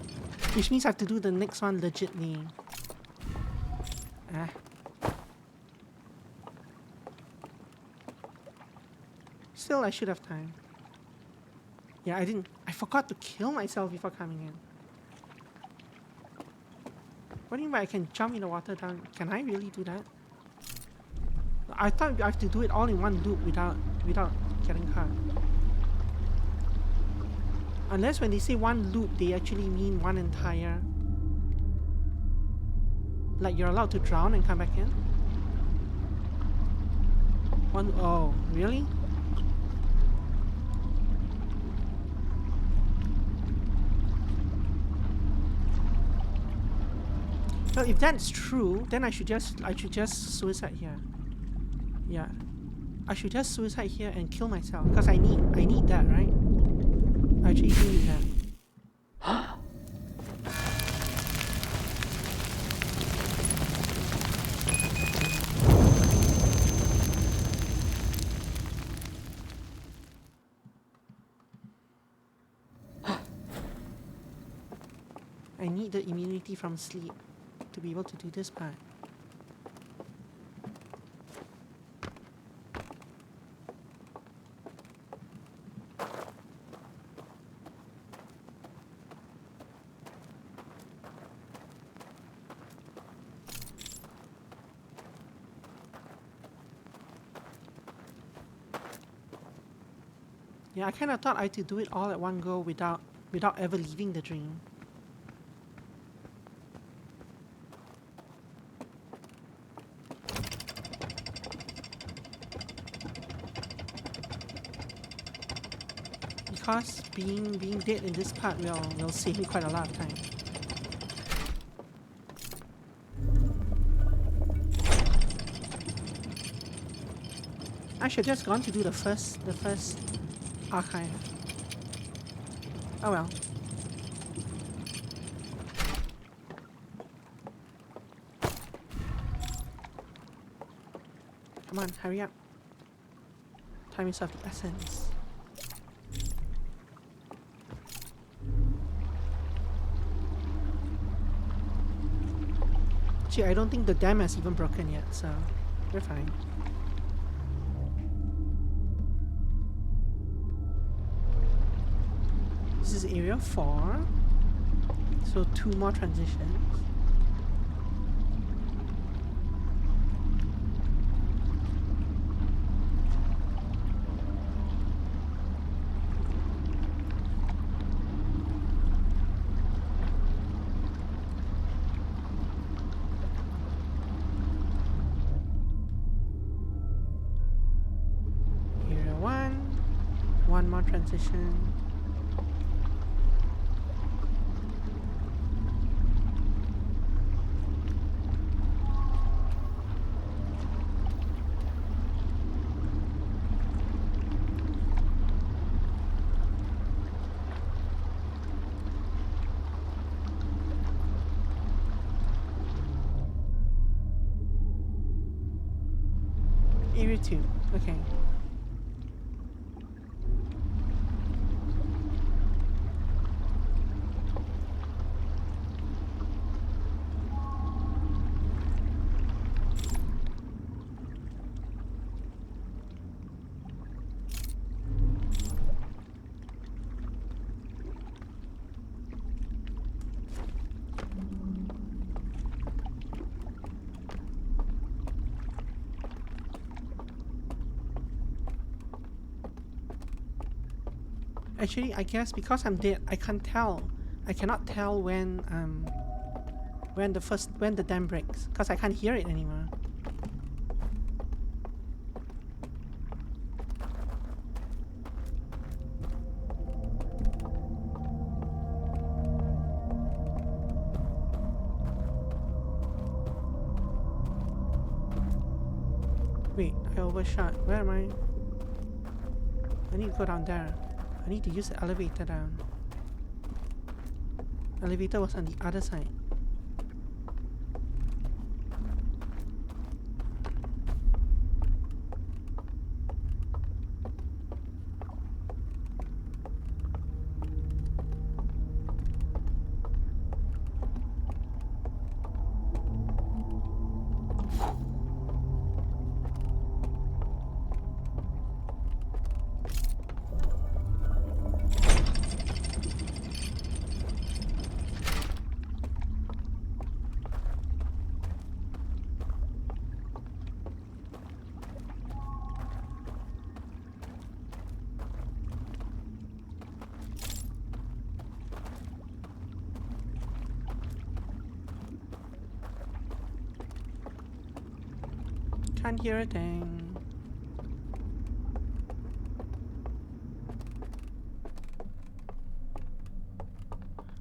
Which means I have to do the next one legitly. Ah. Still, I should have time. Yeah, I didn't. I forgot to kill myself before coming in. What do you mean by I can jump in the water down? Can I really do that? I thought I have to do it all in one loop without getting caught. Unless when they say one loop, they actually mean one entire. Like you're allowed to drown and come back in? One, oh, really? Well, if that's true, then I should just suicide here. Yeah. I should just suicide here and kill myself because I need that, right? I actually do need that. I need the immunity from sleep to be able to do this part. Yeah, I kind of thought I had to do it all at one go without ever leaving the dream. Because being dead in this part will save me quite a lot of time. I should have just gone to do the first archive. Oh well. Come on, hurry up. Time is of the essence. Gee, I don't think the dam has even broken yet, so we're fine. This is area 4. So 2 more transitions. Area 1. 1 more transition. Area 2. Okay. Actually, I guess because I'm dead, I can't tell. I cannot tell when the dam breaks, because I can't hear it anymore. Wait, I overshot. Where am I? I need to go down there. I need to use the elevator down. Elevator was on the other side. Can't hear a thing.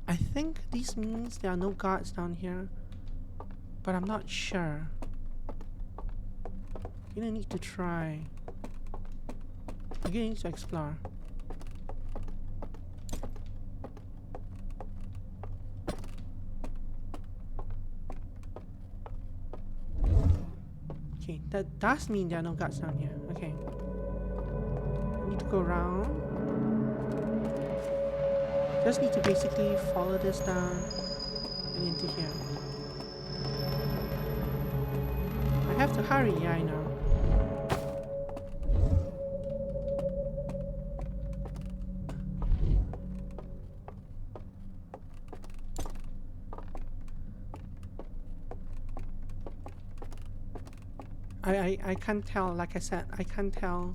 I think this means there are no guards down here, but I'm not sure. I'm gonna need to try. I'm gonna need to explore. Okay, that does mean there are no guards down here. Okay. I need to go around. Just need to basically follow this down and into here. I have to hurry, yeah, I know. I can't tell, like I said, I can't tell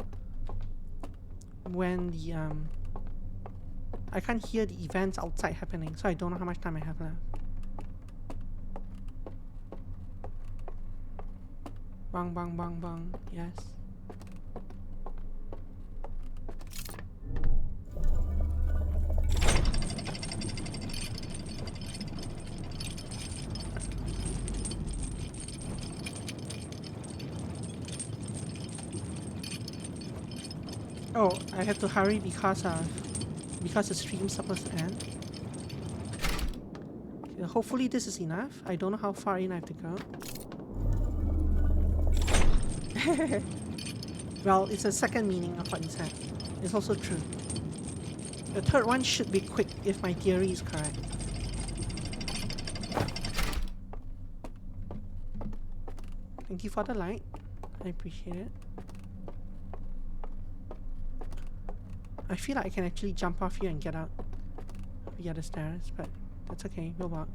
when the I can't hear the events outside happening, so I don't know how much time I have left. Bang bang bang bang, yes. Oh, I have to hurry because the stream's supposed to end. Yeah, hopefully this is enough. I don't know how far in I have to go. Well, it's a second meaning of what he said. It's also true. The third one should be quick if my theory is correct. Thank you for the light. I appreciate it. I feel like I can actually jump off here and get out via the stairs, but that's okay, we'll walk.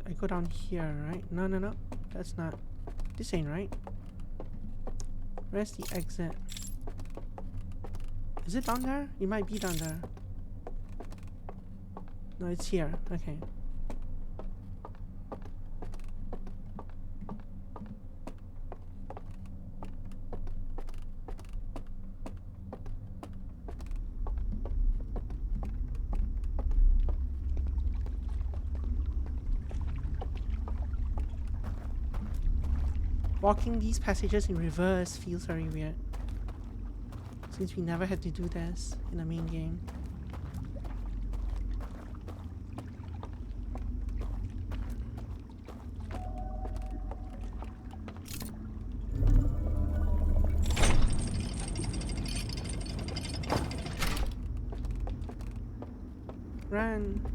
I go down here, right? No, no, no. That's not. This ain't right. Where's the exit? Is it down there? It might be down there. No, it's here. Okay. Walking these passages in reverse feels very weird, since we never had to do this in the main game. Run!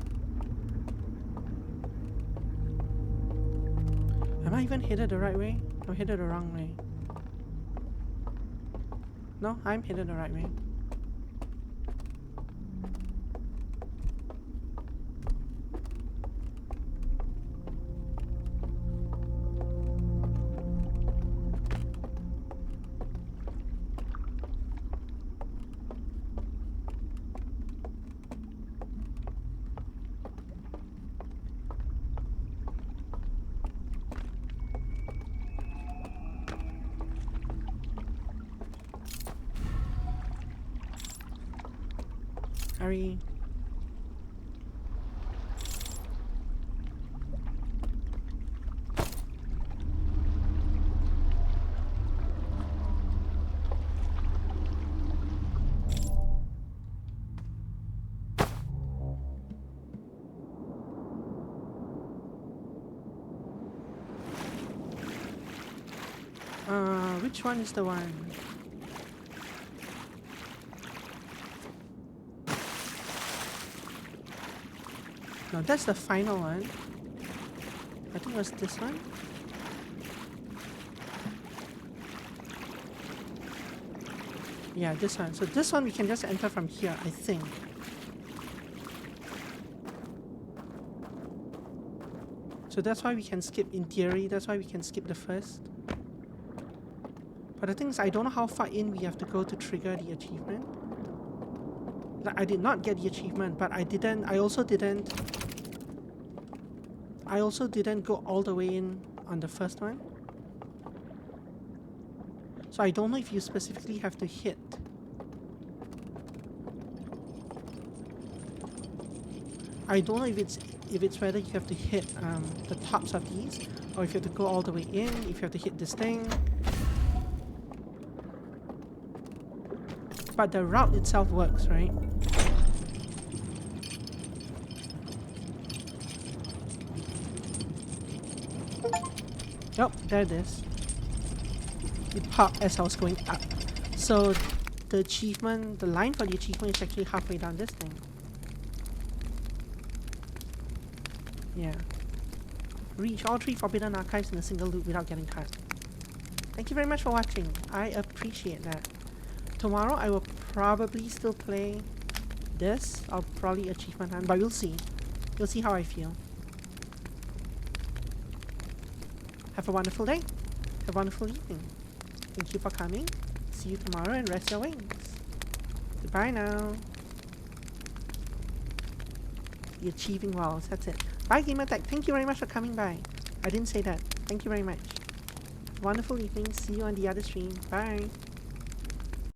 Am I even headed the right way? I'm headed the wrong way. No, I'm headed the right way. Hurry. Which one is the one? No, that's the final one. I think it was this one. Yeah, this one. So this one we can just enter from here, I think. So that's why we can skip, in theory, that's why we can skip the first. But the thing is, I don't know how far in we have to go to trigger the achievement. Like, I did not get the achievement, but I also didn't go all the way in on the first one. So I don't know if you specifically have to hit. I don't know if it's whether you have to hit the tops of these, or if you have to go all the way in, if you have to hit this thing. But the route itself works, right? Oh, there it is. It popped as I was going up. So the achievement, the line for the achievement is actually halfway down this thing. Yeah. Reach all 3 forbidden archives in a single loop without getting cut. Thank you very much for watching. I appreciate that. Tomorrow I will probably still play this. I'll probably achievement hunt, but we'll see. We'll see how I feel. Have a wonderful day. Have a wonderful evening. Thank you for coming. See you tomorrow and rest your wings. Goodbye now. The achieving walls, that's it. Bye Gamertech, thank you very much for coming by. I didn't say that. Thank you very much. Wonderful evening. See you on the other stream. Bye.